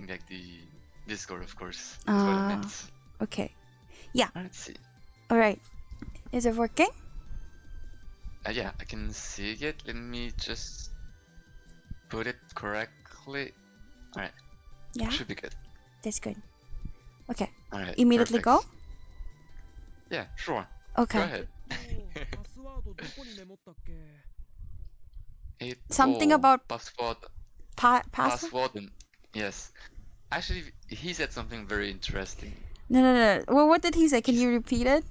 checking like the Discord, of course. That's what I meant. Okay. Yeah. Let's see. All right. Is it working? Yeah, I can see it. Let me just put it correctly. All right. Yeah. Should be good. That's good. Okay. All right. Immediately perfect. go? Yeah, sure. Okay. Go ahead. Something about password. password? Password. Yes. Actually, he said something very interesting. No. Well, what did he say? Can you repeat it?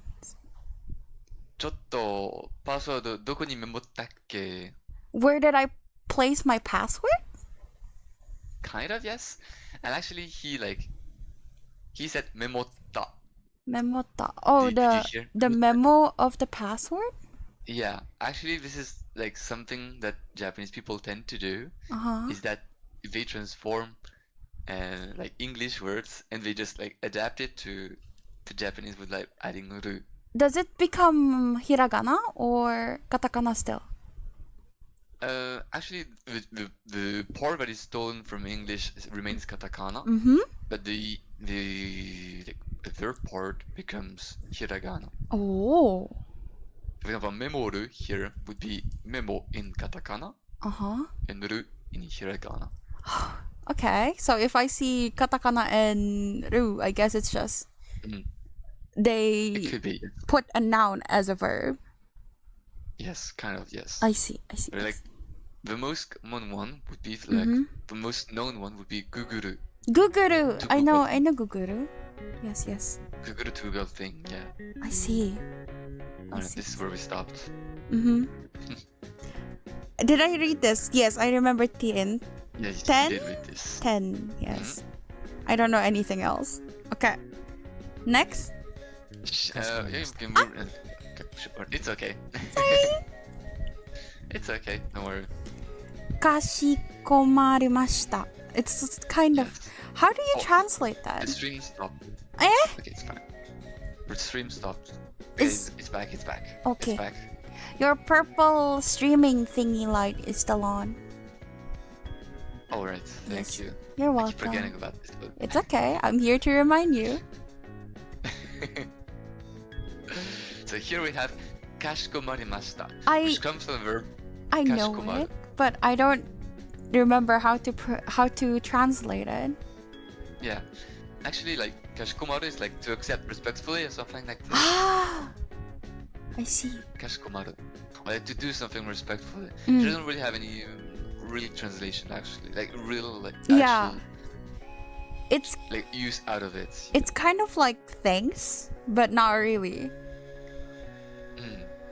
ちょっとパスワードどこにメモったっけ? Where did I place my password? Kind of, yes. And actually, he said メモった. Memota. Oh, Did you hear? the memo of the password? Yeah, actually, this is like something that Japanese people tend to do. Uh-huh. Is that they transform like English words and they just like adapt it to Japanese with like adding ru. Does it become hiragana or katakana still? Actually, the part that is stolen from English remains katakana, but the third part becomes hiragana. Oh. For example, memoru here would be memo in katakana, and ru in hiragana. Okay, so if I see katakana and ru, I guess it's just they It could be. put a noun as a verb. Yes, kind of, yes. I see. But like the most common one would be like the most known one would be guguru. Guguru. To I know Google. guguru. Yes. Guguru to Google thing, yeah. I see. This is where we stopped. Did I read this? Yes, I remember 10. Yeah, you 10? did read this. 10, yes. I don't know anything else. Okay. Next. Yeah, you can move. It's okay. Sorry. It's okay, don't worry. Kashikomarimashita. It's kind of... Yes. How do you Oh, translate that? The stream stopped. Eh? Okay, it's fine. The stream stopped. Is- It's back, it's back. Okay. It's back. Your purple streaming thingy light is still on. Alright, thank Yes. you. You're I keep welcome. forgetting about this, but... It's okay. I'm here to remind you. So here we have kashikomarimashita, I- which comes from the verb I know kashikomaru. it, but I don't remember how to translate it. Yeah, actually, like kashikomaru is like to accept respectfully or something like this. Ah, I see. Kashikomaru, or like to do something respectfully. Mm. She doesn't really have any real translation actually, like real like Yeah. actual It's like use out of it. it's kind of like thanks, but not really.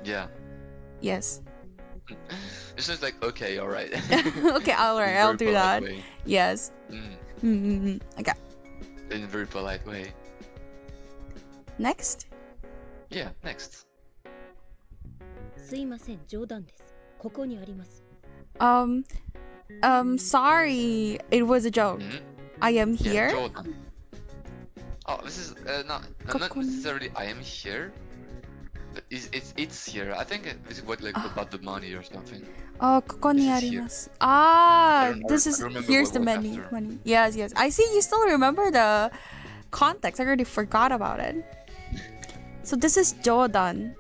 Yeah, Yes. it's just like okay, all right. Okay, alright, I'll do that. Yes. Okay. In a very polite way. Next. Yeah, next. すいません、冗談です。ここにあります。 Sorry, it was a joke. I am Yeah, here. Jordan. Oh, this is not necessarily I am here, but it's here. I think it's what like about the money or something. Oh, ここにあります. This is I remember here's what the was money. after. Money. Yes. I see you still remember the context. I already forgot about it. So this is Jordan.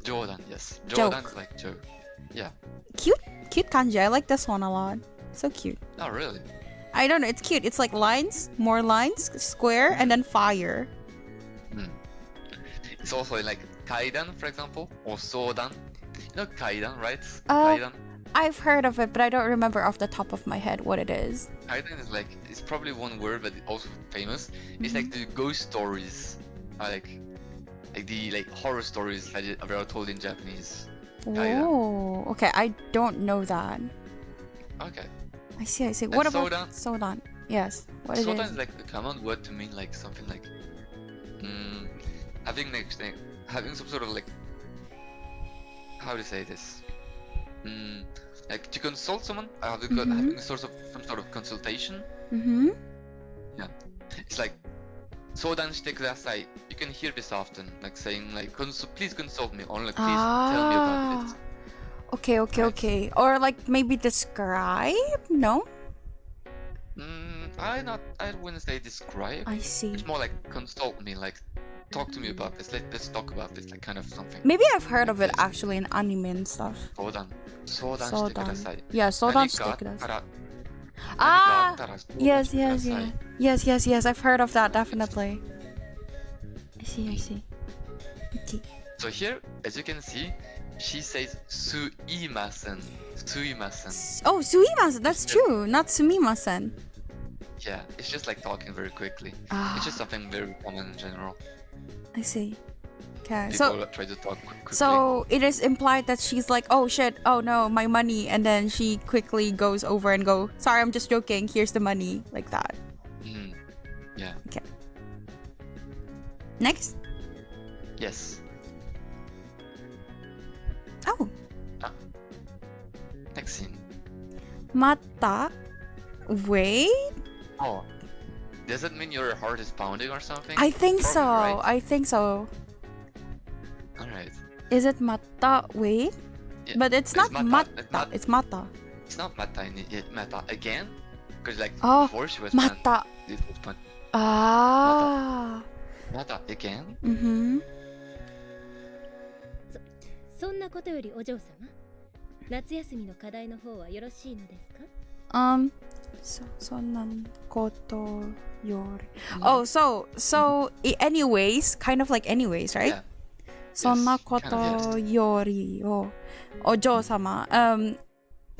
Jordan, yes. Joke. Jordan is like joke. Yeah. Cute kanji. I like this one a lot. So cute. Oh, really? I don't know. It's cute. It's like lines, more lines, square, and then fire. It's also like kaidan, for example, or sodan. You know kaidan, right? Uh, Kaidan. I've heard of it, but I don't remember off the top of my head what it is. Kaidan is like it's probably one word, but also famous. It's like the ghost stories, like the like horror stories that are told in Japanese. Kaidan. Oh, okay. I don't know that. Okay. I see. What about sodan? sodan? Yes. What it Sodan is? is like a common word to mean like something like having some sort of like how to say this like to consult someone having some sort of consultation. Yeah, it's like 相談してください. You can hear this often, like saying like please consult me, or like please tell me about it. Okay. Or like maybe describe? No? I wouldn't say describe. I see. It's more like consult me, like talk to me about this. Let's talk about this, like kind of something. Maybe I've heard of it Yes. actually in anime and stuff. 相談してください。 Yeah, 相談してください。Ah, yes, yes, yes. Yes, yes, yes. I've heard of that, definitely. I see. Okay. So here, as you can see, she says suimasen. Oh, suimasen. That's true. Not sumimasen. Yeah, it's just like talking very quickly. Ah. It's just something very common in general. I see. Okay. People try to talk quickly. So it is implied that she's like, oh shit, oh no, my money, and then she quickly goes over and go, sorry, I'm just joking, here's the money, like that. Yeah. Okay. Next. Yes. Oh. Next scene. Mata. Wait. Oh. Does that mean your heart is pounding or something? I think Probably, so. right? I think so. Alright. Is it mata? Wait. Yeah, But it's not mata. It's mata. It's not mata. Mata again? Because like Oh, before she was mata. This was fun. Ah. Mata again? Mm-hmm. そんなことよりお嬢様、夏休みの課題の方はよろしいのですか？ そんなことより Oh, anyways, kind of like anyways, right? Yeah. そんなことよりをお嬢様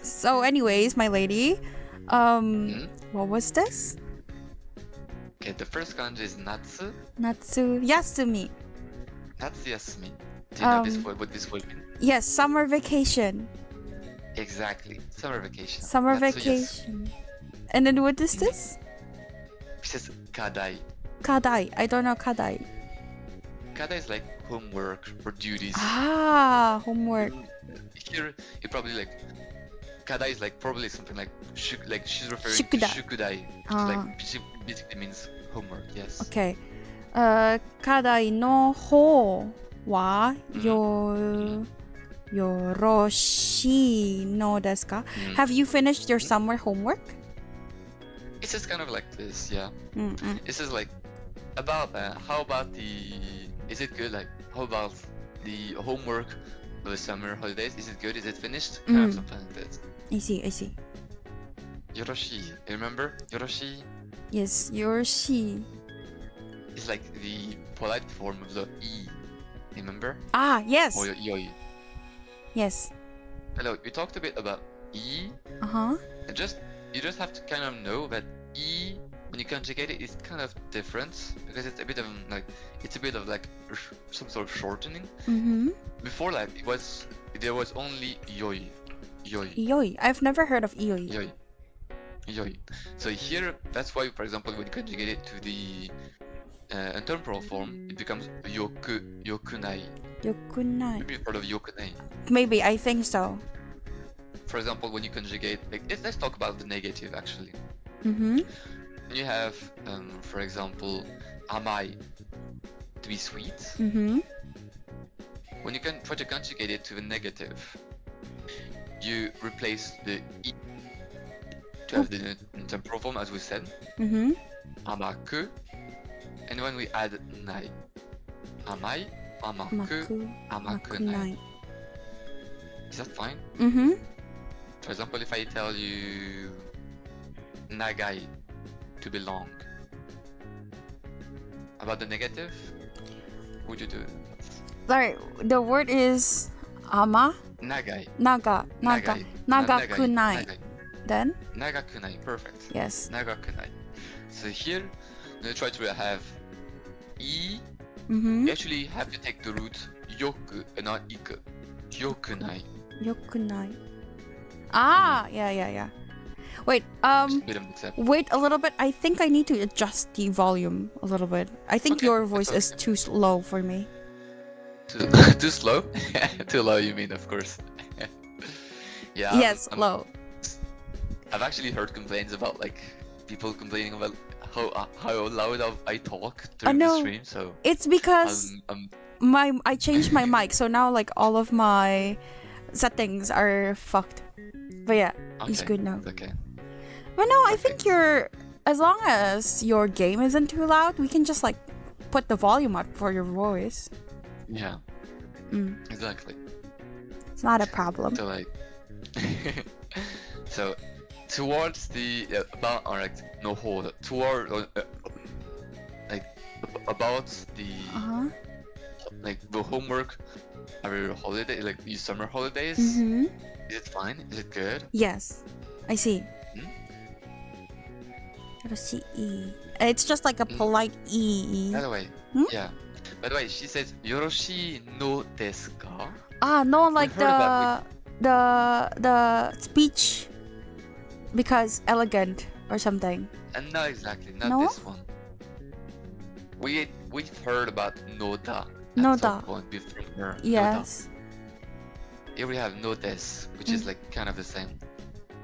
So anyways, my lady, what was this? Okay, the first kanji is natsu. Natsu Yasumi. Natsu yasumi. Do you know this word, what this word means? Yes, summer vacation. Exactly. Summer vacation. Summer Natsu vacation. And then what is this? It says kadai. Kadai. I don't know kadai. Kadai is like homework or duties. Ah, homework. Here, you probably like kadai is like probably something like she's referring to Shukudai. shukudai, which is like basically means homework. Yes. Okay. 課題の方はよろしいのですか? Have you finished your summer homework? It's just kind of like this, yeah. Mm-mm. This is like about how about is it good? Like how about the homework for the summer holidays? Is it good? Is it finished? Kind of something like that. I see. Yoroshi, you remember? Yoroshi Yes, よろしい. is like the polite form of the e. Remember? Ah, yes. Or yoi. Yes. Hello, we talked a bit about e. Uh-huh. And you just have to kind of know that e when you conjugate it is kind of different because it's a bit of like some sort of shortening. Mm-hmm. Before that, there was only yoi. Ioi. I've never heard of ioi. Yoi. So here, that's why, for example, when you conjugate it to the temporal form, it becomes yokunai. Yokunai. Maybe part of yokunai. Maybe, I think so. For example, when you conjugate, like, let's talk about the negative actually. Mm-hmm. You have, for example, amai, to be sweet. Mm-hmm. When you can try to conjugate it to the negative, you replace the e to have the temporal form, as we said. Mm-hmm. Amaku. And when we add nai, amai, amaku, amakunai. Is that fine? Mm-hmm. For example, if I tell you nagai, to be long, about the negative, what would you do? Sorry, the word is ama. Nagai. Nagakunai. Nagai. Then? Nagakunai, perfect. Yes. Nagakunai. So here, I'm gonna try to have e. Mm-hmm. You actually have to take the root yoku and not iku. Yokunai. Yokunai. Ah, yeah. Wait, Just a bit of mix up. wait a little bit. I think I need to adjust the volume a little bit. I think Okay, your voice that's is too low for me. Too slow? Too low, you mean, of course. Yeah. Yes, low. I've actually heard complaints about like people complaining about how loud I talk during the no. stream. So It's because I changed my mic, so now like all of my settings are fucked. But yeah, it's okay, good now. it's okay. But no, I Okay. think you're as long as your game isn't too loud, we can just like put the volume up for your voice. Yeah. Exactly. It's not a problem. So like, so towards the about or like no hold toward like about the like the homework or holiday like these summer holidays. Is it fine? Is it good? Yes, I see. It's just like a polite E. By the way, yeah. By the way, she says "Yoroshii no desu ka?" No, like the speech because elegant or something. And not exactly, not No? this one. We've heard about Noda at Noda. some point before her. Yes. Noda. Here we have no desu, which is like kind of the same.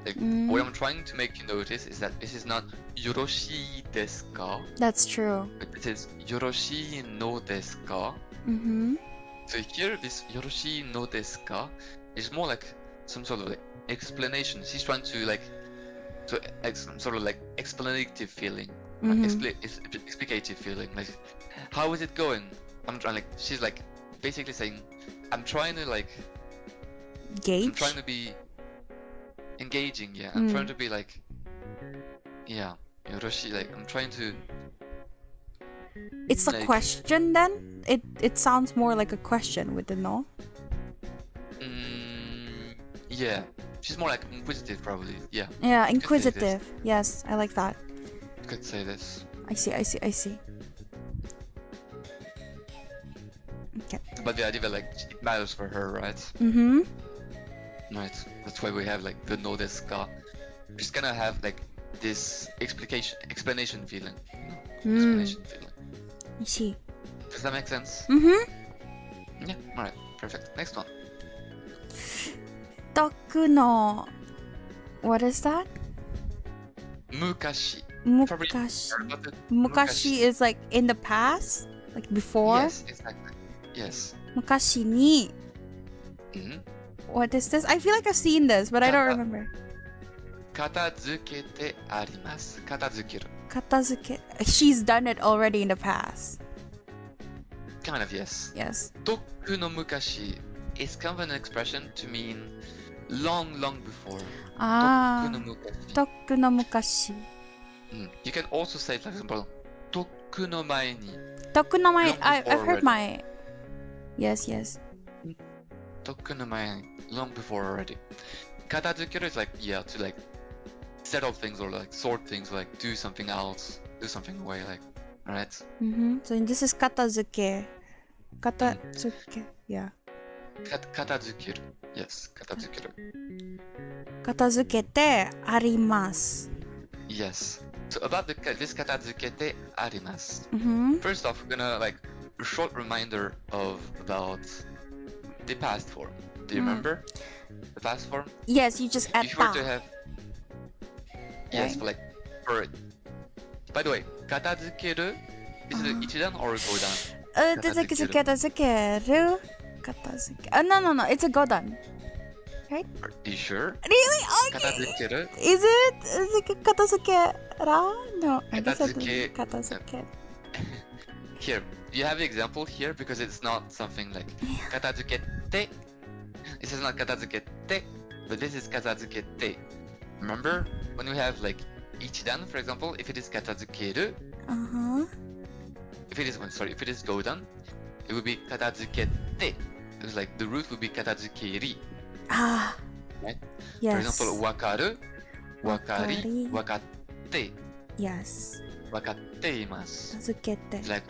Like what I'm trying to make you notice is that this is not "Yoroshii desu ka?" That's true. But it is "Yoroshii no desu ka?" So here, this "Yoroshii no desu ka?" is more like some sort of like explanation. She's trying to like some sort of like explanative feeling, explicative feeling. Like, how is it going? I'm trying like she's like basically saying, I'm trying to like Gauge. I'm trying to be engaging. Yeah, I'm trying to be like Yoroshi. Like I'm trying to. It's a like, question then? It sounds more like a question with the no. Yeah, she's more like inquisitive probably. Yeah. Yeah, inquisitive. Yes, I like that. Could say this. I see. Okay. But the idea that like it matters for her, right? Right. That's why we have like the no desu ka. She's gonna have like this explanation feeling. Explanation feeling. I see. Does that make sense? Yeah. All right. Perfect. Next one. Toku no. What is that? Mukashi. Mukashi is like in the past, like before. Yes, exactly. Yes. Mukashi ni. What is this? I feel like I've seen this, but I don't remember. Katazukete arimasu. Katazukeru. Katazuke. She's done it already in the past. Kind of, yes. Yes. Toku no mukashi is kind of an expression to mean long before. Toku no mukashi. Toku no mukashi. You can also say, for example, Toku no mae ni. Toku no mae. I've heard already. mae. Yes. Toku no mae, long before already. Katazukeru is like, to like settle things or like sort things, or like do something else, do something away, like, alright? So this is katazuke. Katazuke. Yeah. Katazukeru. Yes, katazukeru. Katazukete arimasu. Yes. So about this katazukete arimasu. First off, we're gonna like a short reminder about the past form. Do you remember the past form? Yes, you just add If you were ta. to have for by the way, katazukeru is it ichidan or godan? Katazukeru. No, it's a godan. Right? Are you sure? Really? Okay. Katazukeru? Is it katazukera? No, I guess I Katazuke- katazuke. Here, you have the example here because it's not something like katazukete. This is not katazukete, but this is katazukete. Remember when we have like ichidan, for example, if it is katazukeru, if it is godan, it would be katazukete. It was like the root would be katazukeri. Right? Yes. For example, wakaru, wakari, wakatte, Yes. wakatteimasu. Kazukete. Like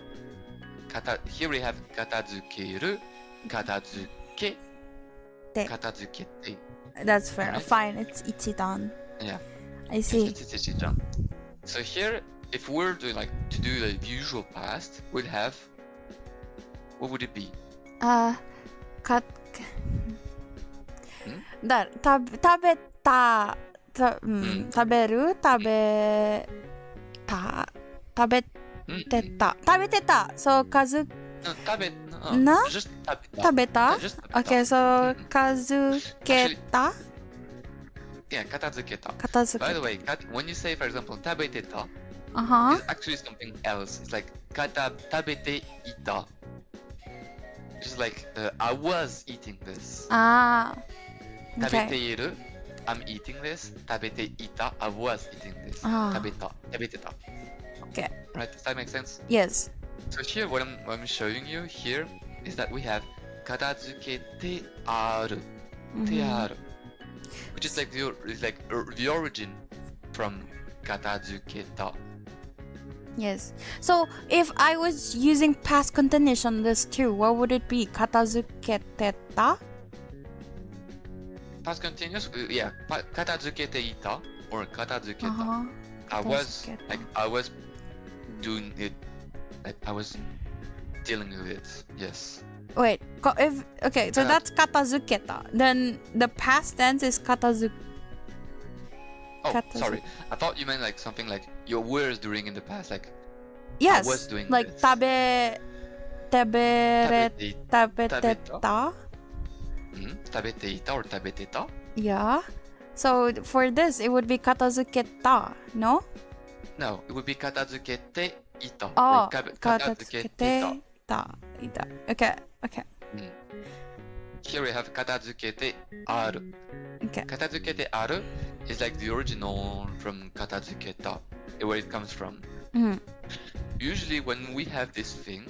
here we have katazukeru, katazuke, katazukete. That's fair. Alright. Fine. It's ichidan. Yeah. I see. It's ichidan. So here, if we're to do the usual past, we'd have, what would it be? Kat. Tabeta. Taberu. Tabeteta. So kazu. No, Na? just tabeta. Tabeta. Just tabeta. Okay, so kazuketa. Yeah, katazuketa. Katazuketa. By the way, when you say, for example, tabeteta, it's actually something else. It's like tabete ita. Just like I was eating this. Okay. Tabeteiru, I'm eating this. Tabete ita, I was eating this. Tabeteta. Okay. Right? Does that make sense? Yes. So here, what I'm showing you here is that we have katazukete aru, te-aru, which is like the origin from katazuketa. Yes. So if I was using past continuous on this too, what would it be? Katazuketeta? Past continuous, yeah, katazukete ita or katazuketa. I was doing it, like I was dealing with it. Yes. Wait, okay, so that's katazuketa. Then the past tense is Oh, sorry. I thought you meant like something like your words doing in the past, like yes, I was doing like this. tabeteta. Tabeteita or tabeteta. Yeah. So for this, it would be katazuketa, no? No, it would be katazukete ita. Oh, or katazukete ita. Okay. Here we have katazukete aru. Okay. Katazukete aru is like the original from katazuketa, where it comes from. Usually when we have this thing,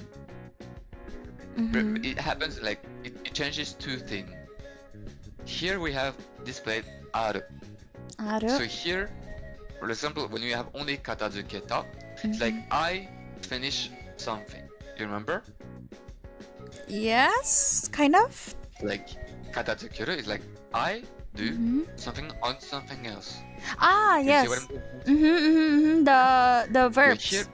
it happens like it changes two things. Here we have displayed aru. So here, for example, when you have only katazuketa, it's like I finish something. You remember? Yes, kind of. Like katazukuru is like I do something on something else. Ah, You yes. see what I'm The verbs. Here,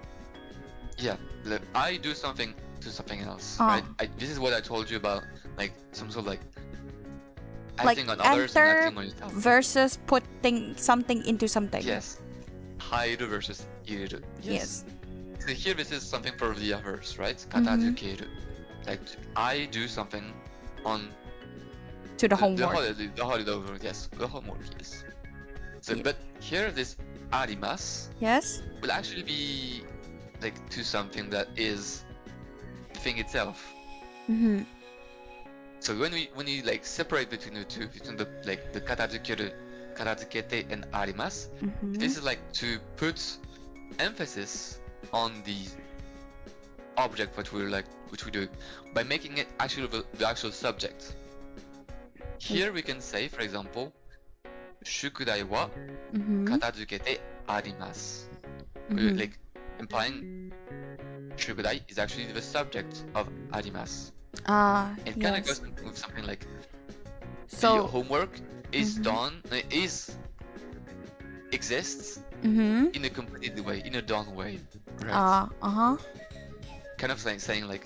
yeah, like I do something to something else, Oh. right? This is what I told you about, like some sort of like Like acting on others and enter acting on yourself. versus putting something into something. Yes. Hairu versus iru. Yes. So here this is something for the others, right? Katazukeru. Like I do something on To the the homework. holiday, yes, the homework, yes. So, Yeah. but here this arimasu Yes. will actually be like to something that is the thing itself. So when you like separate between the two, between the like the katazukete and arimasu, this is like to put emphasis on the object which we do by making it actually the actual subject. Here we can say, for example, shukudai wa katazukete arimasu. Like implying shukudai is actually the subject of arimasu. It kind of Yes. goes with something like the So homework is done, exists mm-hmm. in a completed way, in a done way, right? Kind of saying like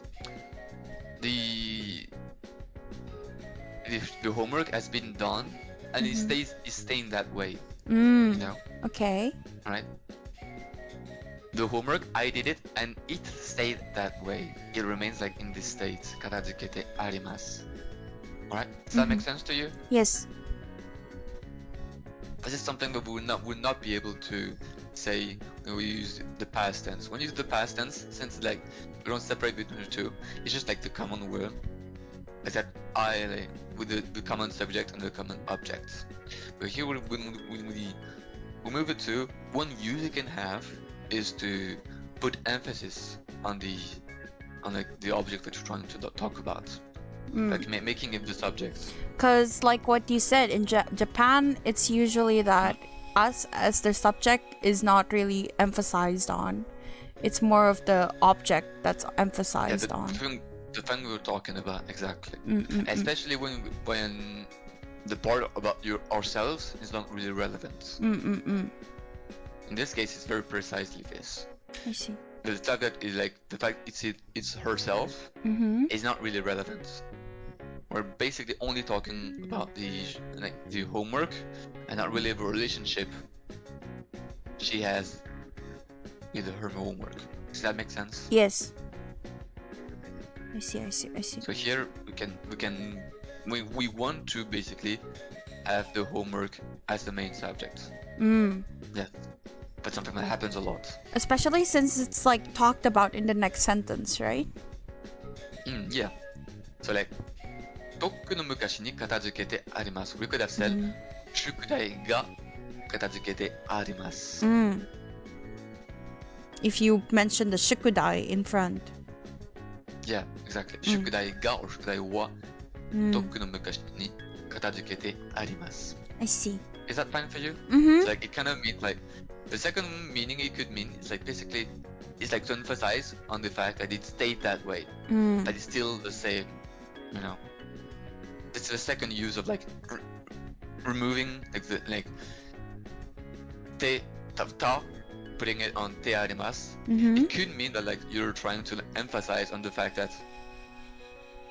the homework has been done and it is staying that way, you know, Okay. right? The homework, I did it and it stayed that way. It remains like in this state. Katazukete arimasu. Alright? Does that make sense to you? Yes. This is something that we would not be able to say when we use the past tense. When you use the past tense, since like we don't separate between the two, it's just like the common word. Like that I like, with the common subject and the common object. But here when we move it to, one use it can have is to put emphasis on the object that you're trying to talk about, like making it the subject. Because like what you said, in Japan, it's usually that us as the subject is not really emphasized on. It's more of the object that's emphasized on. The thing we were talking about, exactly. Especially when the part about ourselves is not really relevant. In this case, it's very precisely this. I see. The subject is like the fact it's herself is not really relevant. We're basically only talking about the homework and not really the relationship she has with her homework. Does that make sense? Yes. I see. So here we want to basically have the homework as the main subject. Yeah, but something that happens a lot. Especially since it's like talked about in the next sentence, right? Yeah. So like, とっくの昔に片付けてあります。We could have said, 宿題が片付けてあります。If you mention the shukudai in front. Yeah, exactly. 宿題が or 宿題は、とっくの昔に片付けてあります。I see. Is that fine for you? So like it kind of means like the second meaning it could mean is like basically it's like to emphasize on the fact that it stayed that way, that it's still the same, you know. It's the second use of like removing like the te ta, putting it on te arimasu. It could mean that like you're trying to emphasize on the fact that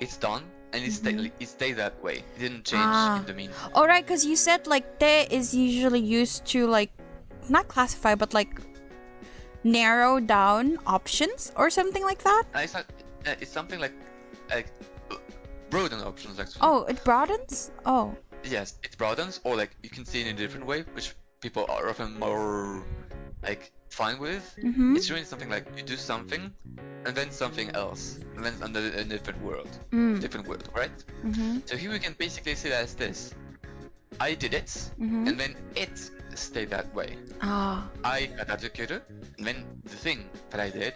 it's done. And it stayed that way. It didn't change in the meaning. Alright, because you said like te is usually used to like not classify but like narrow down options or something like that. It's something like broaden options actually. Oh, it broadens? Oh. Yes, it broadens, or like you can see it in a different way, which people are often more like fine with. It's really something like you do something and then something else, and then under a different world, right? So here we can basically see that as this: I did it, and then it stayed that way. I katazukeru, and then the thing that I did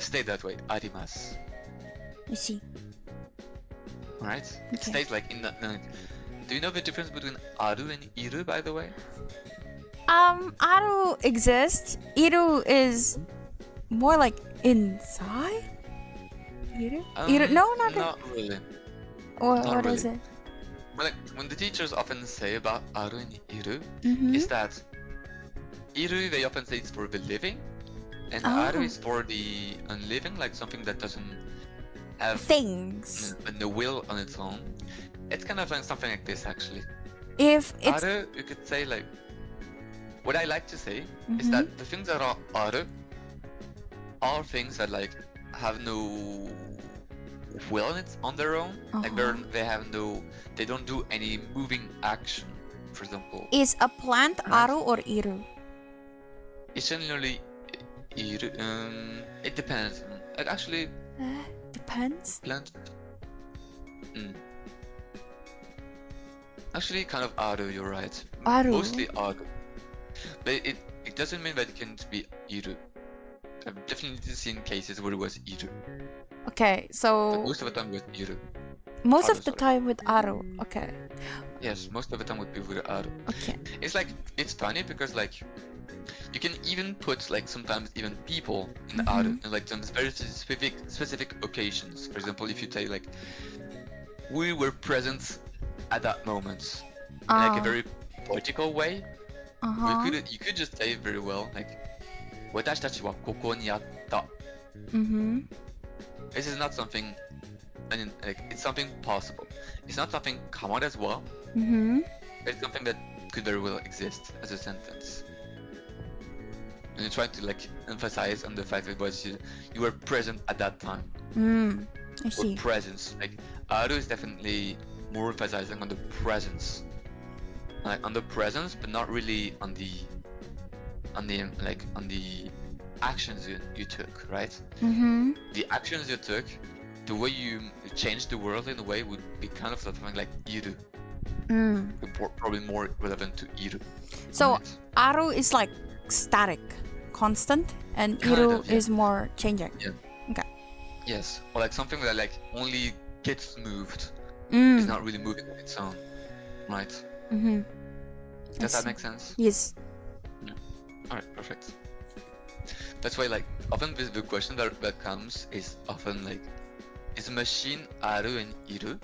stayed that way. Arimasu. I see. Right? It stays like in that. Do you know the difference between aru and iru, by the way? Aru exists. Iru is more like inside. Iru? Iru? No, not really. What is it? Well, like, when the teachers often say about aru and iru, is that iru they often say it's for the living, and aru is for the unliving, like something that doesn't have things the will on its own. It's kind of like something like this actually. If it's aru, you could say like. What I like to say is that the things that are aru are things that like have no will on their own. Like they don't do any moving action. For example, is a plant aru or iru? It's generally iru. It depends. Like actually, depends. Plant. Actually, kind of aru. You're right. Aru. Mostly aru. But it doesn't mean that it can't be iru. I've definitely seen cases where it was iru. Okay, so But most of the time with iru. Most of the time with aru. Okay. Yes, most of the time with people with aru. Okay. It's like it's funny because like you can even put like sometimes even people in aru and like some very specific occasions. For example, if you say like we were present at that moment in like a very poetical way. You could just say it very well, like 私たちはここにあった. This is not something, like it's something possible. It's not something common as well. But it's something that could very well exist as a sentence. And you try to like emphasize on the fact that you were present at that time. I see. Or presence. Like aru is definitely more emphasizing on the presence. Like on the presence, but not really on the actions you took, right? The actions you took, the way you changed the world in a way would be kind of something like iru. Probably more relevant to iru. So right? aru is like static, constant, and iru is more changing. Yeah. Okay. Yes, or like something that like only gets moved. It's not really moving on its own, right? Does that make sense? Yes. Yeah. Alright, perfect. That's why like often the question that comes is often like, is a machine aru and iru?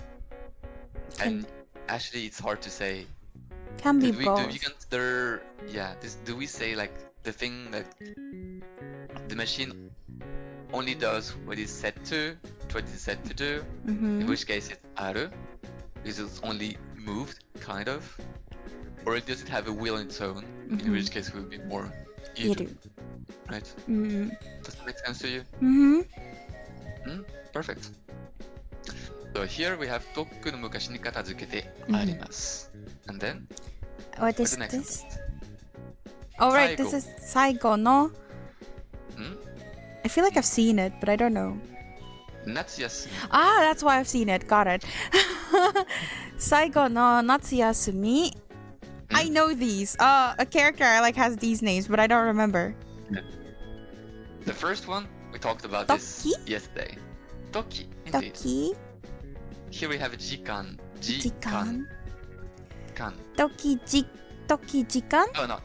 And actually it's hard to say. Can be both. Do we consider do we say like the thing that the machine only does what it's set to do, in which case it's aru, because it's only moved, kind of. Or does it have a will in its own, in which case it would be more iru, right? Does that make sense to you? Perfect. So here we have とっくの昔に片付けてあります. And then What what's is the next this? sentence? Oh right, this Saigo. is Saigo no. Hmm? I feel like I've seen it, but I don't know. Natsuyasumi. Ah, that's why I've seen it. Got it. Saigo no Natsuyasumi. I know these. A character I like has these names, but I don't remember. The first one, we talked about this Toki? yesterday. Toki, indeed. Toki, Here we have jikan. jikan. Kan. Toki jikan. Oh no.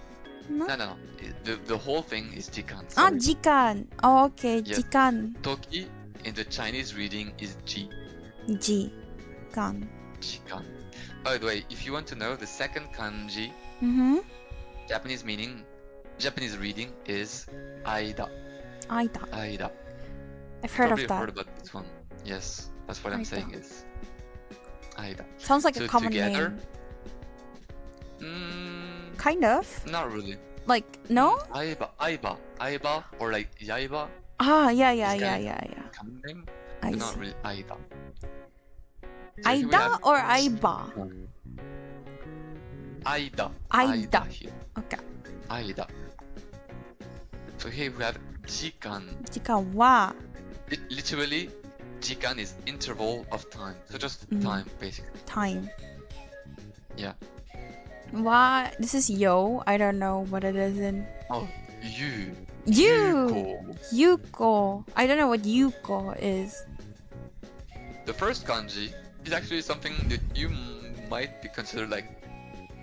No? No. The whole thing is jikan. Ah, Sorry. jikan. Oh, okay. Yes. Jikan. Toki in the Chinese reading is Jikan. jikan. By the way, if you want to know, the second kanji, Japanese reading is aida. Aida. I've heard Probably of that. heard about this one. Yes, that's what I'm Aida. saying is aida. Sounds like So a common together, name. Kind of. not really. Like, no? Aiba, or like yaiba, Ah, yeah. common name, I but not see. really aida. So here we Aida have or Aiba? Aida. Aida. Here. Okay. Aida. So here we have jikan. Jikan wa. Literally, jikan is interval of time. So just time, basically. Time. Yeah. Wa. This is yo. I don't know what it is in. Oh, you. You. Yuko. I don't know what yuko is. The first kanji is actually something that you might be considered like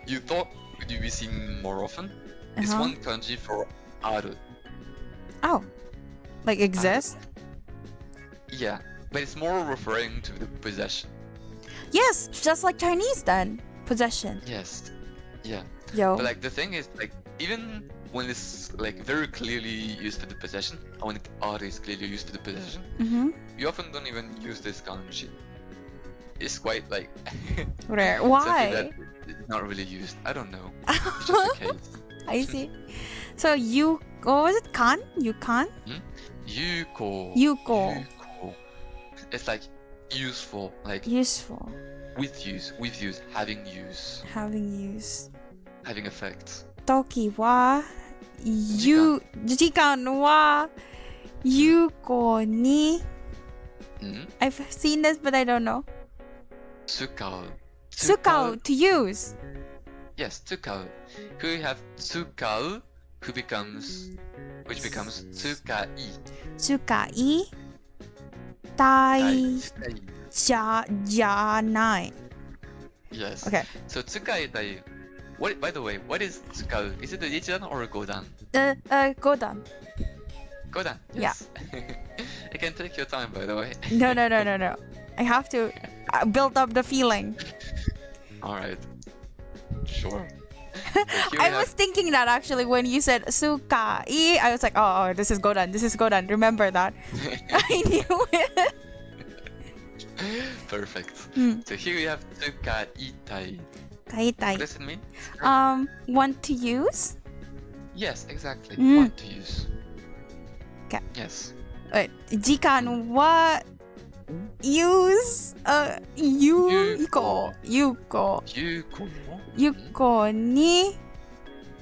you thought would you be seen more often. It's one kanji for aru. Oh. Like exist? Yeah, but it's more referring to the possession. Yes, just like Chinese then. Possession. Yes. Yeah. Yo. But like the thing is, like even when it's like very clearly used for the possession, or when aru is clearly used for the possession, you often don't even use this kanji. It's quite like Rare. something Why? that is not really used. I don't know. It's just the case. I see. So you. What was it? Kan? Yukan? Yuko. Yuko. It's like useful, like Useful. with use, having use, Having use. having effect. Toki wa. Jikan wa. Yuko ni. I've seen this, but I don't know. Tsukao. Tsukao, to use. Yes, tsukao. Here we have tsukao, which becomes tsukai. Tsukai. Tai. Janai. Yes. Okay. So tsukai dai. What? By the way, what is tsukao? Is it a ichidan or a godan? Godan. Godan. Yes. You can take your time, by the way. No. I have to build up the feeling. All right. Sure. I was thinking that actually when you said Sukai, I was like, oh, this is Godan. Remember that. I knew it. Perfect. So here we have tsukaitai. Kaitai. What does it mean? Want to use? Yes, exactly. Want to use. Okay. Yes. Wait, jikan wa use yuko ni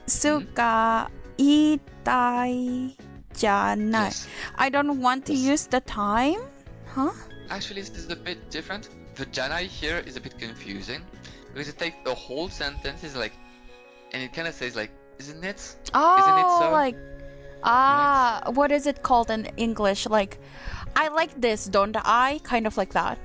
suka itai janai. Yes. I don't want to use the time. Huh? Actually, this is a bit different. The janai here is a bit confusing because it takes the whole sentence is like, and it kind of says like, isn't it? Oh, Isn't it so? like what is it called in English? Like, I like this, don't I? Kind of like that.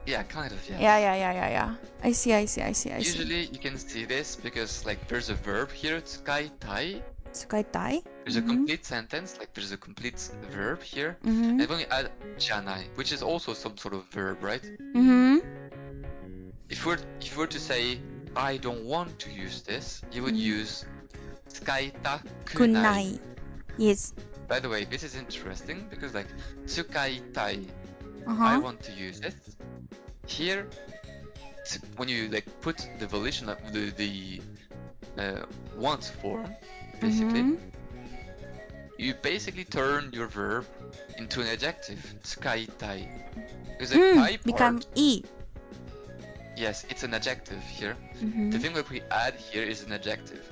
Yeah, kind of. Yeah. Yeah. I see. Usually, you can see this because like there's a verb here, tsukaitai. Tsukaitai. There's a complete sentence, like there's a complete verb here, and when you add janai, which is also some sort of verb, right? If you were to say I don't want to use this, you would use tsukaita kunai. Kunai. Yes. By the way, this is interesting because like tsukaitai, I Uh-huh. want to use it. Here, when you like put the volition of the want form, basically, you basically turn your verb into an adjective, tsukaitai. Because the tai Become part, e. yes, it's an adjective here. Mm-hmm. The thing that we add here is an adjective.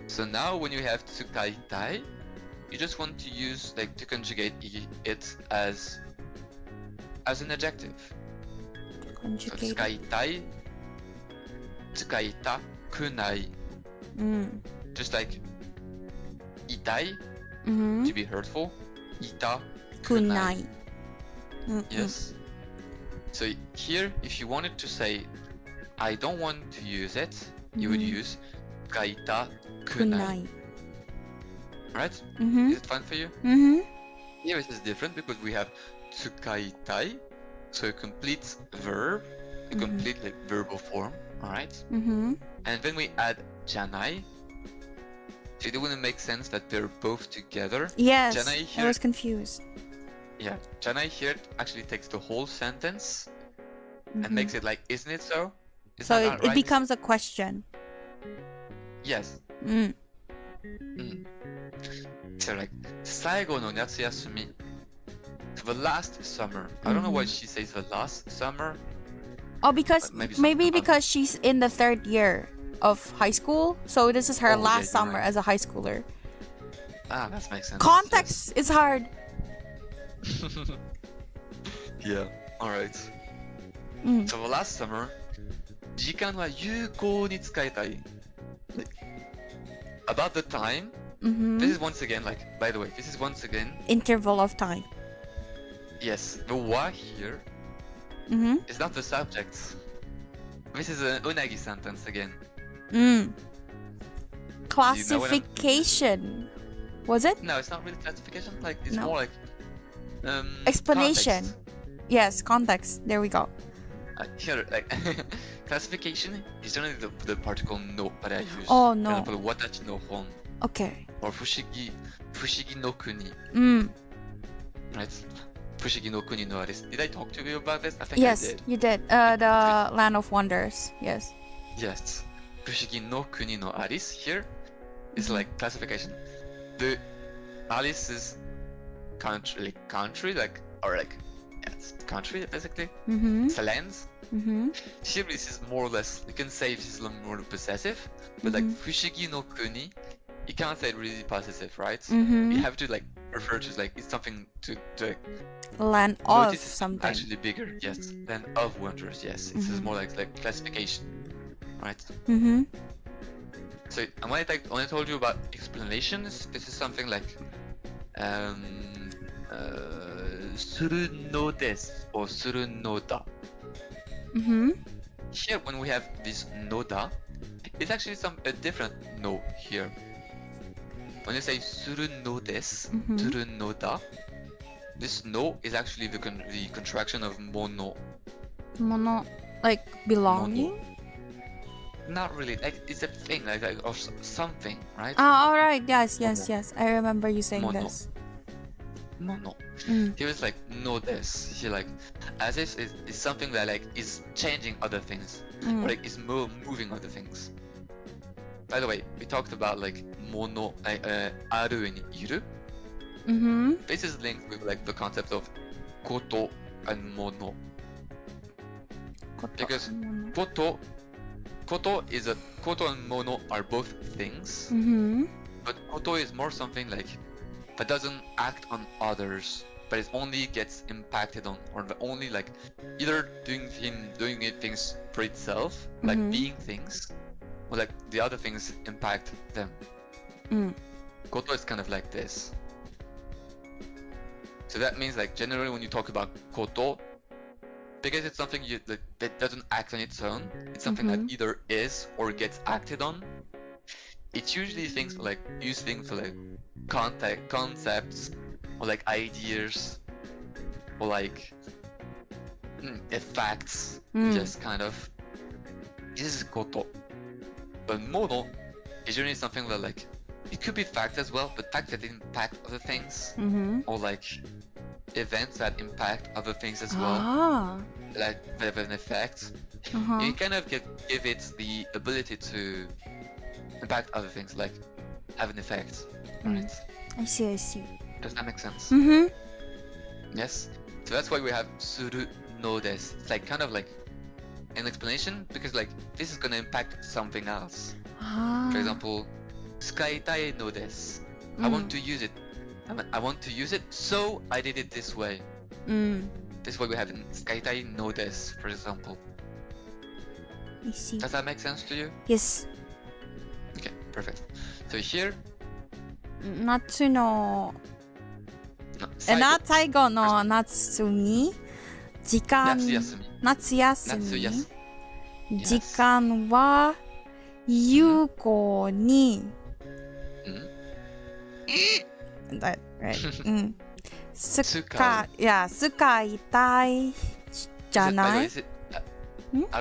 So now when you have tsukaitai, you just want to use like to conjugate it as an adjective. So Conjugate. tsukaitai, tsukaita kunai. Just like itai, Mm-hmm. to be hurtful, ita Kunai. Yes. So here, if you wanted to say, I don't want to use it, you would use kaita kunai. Kunai. Right? Mm-hmm. Is it fine for you? Mm-hmm. Here it is different because we have tsukaitai, so a complete verb, a complete like verbal form. Alright? Mm-hmm. And then we add janai. So it wouldn't make sense that they're both together. Yes. Janai I here, was confused. yeah, janai here actually takes the whole sentence and makes it like, isn't it so? Is So that not it right? becomes a question. Yes. Mm. So like, 最後の夏休み. The last summer. I don't know why she says the last summer. Oh, because Maybe maybe something because she's in the 3rd year of high school, so this is her Oh, yeah, last you're summer right. as a high schooler. Ah, that makes sense. Context is hard. Yes. Yeah, alright. So the last summer, 時間は有効に使いたい. Like, about the time, this is once again, like, by the way, this is once again, Interval of time. yes, the wa here is not the subject. This is an unagi sentence again. Classification. Was it? No, it's not really classification, like, it's No. more like, Explanation. context. Yes, context. There we go. Here, like, classification is generally the particle no that I use. Oh, For no. example, watachi no hon Okay. or fushigi no kuni, right? Fushigi no kuni no aris. Did I talk to you about this? I think Yes, I did. you did. The Land of Wonders. Yes. Yes. Fushigi no kuni no aris here is like classification. The Alice's country, like, or like, yeah, it's country basically. It's a land. Here this is more or less, you can say this is more possessive, but like fushigi no kuni, you can't say really possessive, right? You have to like refer to like it's something to Land of notice it's something. actually bigger, yes, than of wonders, yes. This is more like classification, right? So when I told you about explanations, this is something like suru no desu or suru no da. Here, when we have this no da, it's actually a different no here. When you say suru no desu, suru no da, this no is actually the contraction of mono. Mono, like belonging? Not really, like it's a thing, like or something, right? Ah, alright. Yes. I remember you saying Mono. this. Mono. Here is like no this. Here like as if it's something that like is changing other things, or like is moving other things. By the way, we talked about like mono, aru and iru. This is linked with like the concept of koto and mono. Because koto and mono are both things, but koto is more something like that doesn't act on others, but it only gets impacted on, or only like either doing things for itself, like being things, or like the other things impact them. Koto is kind of like this. So that means like generally when you talk about koto, because it's something that doesn't act on its own, it's something that either is or gets acted on. It's usually things for like concepts, or like ideas, or like facts, just kind of. This is koto. But mono is usually something that like it could be facts as well, but facts that impact other things, or like events that impact other things as well, like they have an effect. You kind of give it the ability to impact other things, like have an effect, right? I see. Does that make sense? Yes. So that's why we have suru no desu. It's like kind of like an explanation because like this is gonna impact something else. Ah. For example, 使いたいのです. I want to use it. I want to use it, so I did it this way. This way we have in 使いたいのです, for example. I see. Does that make sense to you? Yes. Okay, perfect. So here, 夏の最後最後の夏に時間夏休み。夏休み夏休み。時間は有効に、That right. 使いたいじゃない I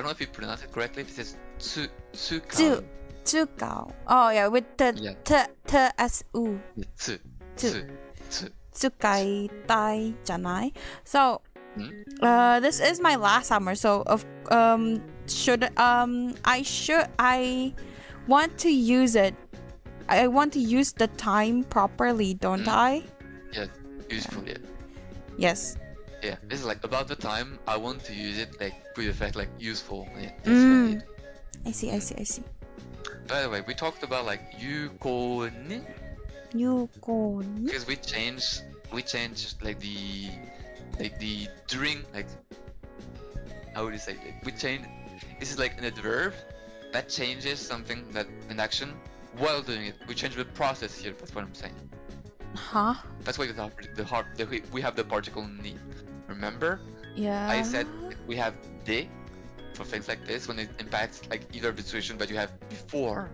don't know if you pronounce it correctly. It says 使う。Oh yeah, with the tsu. 使いたいじゃない So, this is my last summer. So, I want to use it. I want to use the time properly, don't I? Yeah, useful, yeah. Yes. Yeah, this is like about the time I want to use it, like with effect, like useful. Yeah, that's what it. I see. By the way, we talked about like 有効に because we changed like the during, like, how would you say, like we changed. This is like an adverb that changes something, that an action while doing it. We change the process here. That's what I'm saying. Huh? That's why we have the particle ni. Remember? Yeah. I said we have de for things like this when it impacts like either the situation that you have before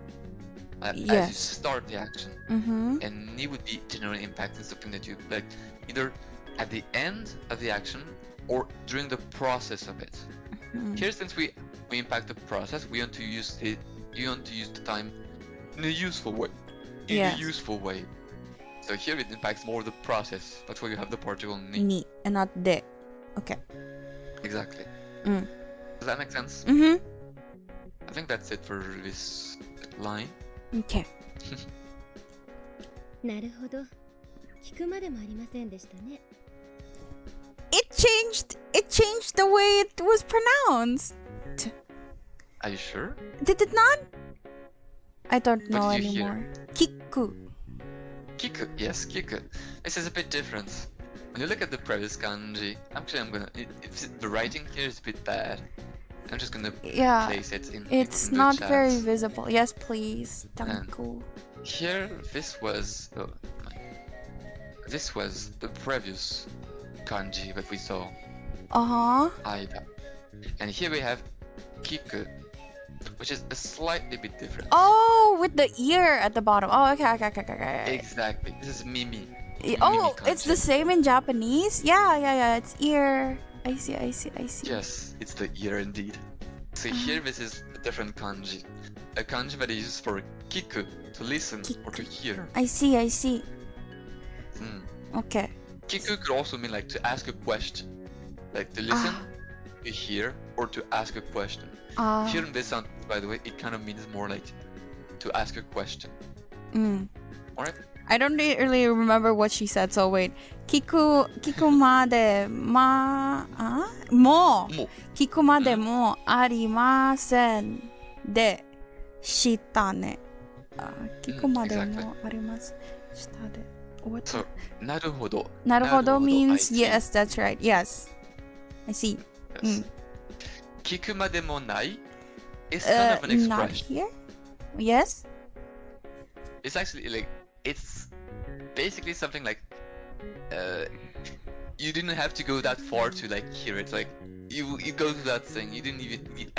as you start the action, and ni would be generally impacting something that you like either at the end of the action or during the process of it. Here, since we impact the process, we want to use the time in a useful way. A useful way. So here it impacts more the process. That's why you have the particle ni and not de. Okay. Exactly. Does that make sense? I think that's it for this line. Okay. なるほど。聞くまでもありませんでしたね。It changed the way it was pronounced. Are you sure? Did it not? I don't know What did you anymore. Kiku. Kiku, yes, kiku. This is a bit different. When you look at the previous kanji, the writing here is a bit bad. I'm just gonna place it in. It's in the not chat. very visible. Yes, please. Thank you. Here, this was the previous kanji that we saw. Aida. And here we have kiku, which is a slightly bit different. Oh, with the ear at the bottom. Oh, okay. Exactly. This is mimi. Oh, it's the same in Japanese? Yeah. It's ear. I see. Yes, it's the ear indeed. So here this is a different kanji. A kanji that is used for kiku, to listen or to hear. I see. Okay. Kiku could also mean like to ask a question. Like to listen, to hear, or to ask a question. Here in this sentence, by the way, it kind of means more like to ask a question. Alright? I don't really remember what she said, so wait. Kiku made mo arimasen de shita ne. Kiku made mo arimasen shita de. What? So, なるほど means yes, that's right. Yes. I see. Yes. 聞くまでもない is kind of an expression. Not here? Yes? It's actually like, it's basically something like, you didn't have to go that far to like hear it. Like, you go to that thing, I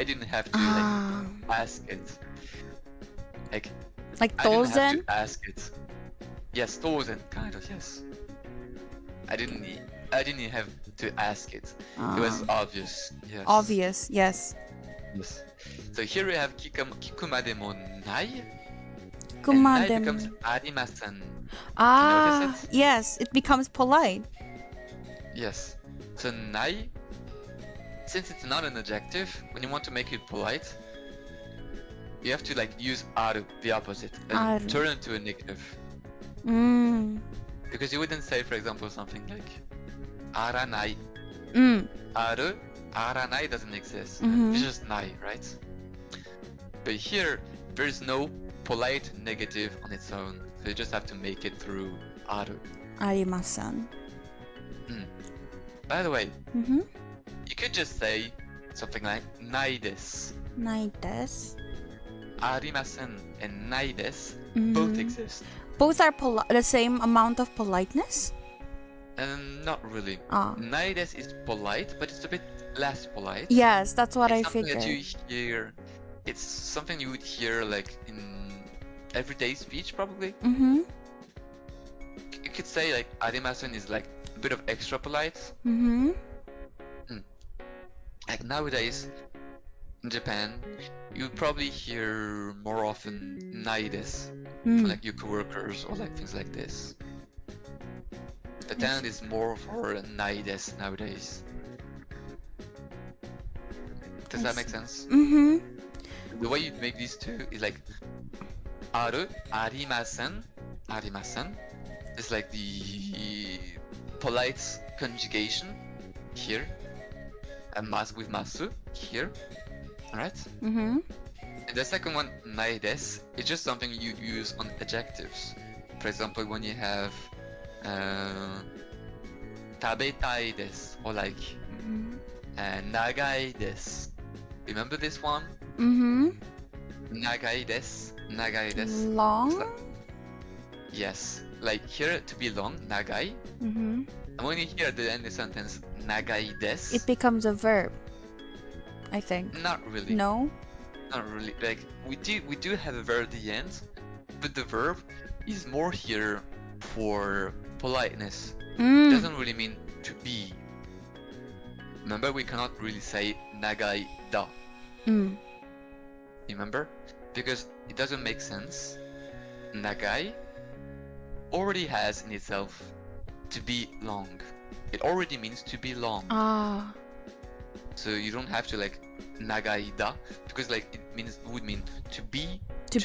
didn't have to like ask it. Like tozen? I didn't have to ask it. Yes, tozen, kind of, yes. I didn't have to ask it. It was obvious. Yes. Obvious, yes. Yes. So here we have kikumade mo nai. And nai becomes arimasen. Yes, it becomes polite. Yes. So nai, since it's not an adjective, when you want to make it polite, you have to like use aru, the opposite, and turn it to a negative. Because you wouldn't say, for example, something like aranai. Aru, aranai doesn't exist. It's just nai, right? But here, there's no polite negative on its own. So you just have to make it through aru. Arimasen. By the way, Mm-hmm. you could just say something like nai desu. Nai desu. Arimasen and nai desu both exist. Both are the same amount of politeness? Not really. Ah. Nai desu is polite, but it's a bit less polite. Yes, that's what It's I something figured. that you hear. It's something you would hear like in everyday speech, probably. Mm-hmm. You could say like arimasen is like a bit of extra polite. Mm-hmm. Like nowadays in Japan, you probably hear more often nai desu from like your coworkers or like things like this. The ten is more for nai desu nowadays. Does that make sense? Mm-hmm. The way you make these two is like aru, arimasen, arimasen is like the polite conjugation here, and mas with masu here, alright? Mm-hmm. And the second one, nai desu, is just something you use on adjectives. For example, when you have tabetai desu or like nagai desu. Remember this one? Mm-hmm. Nagai desu. Nagai desu. Long? Yes. Like here to be long, nagai. Mm-hmm. And when you hear the end of the sentence, nagai desu. It becomes a verb, I think. Not really. No? Not really. Like we do have a verb at the end, but the verb is more here for politeness. It doesn't really mean to be. Remember, we cannot really say nagai da. Remember? Because it doesn't make sense. Nagai already has in itself to be long. It already means to be long. Ah. So you don't have to like nagai da, because like it would mean to be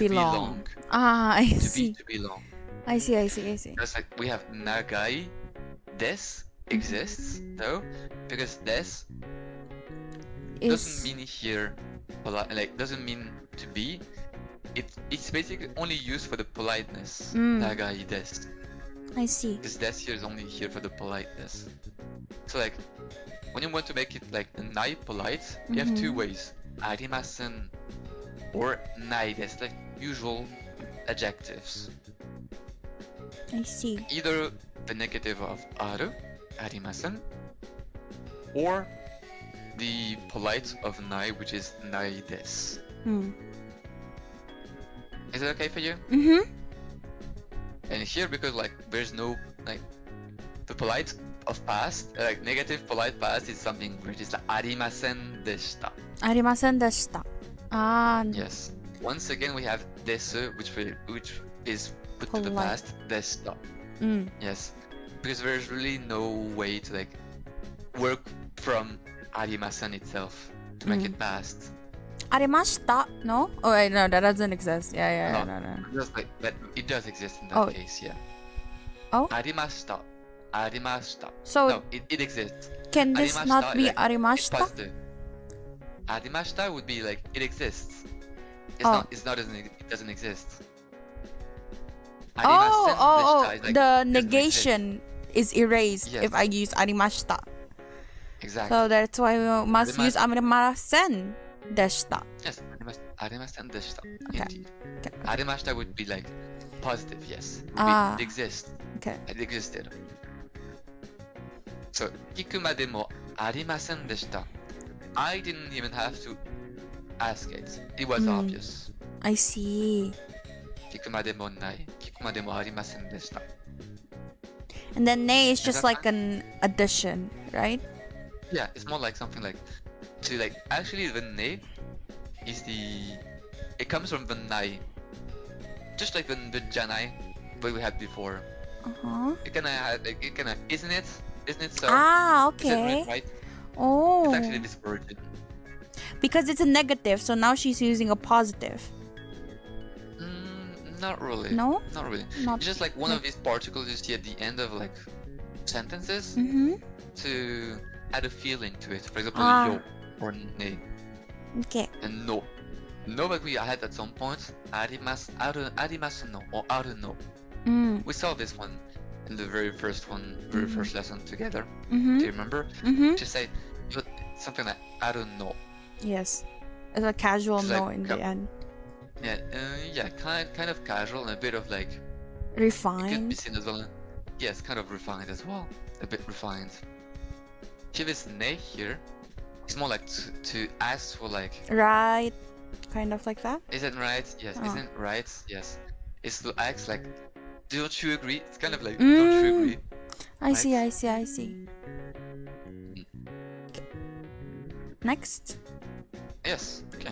long. Ah, I see. To be long. I see. Just like we have nagai des exists though, because des doesn't mean here like doesn't mean to be. It's basically only used for the politeness. Nagai des. I see. This des here is only here for the politeness. So like when you want to make it like nai polite, you have two ways. Arimasen or nai desu, like usual adjectives. I see. Either the negative of aru, arimasen, or the polite of nai, which is nai desu. Is it okay for you? Mm-hmm. And here, because like there's no like the polite of past, like negative polite past is something which is like arimasen deshita. Arimasen deshita. Ah. Yes. Once again, we have desu, which is put to the Polite. past. Deshita. Yes. Because there's really no way to like work from arimasen itself to make it past. Arimashita? No? Oh wait, no, that doesn't exist. Yeah, no. Just like that, it does exist in that case, yeah. Oh? Arimashita. Arimashita. So no, it exists. can this Arimashita, not be like, it's arimashita? positive. Arimashita would be like it exists. It's Oh. not. It's not. It doesn't exist. Oh, Arimasen deshita is like, the doesn't negation is erased Yes. if I use arimashita. Exactly. So that's why we must use Arimasen. arimasen deshita. Yes, arimasen deshita. Okay. Indeed. Okay. Arimashita would be like positive. Yes. Ah. It exists. Okay. It existed. So, 聞くまでもありませんでした. I didn't even have to ask it. It was obvious. I see. 聞くまでもない. 聞くまでもありませんでした. And then ne is just that like an addition, right? Yeah, it's more like something like to like actually the ne is it comes from the nai. Just like the janai that we had before. Uh-huh. Isn't it? Isn't it so? Ah, Is it okay. right? Oh. It's actually this origin. Because it's a negative, so now she's using a positive. Not really. No? Not really. Not It's just like one of these particles you see at the end of like sentences Mm-hmm. to add a feeling to it. For example, Ah. yo or ne. Okay. And no. No, but we had at some point arimasu no or aru no. Mm. We saw this one in the very first lesson together. Mm-hmm. Do you remember? Mm-hmm. She said something like aru no. Yes. As a casual It's no like, in the end. Yeah, kind of casual and a bit of like it could be Refined. seen as well. Yes, kind of refined as well. A bit refined. Here this ne here, it's more like to ask for like. Right. Kind of like that. Isn't right? Yes. Oh. Isn't right? Yes. It's to ask like, don't you agree? It's kind of like, don't you agree? I see. Right. I see. Okay. Next. Yes. Okay.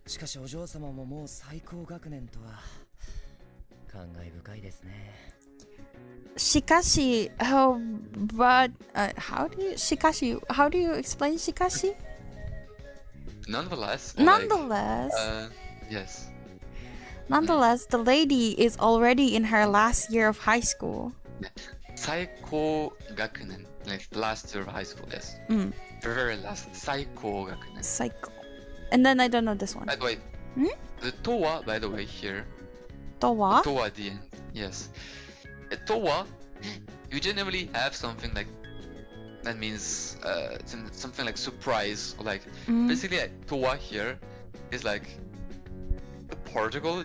しかしお嬢様ももう最高学年とは感慨深いですね。 Shikashi. Oh, but how do you Shikashi? How do you explain Shikashi? Nonetheless. or Nonetheless, Like, yes. nonetheless, the lady is already in her last year of high school. 最高学年 like the last year of high school. Yes. Mm. The very last 最高学年. Psycho. And then I don't know this one. By the way, Hmm? the towa, by the way, here. Towa? Towa at the end. Yes. Towa, you generally have something like that means something like surprise or like Mm. basically towa here is like a particle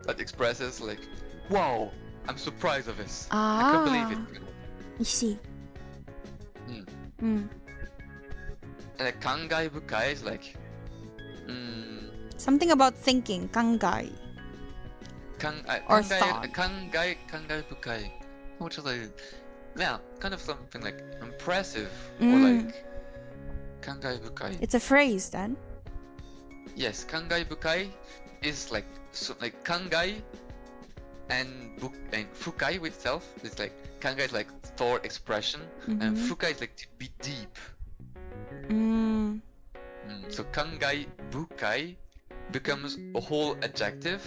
that expresses like, wow, I'm surprised of this. I can't believe it. I see. Mm. Mm. And like kangai bukai is like Something about thinking, kangai. Or thought. kangai bukai, which is like, yeah, kind of something like impressive or Mm. like kangai bukai. It's a phrase then. Yes, kangai bukai is like like kangai and fukai with itself. It's like kangai is like thought expression and Mhm. fukai is like to be deep. Mm. So kangai bukai becomes a whole adjective.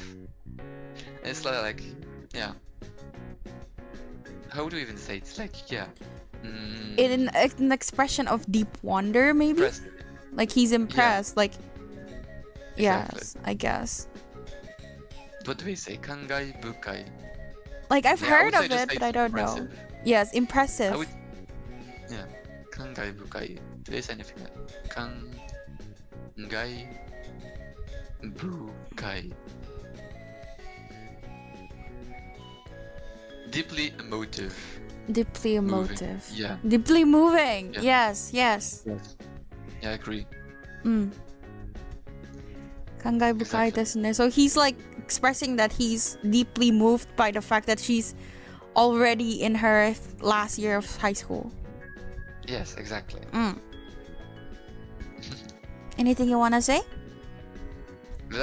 And it's like yeah. How do you even say it? It's like yeah. An expression of deep wonder, maybe? Impressive. Like he's impressed. Like, Exactly. yes, I guess. What do we say? Kangai bukai. Like I've Yeah, I heard would say of just it, say but I don't know. impressive. Yes, impressive. I would, yeah, kangai bukai. Do they say anything like kangai bukai? Deeply emotive. Deeply Moving. emotive. Yeah. Deeply moving. Yeah. Yes, yes. Yes. Yeah, I agree. Mm. Kangai bukai desu ne. So he's like expressing that he's deeply moved by the fact that she's already in her last year of high school. Yes, exactly. Mm. Anything you wanna say? The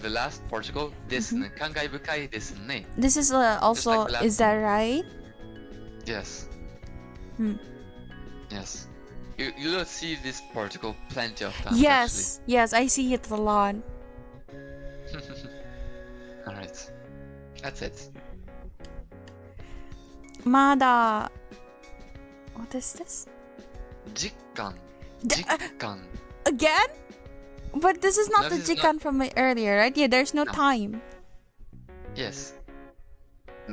last particle, desu ne. Kangai bukai desu ne. This is also, like the last is that right? Yes. Hmm. Yes. You don't see this particle plenty of times. Yes, yes, I see it a lot. Alright. That's it. Mada. What is this? Jikkan. D- Jikkan. Again? But this is not No, the this is jikan from earlier, right? Yeah, there's no No. time. Yes.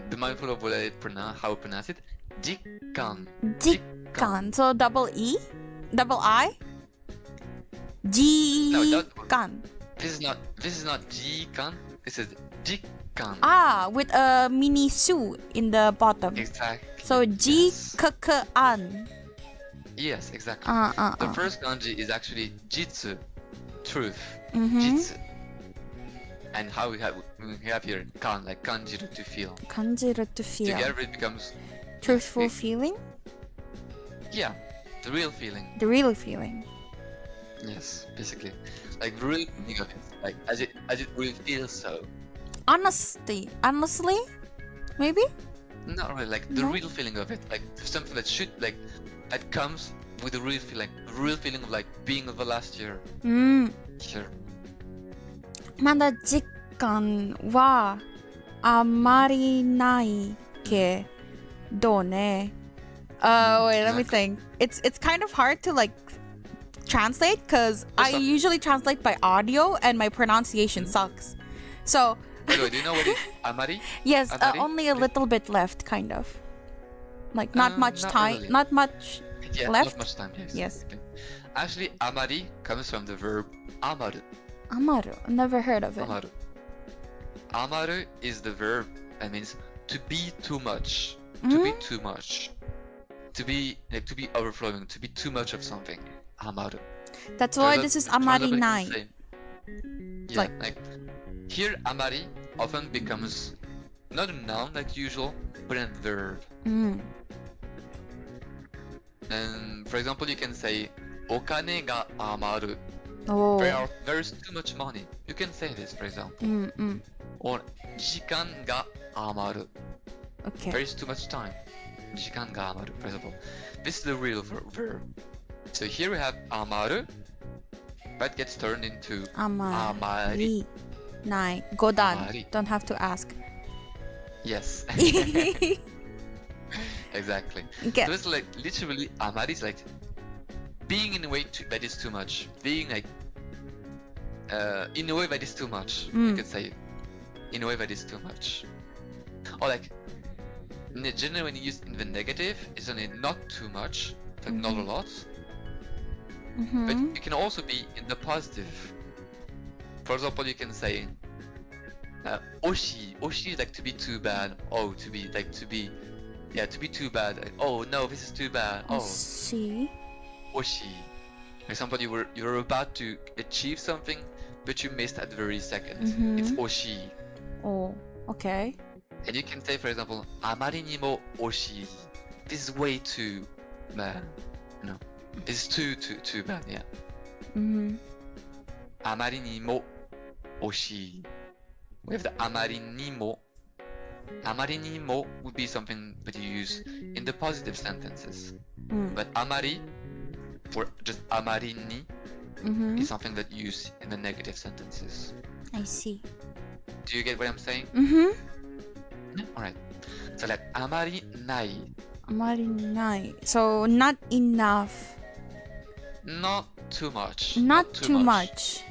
Be mindful of how I pronounce it. Jikkan. Jikan. So double E? Double I? No, Jikan. This is not Jikkan. This is Jikkan. Ah, with a mini su in the bottom. Exactly. So Yes. Jikkan. Yes, exactly. The first kanji is actually jitsu, truth. Mm-hmm. Jitsu. And how we have here kan, like kanjiru, to feel. Kanjiru to feel. Together it becomes Truthful it- feeling? yeah, the real feeling. The real feeling. Yes, basically, like the real feeling of it, like as it really feels. So Honestly, maybe? not really like the No? real feeling of it, like something that should like that comes with the real feeling of like being of the last year. Sure. まだ実感はあまりないけどね。Wait, let me think. It's kind of hard to like translate because I usually translate by audio and my pronunciation sucks. So. By the way, do you know what is amari? Yes, Amari? only a little bit left, kind of. Like not much Not time, really. not much Yeah, left. not much time. Yes. Yes. Okay. Actually, amari comes from the verb amaru. Amaru, never heard of it. Amaru. Amaru is the verb that means to be too much. To be too much. To be overflowing. To be too much of something. Amaru. That's why this is amari nai. Yeah, like here amari often becomes not a noun like usual, but a verb. And for example, you can say okane ga amaru. Oh. There's too much money. You can say this, for example. Or jikan ga amaru. Okay. There is too much time. Jikan ga amaru, for example. This is the real verb. So here we have amaru. That gets turned into amari. Nai. Godan. Amari. Don't have to ask. Yes. Exactly. Okay. So it's like literally amari is like being in a way that is too much. Being like in a way that is too much. You could say it. In a way that is too much. Or like generally when you use in the negative, it's only not too much, like not a lot. But it can also be in the positive. For example, you can say oshi. Oshi is like to be too bad. Oh, to be too bad. Like, oh no, this is too bad. Oh, See. oshi. For example, you were about to achieve something, but you missed at the very second. It's oshi. Oh, okay. And you can say, for example, amari ni mo oshi. This is way too bad. No, this is too bad. Yeah. Amari ni mo oshi. We have the amari ni mo. Amari ni mo would be something that you use in the positive sentences. But amari, or just amari ni, is something that you use in the negative sentences. I see. Do you get what I'm saying? Yeah? Alright. So like amari nai. Amari nai. So not enough. Not too much. Not too much.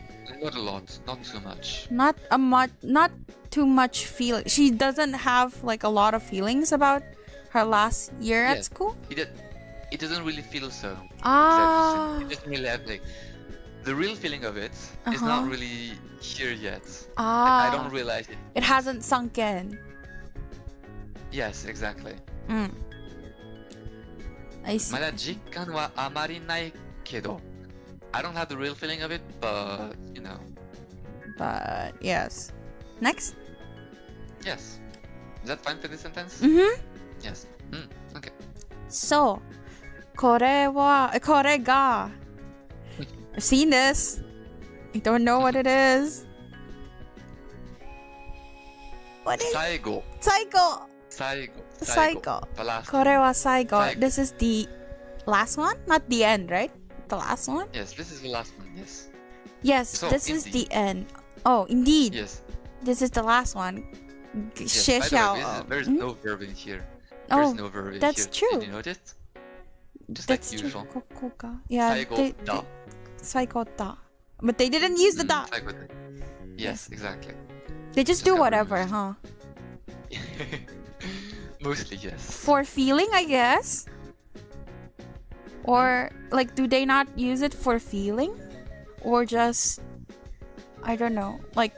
Not a lot. Not too much. Not too much feel. She doesn't have like a lot of feelings about her last year at school. It doesn't really feel so. Ah. It doesn't really have like the real feeling of it is not really here yet. Ah. Like, I don't realize it. It hasn't sunk in. Yes, exactly. I see. まだ実感はあまりないけど I don't have the real feeling of it, but you know. But yes. Next. Yes. Is that fine for this sentence? Yes. Okay. So, これが I've seen this. I don't know what it is. What is 最後 最後 The last これは最後 最後 This is the last one? Not the end, right? The last one? Yes, this is the last one, yes. Yes, So, this is indeed. the end. Oh, indeed. Yes. This is the last one. Yes. By the way, there's no verb in here. There's Oh, no verb in that's here. true. Did you notice? Just That's like true. usual. ここが Yeah, 最後 だ 最後だ But they didn't use the da. 最後だ Yes, exactly. They just Just do got whatever, removed. huh? Mostly, yes. For feeling, I guess. Or like, do they not use it for feeling, or just I don't know, like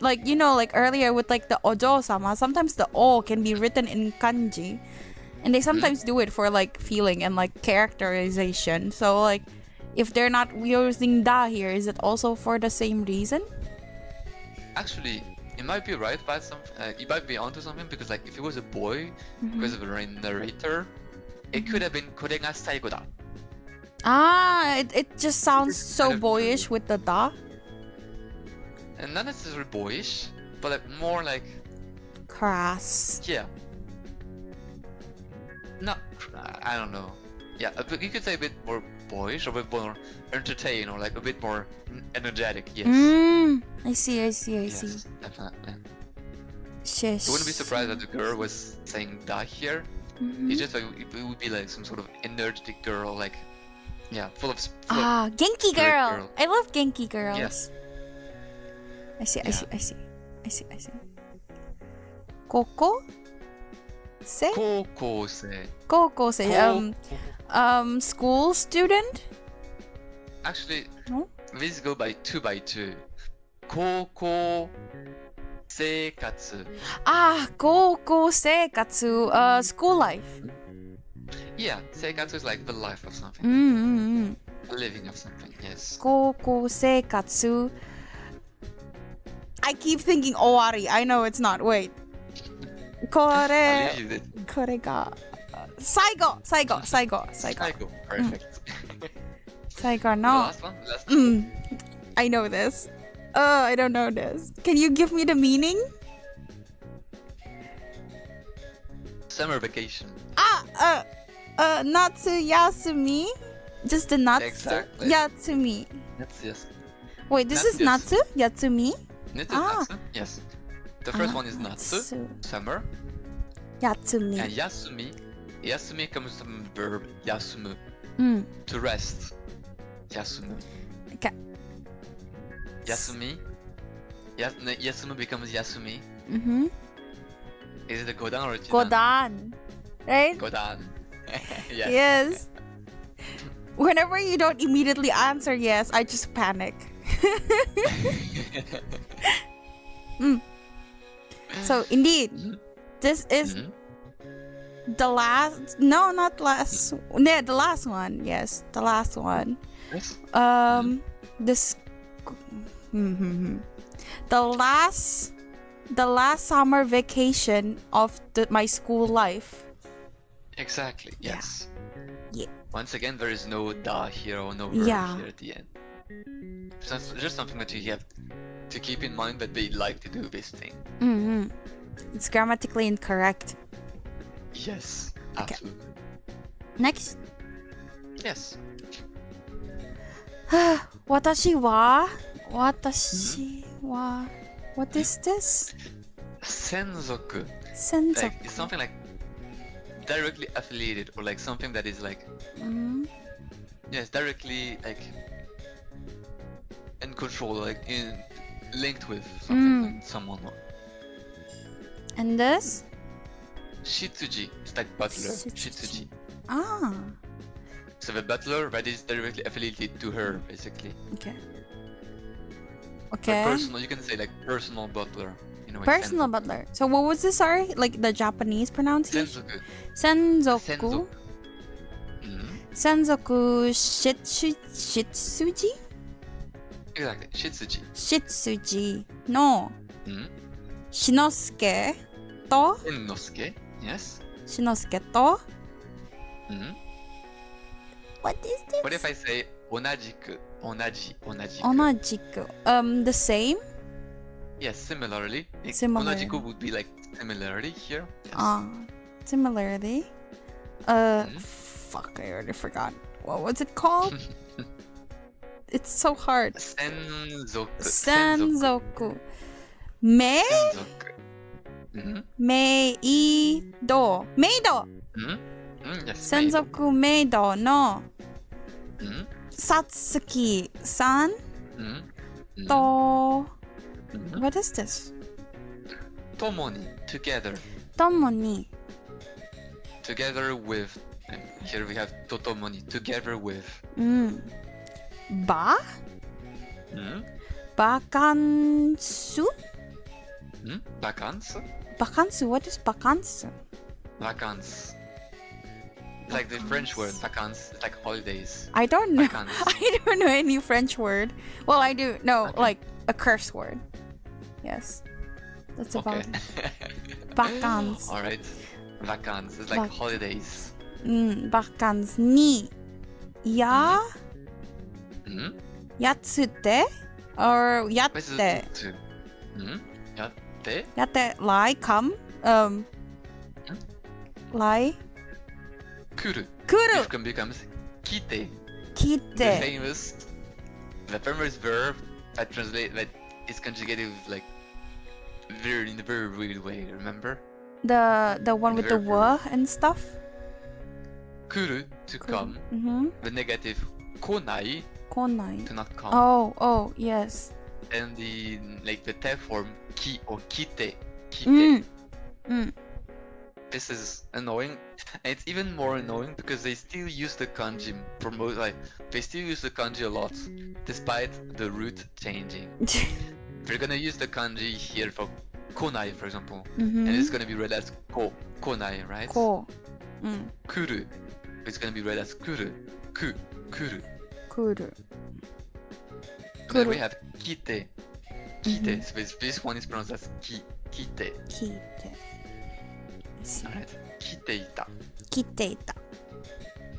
like you know, like earlier with like the ojo-sama, sometimes the o can be written in kanji, and they sometimes do it for like feeling and like characterization. So like, if they're not using da here, is it also for the same reason? Actually, you might be right about you might be onto something, because like if it was a boy, because of the narrator, it could have been これが最後だ Ah, it just sounds It's so kind of boyish with the da. And not necessarily boyish, but like more like, Crass. yeah. Not, I don't know. Yeah, you could say a bit more boyish, or a bit more entertaining, or like a bit more energetic, yes. I see. Yes, definitely. Shish. You wouldn't be surprised that the girl was saying da here, It's just like it would be like some sort of energetic girl, like yeah, full of Genki spirit girl. I love Genki girls. Yes. I see. Koko-sei? School student? Actually, No? these go by 2 by 2. Koko seikatsu. Koko seikatsu. School life. Yeah, seikatsu is like the life of something, the living of something. Yes. Koko seikatsu. I keep thinking owari. I know it's not. Wait. I'll leave you this. これが最後 Perfect. 最後 The の last one. Last one. I know this. I don't know this. Can you give me the meaning? Summer vacation. Natsu yasumi? Just the natsu? Exactly. Yatsumi. That's yes. Wait, this is natsu? Yatsumi? Natsu. Yes. The first one is natsu, summer, Yatsumi. and yasumi. Yasumi comes from verb yasumu, to rest. Yasumu. Okay. Yasumi. Yasumu becomes yasumi. Is it a godan or a jidan? Godan. Right? Godan. Yes. Yes. Whenever you don't immediately answer yes, I just panic. So indeed, this is the last. No, not last. Yeah, the last one. Yes, the last one. Yes. This. The last summer vacation of my school life. Exactly. Yes. Yeah. Once again, there is no da here or no verb here at the end. So it's just something that you have to keep in mind that they like to do this thing. It's grammatically incorrect. Yes. Okay. Absolutely. Next. Yes. 私は What is this? Senzoku. Senzoku. Like, it's something like directly affiliated or like something that is like yes, directly like in control, like linked with something like someone. And this? Shitsuji. It's like butler. Shitsuji. Ah. So the butler that is directly affiliated to her, basically. Okay. Like Okay. personal, you can say like personal butler. In a way, Personal senzoku. butler. So what was this? Sorry, like the Japanese pronunciation. Senzoku. Senzoku. Senzoku shitsuji? Exactly. Shitsuji. Shitsuji no Shinosuke to Ennosuke. Yes. Shinosuke to What is this? What if I say onajiku? Onajiku. Onajiku. The same? Yes, similarly. Similarly. Onajiku would be like similarly here. Yes. Similarly. Fuck, I already forgot. What was it called? It's so hard. Senzoku. Senzoku. Meido. Meido. Yes. Senzoku Meido no Satsuki-san to... What is this? Tomoni. Together. Tomoni. Together with. And here we have totomoni. Together with. Ba? Bakansu? Vacances. Bakansu? What is bakansu? Vacances. It's like the French word vacances. It's like holidays. I don't know. Vacances. I don't know any French word. Well, I do know, Okay. like a curse word. Yes. That's about Okay. it. Vacances. Alright. Vacances. It's like holidays. Vacances ni yatsute or This is yatte. to. Yatte? Yatte lie come. Lie. Kuru. Kuru. It becomes kite. The Kite. famous verb that is conjugated with like in a very weird way, remember? The one with the Verb. wa and stuff. Kuru, to come. Mm-hmm. The negative konai, Konai. to not come. Oh, yes. And the te form ki or kite. Mm. Mm. This is annoying, and it's even more annoying because they still use the kanji for most. They still use the kanji a lot, despite the root changing. They're gonna use the kanji here for konai, for example, and it's gonna be read as konai, right? Ko. Mm. Kuru, it's gonna be read as kuru, kuru. Kuru. And then we have kite. So this one is pronounced as kite. Kite. I see. Alright. Kiteita. Kiteita.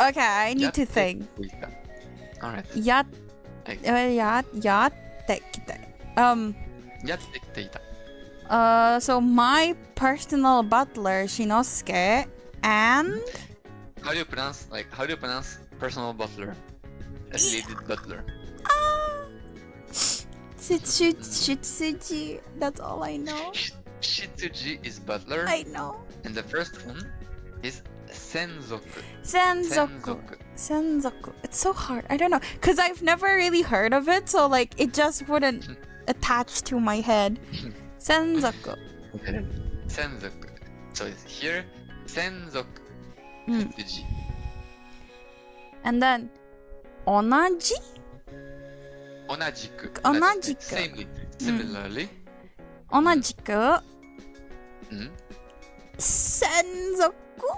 Okay, I need to think. Alright. Yatte kite. Yatte. So my personal butler Shinosuke and How do you pronounce personal butler? Affiliated butler. Shitsuji. That's all I know. Shitsuji is butler. I know. And the first one is Senzoku. Senzoku. It's so hard. I don't know. Because I've never really heard of it, so like it just wouldn't attach to my head. Senzoku. Senzoku. So it's here, Senzoku. Mm. Shitsuji. And then onaji? Onajiku. Onajiku. Similarly. Onajiku. Mm. Senzoku?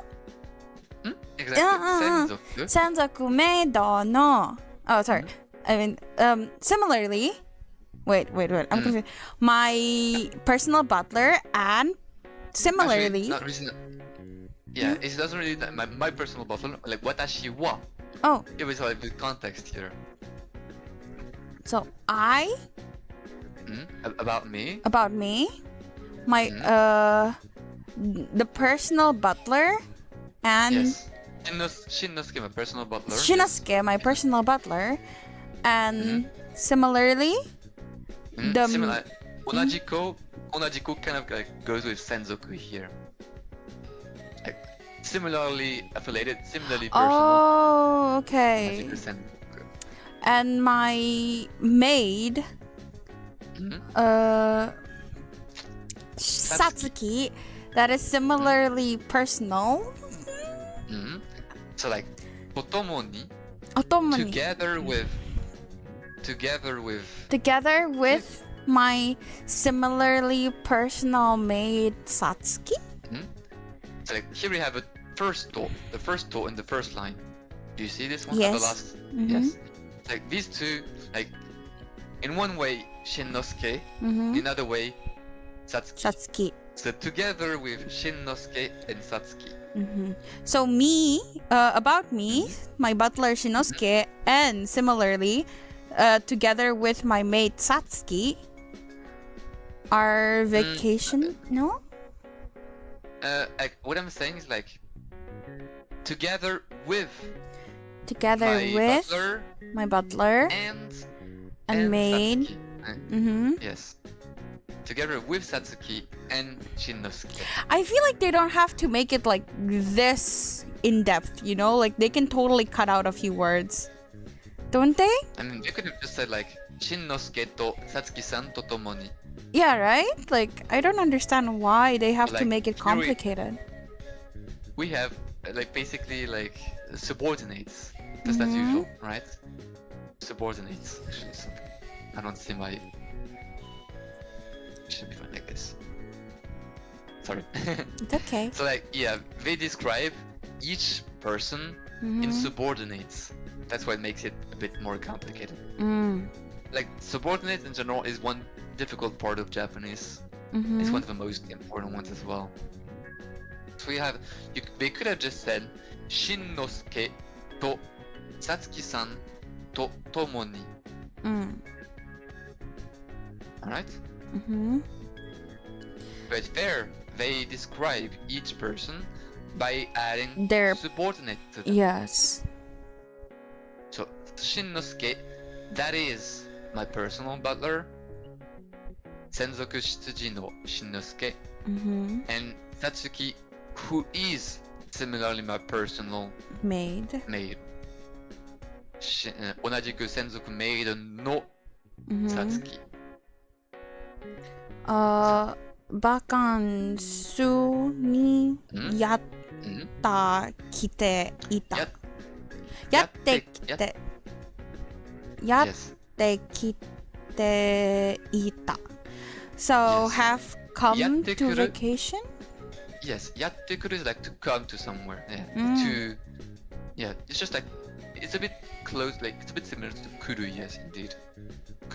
Exactly. Senzoku. Senzoku meido no. Oh, sorry. I mean, similarly. Wait. I'm confused. My personal butler and similarly. Actually, yeah, it doesn't really. My personal butler, like watashi wa. Oh. It was like the context here. So I. About me. About me. My the personal butler and. Yes. Shinnosuke, my personal butler. Shinosuke, my personal butler, and similarly, similar. Onajiku kind of like goes with Senzoku here. Like similarly affiliated, similarly personal. Oh, okay. Senzoku. And my maid, Satsuki, that is similarly personal. So like Otome together with my similarly personal maid Satsuki. So like here we have the first to in the first line. Do you see this one? Yes. The last. Yes. It's like these two, like in one way Shinnosuke, in another way Satsuki. So together with Shinnosuke and Satsuki. So me, about me, my butler Shinosuke, and similarly, together with my mate Satsuki, our vacation. No. Like what I'm saying is like together with my butler and maid. Yes. Together with Satsuki and Shinnosuke. I feel like they don't have to make it like this in depth, you know? Like they can totally cut out a few words. Don't they? I mean, they could have just said like Shinnosuke to Satsuki-san to tomoni. Yeah, right? Like I don't understand why they have to Like, make it complicated. We have like basically like subordinates, just as usual, right? Subordinates. Actually, I don't see my. Should be fine like this. Sorry. It's okay. So like yeah, they describe each person in subordinates. That's what makes it a bit more complicated. Like subordinates in general is one difficult part of Japanese. It's one of the most important ones as well. So we have, they could have just said Shinnosuke to Satsuki-san to tomoni. Alright? But there, they describe each person by adding Their subordinate to them. Yes. So Shinnosuke, that is my personal butler. Senzoku Shitsuji no Shinnosuke. And Satsuki, who is similarly my personal Maid. maid. 同じく専属メイドの Mhm. Satsuki. バカンスにやったきていた。やってきて。やっ Yes. てきていた。So Yes. have come やってく to る vacation? Yes. やってくる is like to come to somewhere. Yeah. To. Yeah. It's just like it's a bit close. Like it's a bit similar to kuru. Yes, indeed.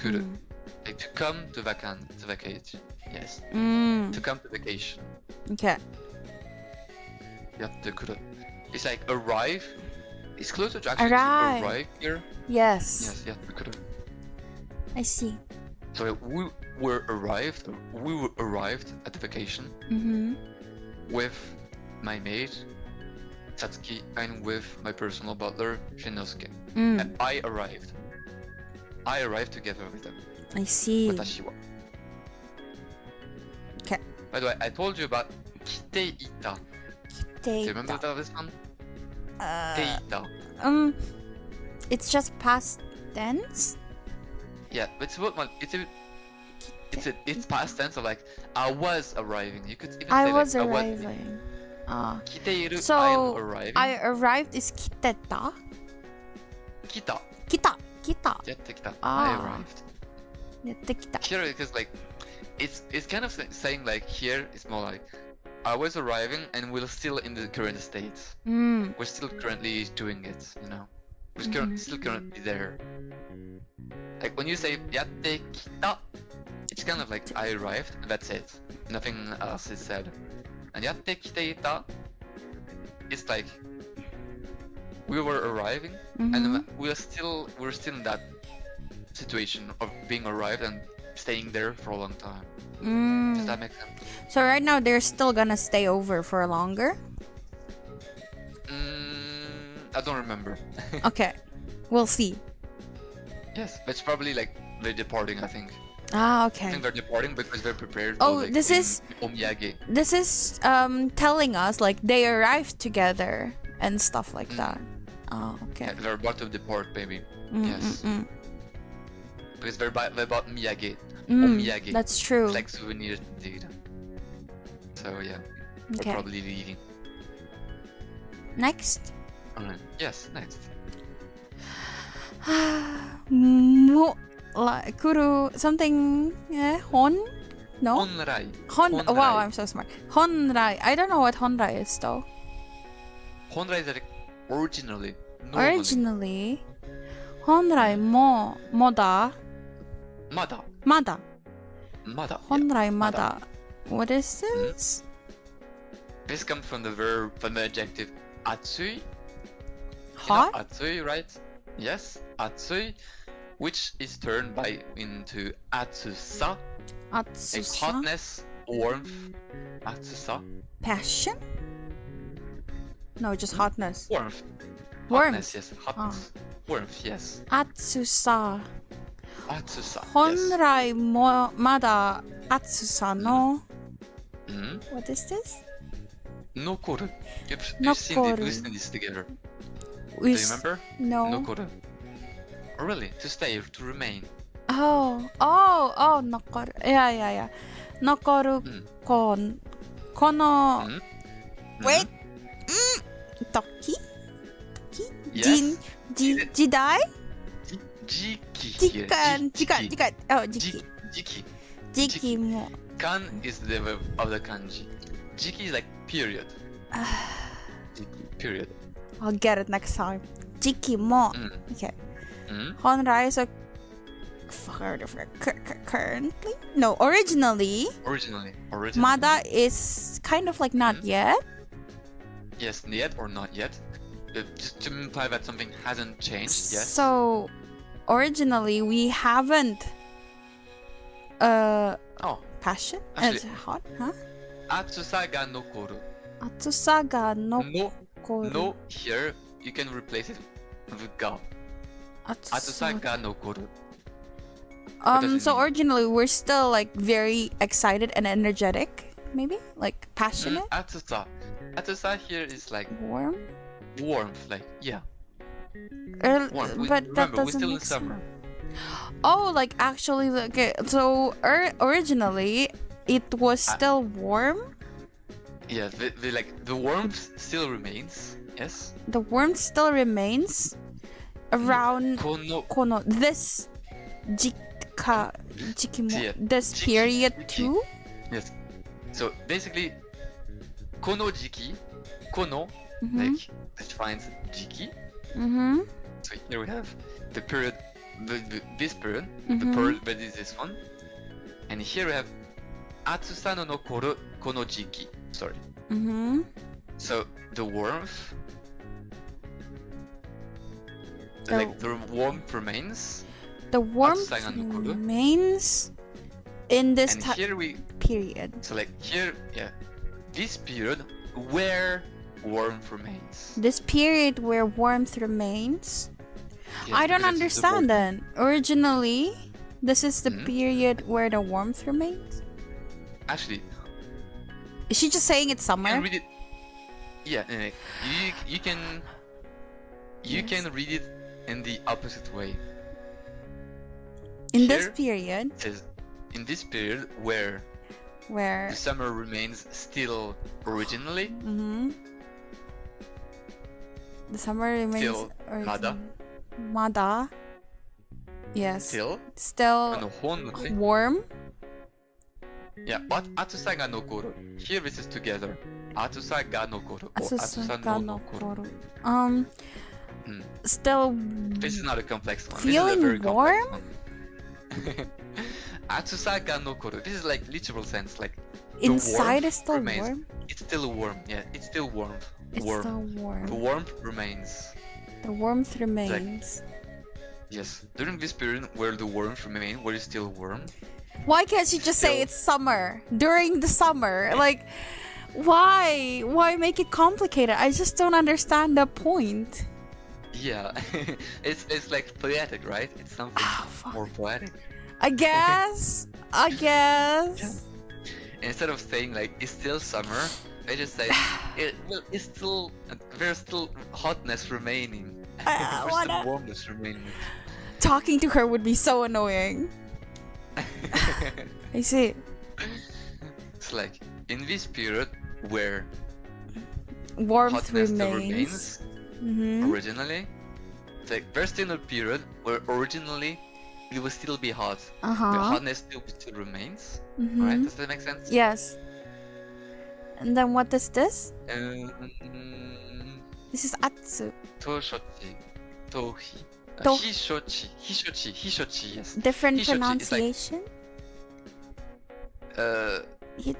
Kuru. Like to come to vacate. Yes. To come to vacation. Okay. やってくる. It's like arrive. It's closer to actually Arrive. arrive here. Yes. Yes. やってくる. I see. So we were arrived at the vacation with my maid Satsuki and with my personal butler Shinosuke. And I arrived together with them. I see. 私は. Okay. By the way, I told you about 来ていた. Do you remember this one? 来ていた. It's just past tense. Yeah, but it's past tense of like I was arriving. You could even I say was like arriving. 来ている So I'm arriving. I arrived is 来てた?来た. 来た。来た。やってきた. Ah. I arrived. やってきた。 Here because like it's kind of saying like here it's more like I was arriving and we're still in the current state. We're still currently doing it, you know. We're still currently there. Like when you say やってきた, it's kind of like I arrived and that's it. Nothing else is said. And やってきていた, it's like we were arriving and we're still in that situation of being arrived and staying there for a long time. Does that make sense? So right now they're still gonna stay over for longer? I don't remember. Okay. We'll see. Yes, but it's probably like they're departing, I think. Ah, I okay. think they're departing because they're prepared Oh, for like this is- omiyage. This is telling us like they arrived together and stuff like that. Oh, okay. Yeah, they're about to depart, baby. Yes. Because they're about miyage. Omiyage. That's true. It's like souvenirs indeed. So yeah, they're Okay. probably leaving. Next. Alright. Yes, next. Kuru something hon? No? Honrai. Oh, wow, I'm so smart. Honrai. I don't know what honrai is though. Honrai is like originally. Normally. Originally, honrai mo moda. Mada. Mada. Mada. Honrai mada. What is this? This comes from the adjective atsui. Hot? You know, atsui, right? Yes, atsui, which is turned into atsusa, like Atsusa. hotness, warmth. Atsusa, Passion? No, just hotness. warmth. Warmth. Hotness, yes, hotness. Warmth, yes. Atsusa. Atsusa, yes. Honrai mo mada atsusa no. Mm-hmm. What is this? Nokoru. You've seen Nokoru. listen to this together. We Do you remember? No. Nokoru. Oh, really? To stay, to remain. Oh, nokoru. Yeah. Nokoru kon. Kono. Wait. Toki? Yes. Jidai? Jiki. Jikan. Oh, jiki. Jiki. Jiki mo. Kan is the verb of the kanji. Jiki is like period. Jiki, period. I'll get it next time. Jiki mo. Okay. Honrai is a currently? No, originally. Originally. Mada is kind of like not yet. Yes, yet or not yet. Just to imply that something hasn't changed. Yes. So originally we haven't passion Actually- as hot, huh? Atsusa ga nokoru. Atsusa ga nokoru. No here you can replace it with ga. Atsusa ga nokoru. does it So mean? originally we're still like very excited and energetic maybe? Like passionate? Atsusa. Atsusa here is like Warm? warmth, like yeah. But Remember, that we're doesn't still in make summer. sense. Oh, like actually, okay. So originally, it was still warm. Yeah, the warmth still remains. Yes. The warmth still remains around kono this this period too. Yes. So basically, kono jiki, kono like defines jiki. So here we have the period, this period, the period that is this one, and here we have atsusa no nokoru kono jiki. Sorry. So the warmth, like the warmth remains. The warmth Atsusa ga nokoru. remains in this And here we period. So like here, yeah, this period where warmth remains. This period where warmth remains. Yes, I don't because it's the understand warmth. then. Originally, this is the period where the warmth remains. Actually, Is she just saying it's you can summer? read it. Yeah, you can read it in the opposite way. In this Here, period, it says in this period where where the summer remains still originally. the summer remains Still mada. Mada. Yes. Still Still honrai. warm. Yeah, but atsusa ga nokoru. Here this is together. Atsusa ga nokoru. Or atsusa no nokoru. Still This is not a complex one. feeling this is a very warm? complex one. Atsusa ga nokoru. This is like literal sense, like the inside warmth is still remains. warm. It's still warm. Yeah, it's still warm. It's warm. still warm. The warmth remains. The warmth remains. Yes, during this period where the warmth remains, where it's still warm. Why can't you just say Still- it's summer during the summer? Like, why? Why make it complicated? I just don't understand the point. Yeah, it's like poetic, right? It's something fuck. more poetic. I guess. I guess. Instead of saying like it's still summer, they just say it's still there's still hotness remaining. There's wanna- still warmness remaining. Talking to her would be so annoying. I see. It's like in this period where Warmth hotness still remains. remains originally, it's like there's still a period where originally it will still be hot. The hotness still remains. Right? Does that make sense? Yes. And then what is this? This is atsu. Toshochi, tohi, To- hishochi, yes. Different Hishochi is like- pronunciation.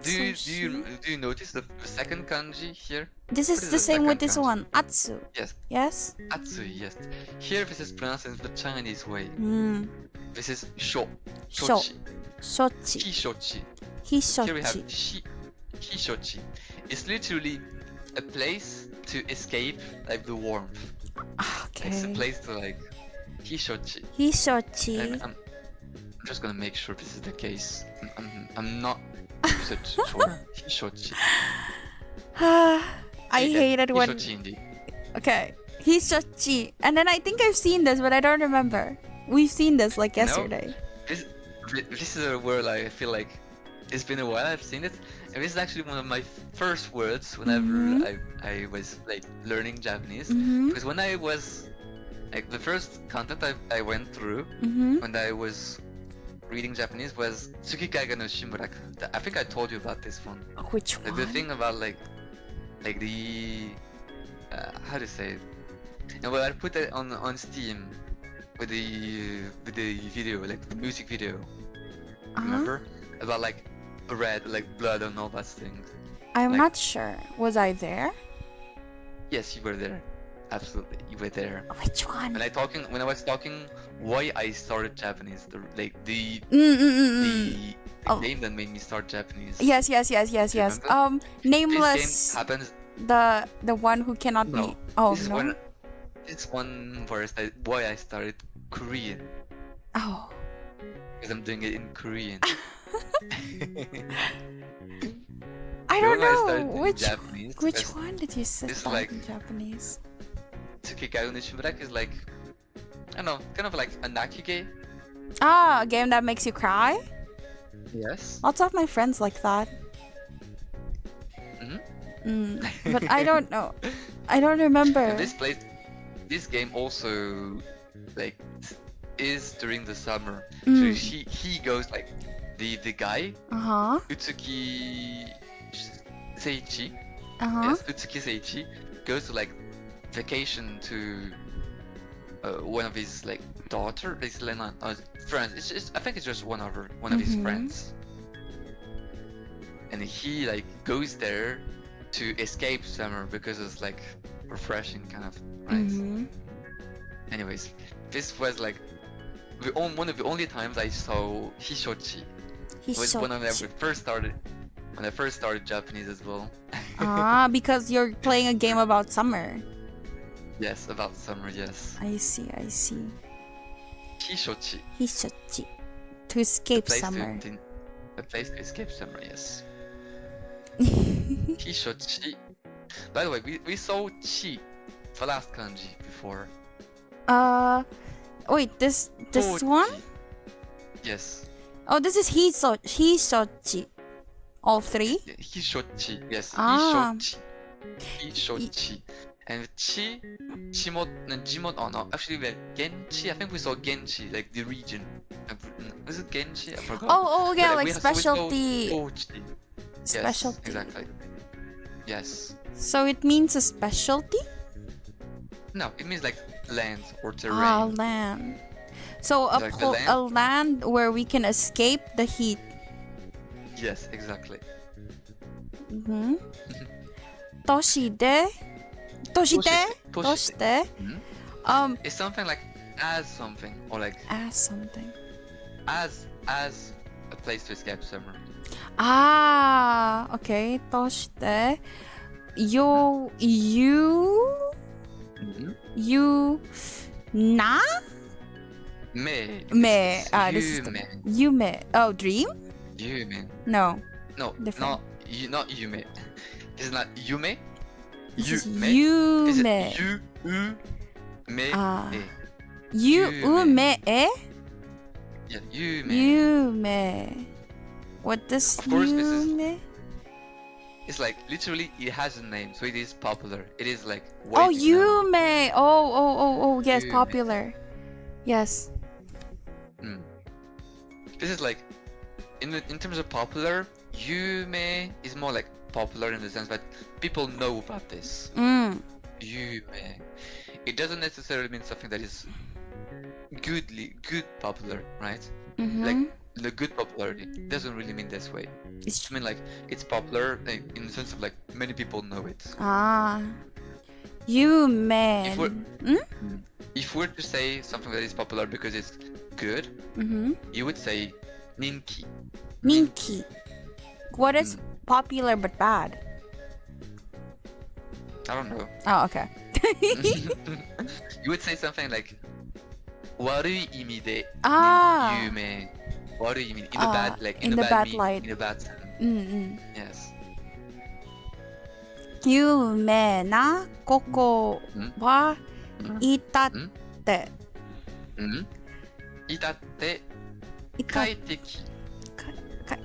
Do you notice the second kanji here? This What is is the the same with second this kanji? one. Atsu. Yes, Yes. atsu, yes. Here this is pronounced in the Chinese way. This is Sho. shochi, Shochi. hishochi. Here we have Hishochi. hishochi. It's literally a place to escape like the warmth. It's a Okay. place to like hishochi. Hishochi. I'm just gonna make sure this is the case. I'm not sure. Hishochi. I hated when. Hishochi indeed. Okay. Hishochi. And then I think I've seen this, but I don't remember. We've seen this like No. yesterday. This is a word I feel like it's been a while I've seen it, and this is actually one of my first words whenever I was like learning Japanese. Because when I was like the first content I went through when I was reading Japanese was Tsukikaiga no Shimuraku. I think I told you about this one. Which Like one? the thing about like the how to say it. And well, I put it on Steam with the video, like the music video. Remember about like red, like blood and all that things. I'm like- not sure. Was I there? Yes, you were there. Absolutely, you were there. Which one? When I was talking why I started Japanese, the Oh. game that made me start Japanese. Yes. Remember? Nameless. This game happens. The one who cannot No. be. Oh This is no. one where why I started Korean, Oh. because I'm doing it in Korean. I don't The one know. in Which Japanese, which because one did you say it's start like- in Japanese? Tsukikaru no Shimuraki is like, I don't know, kind of like a nakige. Ah, a game that makes you cry? Yes. Lots of my friends like that. But I don't know. I don't remember. And this game also like is during the summer. So he goes like the guy Uh-huh. Utsuki Seiichi. Uh-huh. Yes, Utsuki Seiichi goes to like vacation to one of his like daughter, basically not friends. It's just, I think it's just one of his friends, and he like goes there to escape summer because it's like refreshing kind of, right? Anyways, this was like one of the only times I saw Hishochi. It was when I first started Japanese as well. Ah, because you're playing a game about summer. Yes, about summer, yes. I see. Hishochi. Hishochi. To escape Place summer. A place to escape summer, yes. Hishochi. By the way, we saw chi, the last kanji before. Wait, this Tochi. one? Yes. Oh, this is Hishochi. All three? Hishochi, yes. Ah. Hishochi. And Jimon, oh no, actually we had Genchi, I think we saw Genchi, like the region. Was it Genchi? I forgot. Oh yeah, But, like we saw specialty. Tochi. Specialty. Yes, exactly. Yes. So it means a specialty? No, it means like land or terrain. Ah, land. So Like the land? a land where we can escape the heat. Yes, exactly. Toshite? Mhm. It's something like as something or like As something. as a place to escape summer. Ah, okay. Toshite. You na? Me. Me. This is the Yume. Yume. Oh, dream? Yume. No. No, Different. not Yume. This is not Yume. This is Yume. This Yume. is Yume. Ah. Yume. Yume. Yeah, Yume. Yume. What does Of course, this is- Yume? It's like literally it has a name, so it is popular. It is like Oh, widely known. Yume. Oh, yes, Yume. popular. Yes. This is like in terms of popular, Yume is more like popular in the sense that people know about this. Yume. It doesn't necessarily mean something that is good popular, right? Like the good popularity doesn't really mean this way. It's just mean like it's popular in the sense of like many people know it. Ah. Yume. If we're to say something that is popular because it's good, you would say ninki. Ninki. What is popular but bad? I don't know. Oh, okay. You would say something like 悪い意味で Ah. 有名。悪い意味 in the bad like in the bad light. in the bad sense. Yes. 有名なここはいたって。いたっていた快適。快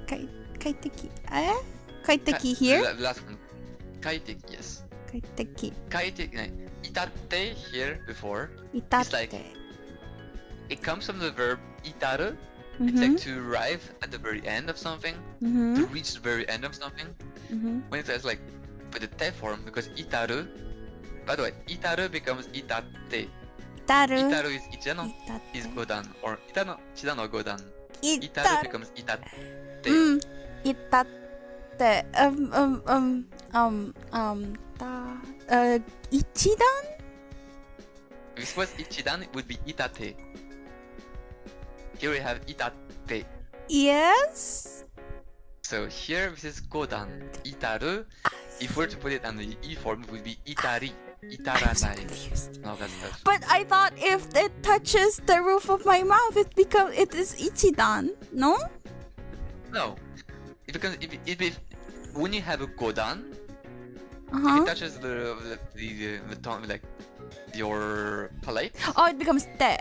適。快適 here? The last one. 快適 yes. 快適。快適ね。いたって here before. いたっ It's like て。 it comes from the verb 至る. It's like to arrive at the very end of something, to reach the very end of something. When it says like with the te form, because 至る, by the way, 至る becomes 至って. 至る。至る is 一の is 五段 or 至の千田の五段. 至る becomes 至って. いたって一段 If this was 一段, it would be 至って. Here we have 至って. Yes. So here this is 五段. 至る. If we're to put it on the E form, it would be 至り. 至らない. No, that's that. But I thought if it touches the roof of my mouth, it is ichidan. No? No. Because if when you have a godan, if Uh-huh. it touches the tongue, like your palate, Oh, it becomes te.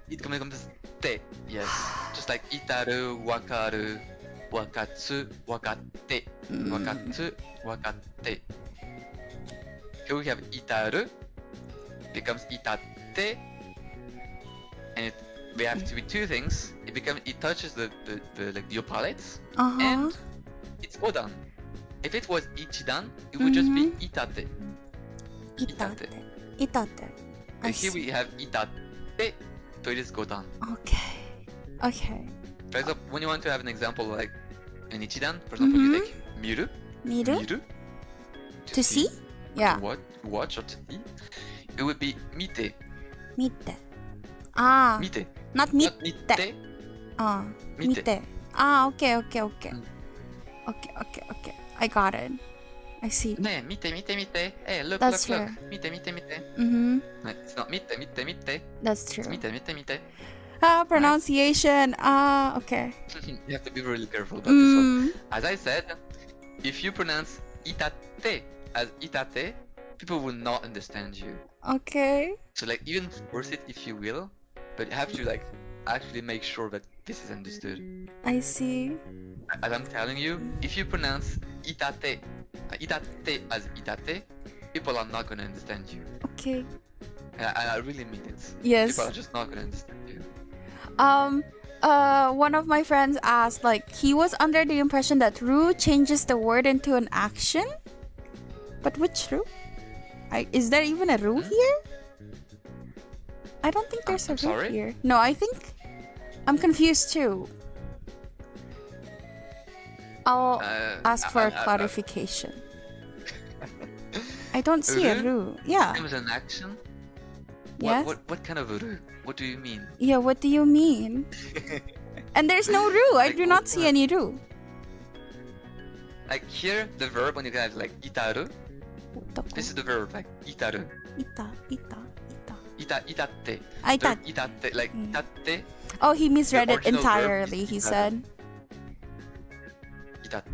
it becomes te. Yes, just like itaru, wakaru, wakatsu, wakatte, wakatsu, wakatte. Here we have itaru, becomes itate, and we have to be two things. It touches the like your palates, Uh-huh. and it's godan. If it was ichidan, it would just be itate. Itate. Itate. I And here see. we have itate, so it is godan. Okay. Okay. For example, when you want to have an example like an ichidan, for example, you take miru, Miru? To see? Yeah. to watch or to see. It would be mite, Mite. Ah. mite, Not not mite. mite. Ah. Mite. Mite. Ah, okay, okay, okay. Mm. Okay, okay, okay. I got it. I see. Ne, mite. Hey, look, That's look. true. Mite. Mm-hmm. No, it's not mite. That's It's true. mite. Ah, pronunciation. Ah, okay. You have to be really careful about this one. Mm. As I said, if you pronounce itate as itate, people will not understand you. Okay. So like even force it if you will, but you have to like actually make sure that this is understood. I see. As I'm telling you, if you pronounce itate as itate, people are not gonna understand you. Okay. And I really mean it. Yes. People are just not gonna understand you. One of my friends asked, like, he was under the impression that ru changes the word into an action. But which ru? Is there even a ru here? I don't think there's a I'm ru sorry? here. No, I think I'm confused too. I'll ask for clarification. I don't see a Ru? ru. Yeah. It was an action. Yes. What kind of ru? What do you mean? Yeah, what do you mean? And there's no ru. I Like, do not see what? any ru. Like here, the verb when you have like itaru. This is the verb like itaru. Itate. I The thought. itate like Mm. itate. Oh, he misread The it original verb is entirely, he itaru. said.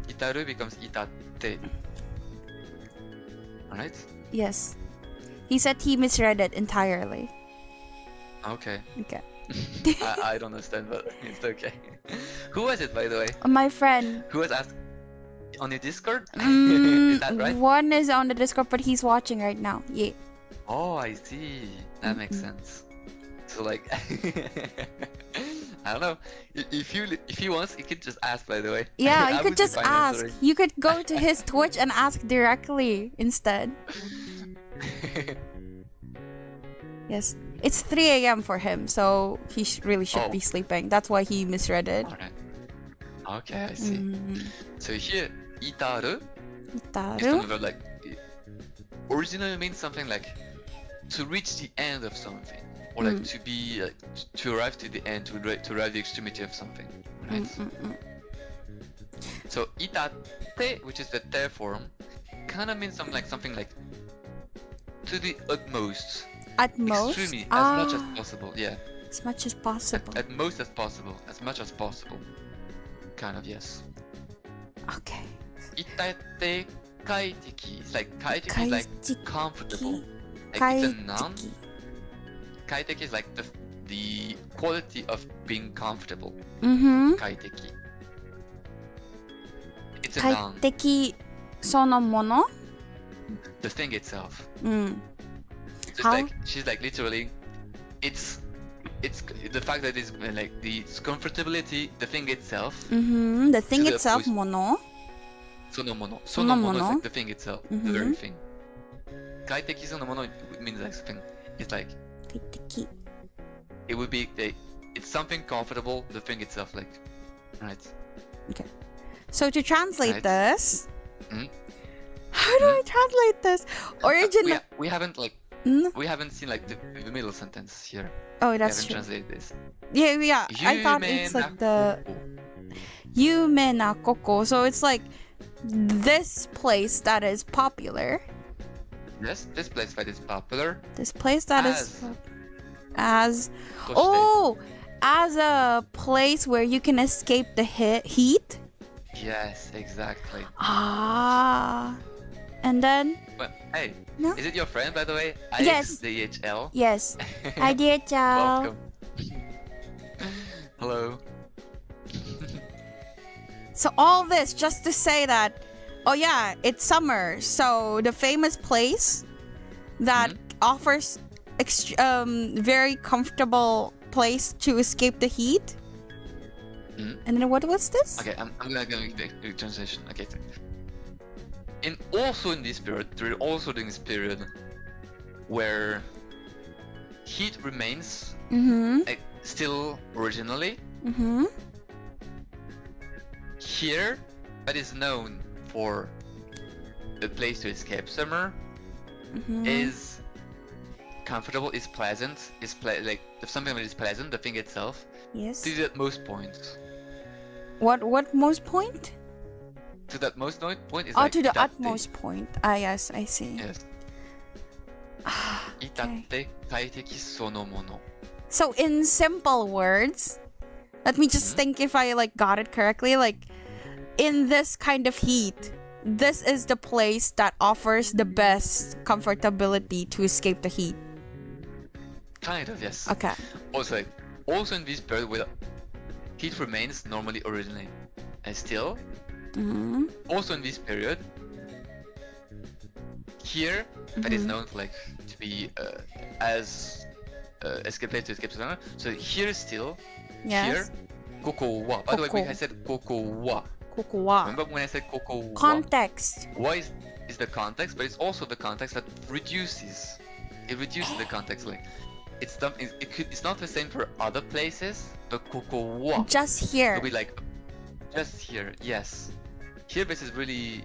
Itaru becomes itate. Alright? Yes. He said he misread it entirely. Okay. Okay. I don't understand, but it's okay. Who was it, by the way? My friend. Who was asked on your Discord? Mm, Is that right? One is on the Discord, but he's watching right now. Yeah. Oh, I see. That makes sense. So like, I don't know. If he wants, he could just ask. By the way. Yeah, I you would could be just fine ask. answering. You could go to his Twitch and ask directly instead. Yes. It's 3 a.m. for him, so he really should Oh. be sleeping. That's why he misread it. Alright. Okay, I see. Mm. So here, itaru is Itaru? kind of like originally means something like to reach the end of something, or like to be like, to arrive to the end, to arrive the extremity of something, right? So itate, which is the te form, kind of means something like to the utmost, At most? extremely, as much as possible. Yeah, As much as possible. at most as possible, as much as possible. Kind of, yes. Okay. Itate kaiteki. It's like kaiteki is like comfortable. Like it's a noun. Kaiteki is like the quality of being comfortable. Mm-hmm. Kaiteki. It's a noun. Kaiteki sono mono? The thing itself. Mm. So it's How? like she's like literally, it's the fact that it's like the comfortability, the thing itself. Mm-hmm. The thing To the itself, opposite. mono. Sonomono. Sonomono. Sonomono is like the thing itself, the very Mhm. thing. Kaiteki sonomono means like something. It's like Kaiteki. it would be it's something comfortable, the thing itself, like, right? So to translate Right. this, Mhm. how do I translate this? Original. We haven't like Mm? we haven't seen like the middle sentence here. Oh, We that's haven't true. translated this. Yeah. I thought it's like the Yume na koko. So it's like this place that is popular. Yes, this place that is popular. This place that is As. as Toshite. oh, as a place where you can escape the heat. Yes, exactly. Ah. And then Well, hey, no? is it your friend, by the way? Yes. DHL. Yes. Hi dear Chow. Welcome. Hello. So all this just to say that, oh yeah, it's summer. So the famous place that offers very comfortable place to escape the heat. And then what was this? Okay, I'm gonna make the translation. Okay. Also in this period, there also during this period where heat remains still originally. Here, that is known for the place to escape summer is comfortable, is pleasant, like if something that is pleasant, the thing itself. Yes. To the utmost point. What most point? To that most point is Oh, like to the itatte. utmost point. Ah, yes, I see. Yes. Okay. Itatte kaiteki sonomono. So in simple words, let me just think if I like got it correctly. Like in this kind of heat, this is the place that offers the best comfortability to escape the heat. Kind of, yes. Okay. Also in this period where heat remains normally originally still. Also in this period, here that is known for like to be as escape place to escape summer. So here still, Yes. here, koko wa. By the way, Koko. I said koko wa. Kokowa. Remember when I said koko wa? Context. Wa is the context, but it's also the context that reduces. It reduces the context. Like it's not the same for other places, but koko wa Just here. will be like just here. Yes, here this is really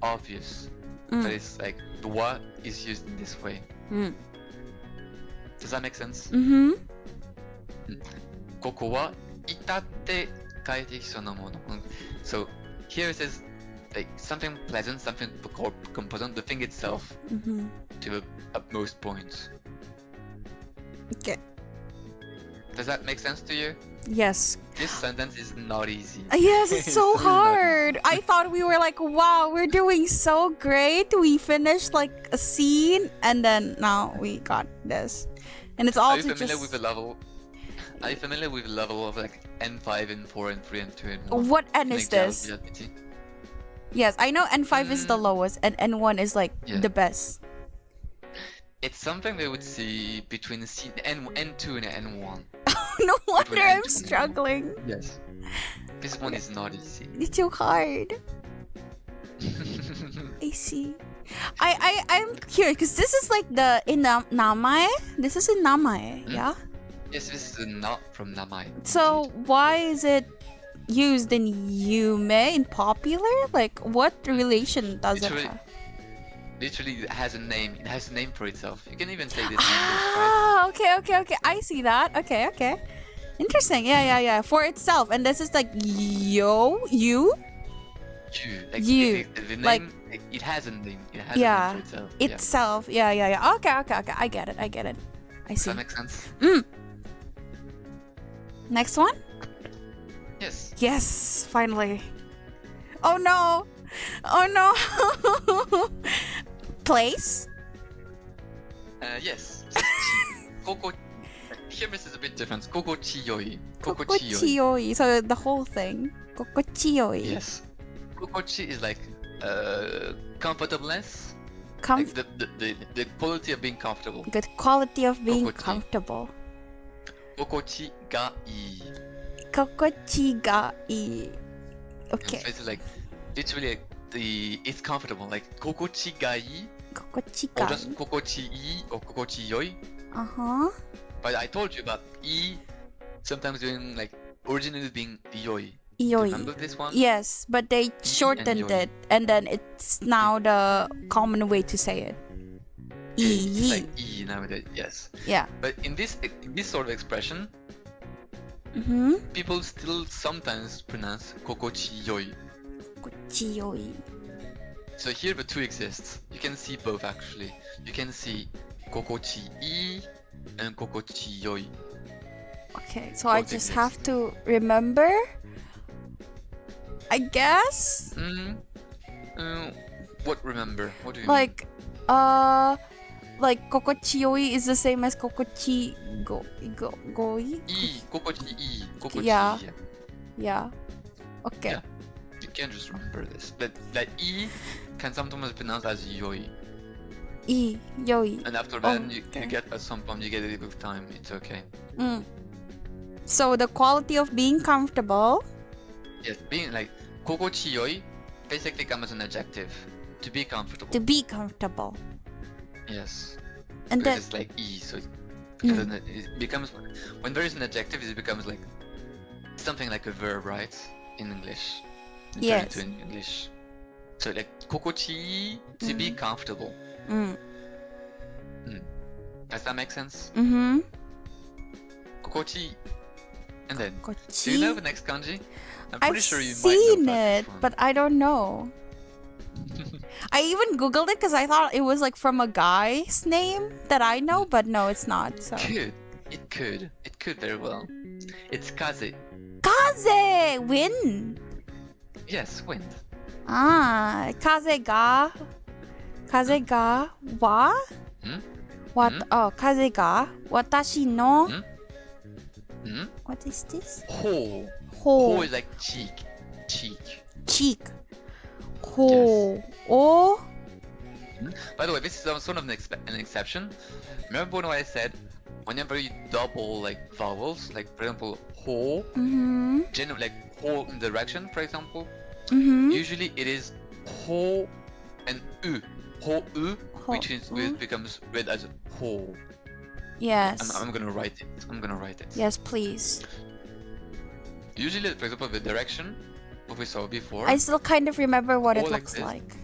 obvious. That it's like the wa is used in this way. Does that make sense? Koko wa itatte kaiteki sonomono. So here it says like something pleasant, something composite, the thing itself to the utmost point. Okay. Does that make sense to you? Yes. This sentence is not easy. Yes, it's so It's really not hard. I thought we were like, wow, we're doing so great. We finished like a scene, and then now we got this, and it's all Are you to familiar just. with the level? Are you familiar with the level of like N5 and 4 and 3 and 2 and 1? What N is this? Yes, I know N5 is the lowest, and N1 is like the best. It's something they would see between N2 and N1. No wonder Between I'm N2 and struggling. Yes. This one is not easy. It's too hard. I see. I'm curious because this is like the in namae. This is in namae, yeah. Yes, this is not from Namai. So why is it used in Yume in popular? Like what relation does it have? Literally, it has a name. It has a name for itself. You can even say this. Ah, okay. I see that. Okay. Interesting. Yeah. For itself, and this is like you. Like, You. The name, Like, it has a name. It has yeah. a name for itself. Itself. Yeah. Okay. I get it. I Does see. that make sense? Next one. Yes. Yes, finally. Oh no. Place. Yes. Koko. Here this is a bit different. Koko chiyoi. Kokochiyoi. So the whole thing. Kokochiyoi. Yes. Kokochi is like comfortableness. Com- Like the quality of being comfortable. Good quality of being Kokochi. comfortable. Kokochi ga ii. Kokochi ga ii. So Okay. it's like literally like it's comfortable. Like kokochi ga ii, Kokochi or ga. just kokochi ii or kokochi yoi. Uh-huh. But I told you about ii sometimes doing like originally being yoi. Ioi. Remember this one? Yes, but they shortened yoi. it, and then it's now the common way to say it. It's Ii. like ii nowadays. Yes. Yeah. But in this sort of expression, people still sometimes pronounce kokochi yoi. Kokochiyoi. So here the two exists. You can see both actually. You can see kokochi ii and kokochi yoi. Okay, so I Both just exist. have to remember I guess. What remember? What do you Like kokochiyoi is the same as kokochi goi? mean? Kokochi ii. Kokochi Yeah. ii. Yeah. Okay. Yeah. You can just remember this. But that E can sometimes be pronounced as yoi. Yoi. And after Oh, that, you okay. get at some point, you get it with time. It's okay. So the quality of being comfortable. Yes, being like kokochi yoi basically comes as an adjective. To be comfortable. To be comfortable. Yes. And Because then it's like E, so it becomes, when there is an adjective, it becomes like something like a verb, right? In English. Turn Yes. it to in English. So like kokochi, to be comfortable. Does that make sense? Kokochi. And then, do you know the next kanji? I'm pretty I've sure you seen might know it, but I don't know. I even googled it because I thought it was like from a guy's name that I know, but no, it's not. So It could very well. It's kaze. kaze, wind. Yes, wind. Kaze ga wa what? Oh, kaze ga watashi no. What is this? Ho. Ho Ho is like cheek. cheek. Ho o. By the way, this is sort of an exception. Remember when I said whenever you double like vowels, like for example ho, generally like ho in direction, for example, usually it is ho and u, ho u, which becomes read as ho. Yes. I'm gonna write it. Yes, please. Usually, for example, the direction what we saw before. I still kind of remember what Ho it like looks this. like.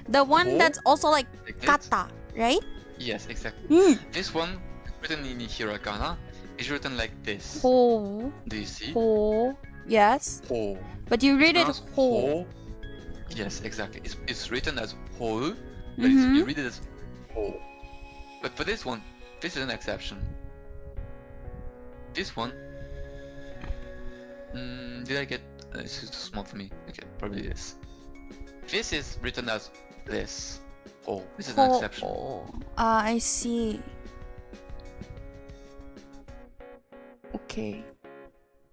The one Ho that's also like like this. kata, right? Yes, exactly. This one, written in hiragana, is written like this. Ho. Do you see? Ho. Yes. Ho. But you read it Pronounced ho. Yes, exactly. It's written as ho, but you read it as ho. But for this one, this is an exception. This one, did I get? This is too small for me. Okay, probably this. This is written as this. Oh, this is an exception. I see. Okay.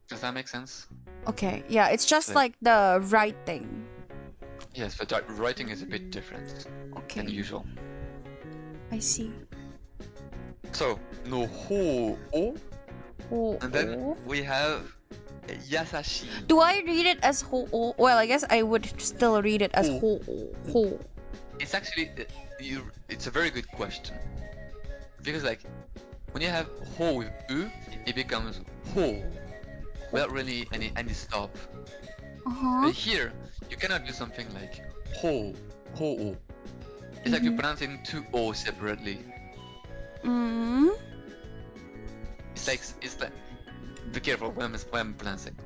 Does that make sense? Okay. Yeah, it's just Like- like the writing. Yes, but writing is a bit different Okay. than usual. I see. So, no ho o, Ho. and then we have yasashi. Do I read it as ho? Well, I guess I would still read it as Ho. ho. It's actually it's a very good question because like when you have ho with u, it becomes ho without really any stop. But here you cannot do something like ho o. It's like you're pronouncing two o separately. It's like be careful when I'm pronouncing.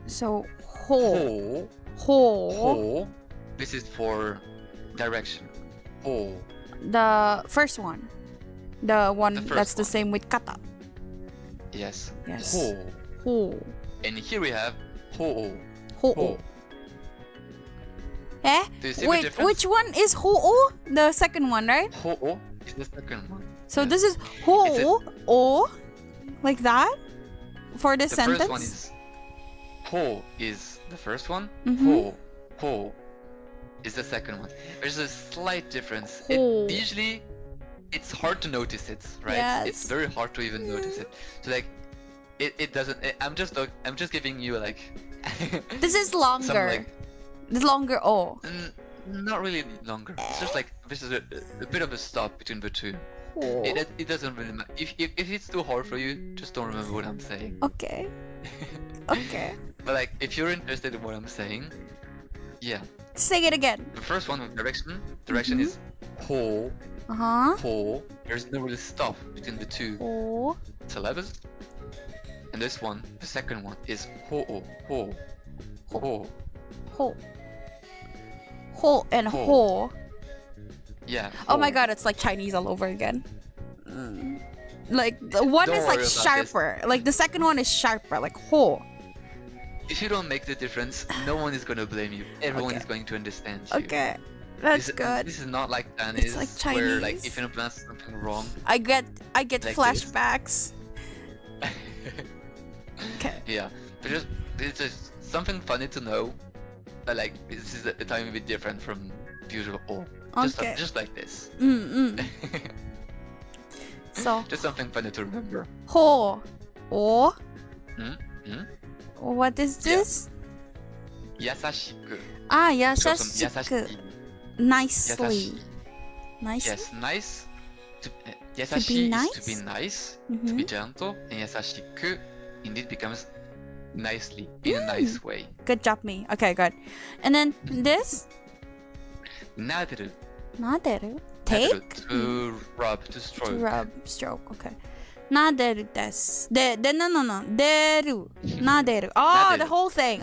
So ho. Ho. This is for direction. Ho. The first one. The one The first that's the one. same with kata. Yes. Yes. Ho. Ho. And here we have ho. Ho. Eh? Do you see the Wait, difference? which one is ho? The second one, right? Ho is the second one. So Yes. this is ho o, like that, for the The sentence. first one is ho is the first one. Mhm. Ho is the second one. There's a slight difference. Ho. Usually, it's hard to notice it, right? Yes. It's very hard to even notice it. So like, it doesn't. I'm just giving you like. This is longer. Some like. This longer o. Not really longer. It's just like this is a bit of a stop between the two. Ho. It doesn't really matter. If it's too hard for you, just don't remember what I'm saying. Okay. Okay. But like, if you're interested in what I'm saying, yeah. Say it again. The first one with direction is ho, ho. There's no real stop between the two Ho. syllables. And this one, the second one, is ho, ho, ho. Ho. Ho and Ho. ho. Yeah. Oh my ho. god, it's like Chinese all over again. Like the one Don't is like worry about this. sharper. Like the second one is sharper. Like ho. if you don't make the difference, no one is gonna blame you. Everyone Okay. is going to understand you. Okay, that's good. This is not like Chinese, like where like Chinese. if you pronounce something wrong. I get Like this. flashbacks. Okay. Yeah, but it's just something funny to know. That like this is a tiny bit different from usual. Okay. Just like this. So Just something funny to remember. ho or Hmm? what is this? Yasashiku. Ah, Show some yasashiku. yasashi. Nicely. Yasashi. Nicely. Yes, nice. be Yasashi is to be nice? nice, to Mhm. be gentle, and yasashiku indeed becomes nicely, in a nice way. Good job, me. Okay, good. And then this Naderu. naderu. Naderu, Take to rub, to to stroke. rub, stroke. Okay. Naderu desu. No. Deru. Naderu. Oh, the Naderu. whole thing.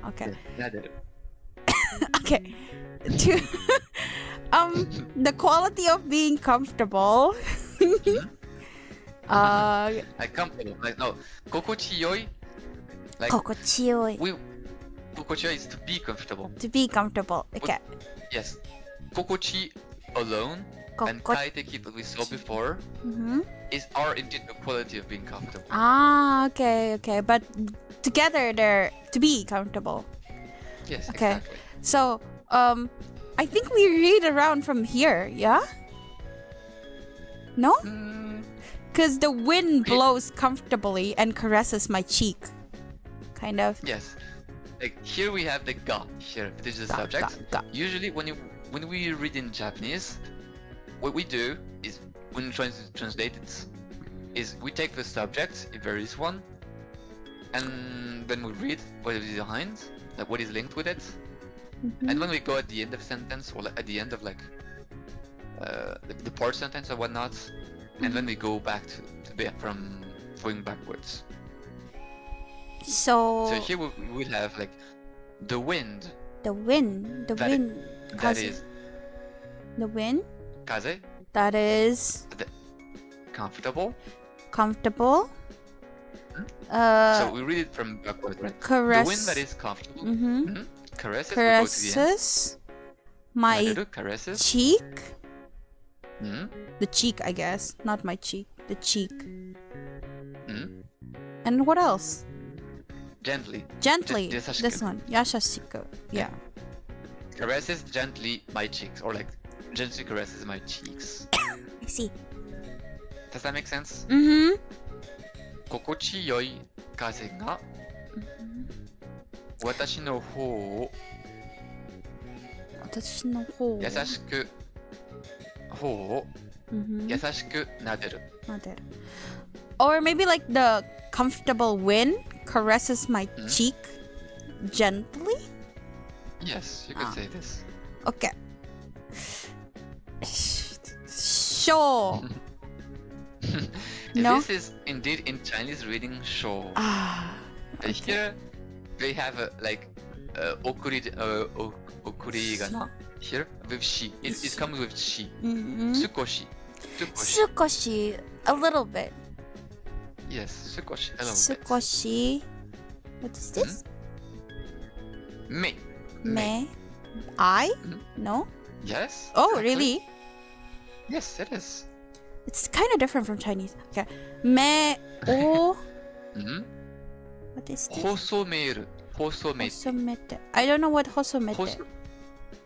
Okay. Naderu. Okay. To the quality of being comfortable. Like comfortable. Like no, kokochiyoi. Like Kokochiyoi. kokochiyoi is to be comfortable. To be comfortable. Okay. Yes. Kokochi alone and kaiteki that we saw before are indeed the quality of being comfortable. Okay. But together they're to be comfortable. Yes, Okay. exactly. So, I think we read around from here, yeah? No? Because the wind blows comfortably and caresses my cheek. Kind of. Yes. Like here we have the ga here. This is the Ga, subject. ga. Usually when we read in Japanese, what we do is when we try to translate it, is we take the subject if there is one, and then we read what is behind, like what is linked with it. And when we go at the end of a sentence or like at the end of like the part sentence or whatnot, and then we go back from going backwards. So So here we will have like the wind. the wind. That Kaze. is The wind. kaze, That is comfortable. comfortable. So we read it from backwards, right? Caress. The wind that is comfortable. Mm-hmm. Caresses. We go to the end. Caresses my Naderu, caresses. cheek. Mhm. The cheek, I guess. Not my cheek. The cheek. Mhm. And what else? Gently. Gently. Yasashiku. This one. Yashashiku. Yeah. Caresses gently my cheeks, or like gently caresses my cheeks. I see. Does that make sense? Mm-hmm. 心地よい風が私の方を私の方を優しく方を Mhm. 優しく撫でる。 Not that. Or maybe like the comfortable wind caresses my cheek gently. Yes, you could say this. Okay. Sure. No? This is indeed in Chinese reading show. Ah. But here they have a, like okuri ga na here with she. It comes with she. Mm-hmm. Sukoshi. Sukoshi. A little bit. Yes, sukoshi. A little bit. Sukoshi. What is this? Me. Me. I? Mhm. No? Yes. Oh, exactly. really? Yes, it is. It's kind of different from Chinese. Okay. Me o. Mm-hmm. What is this? Hosomeru. Hosomete. Hosomete. I don't know what hosomete.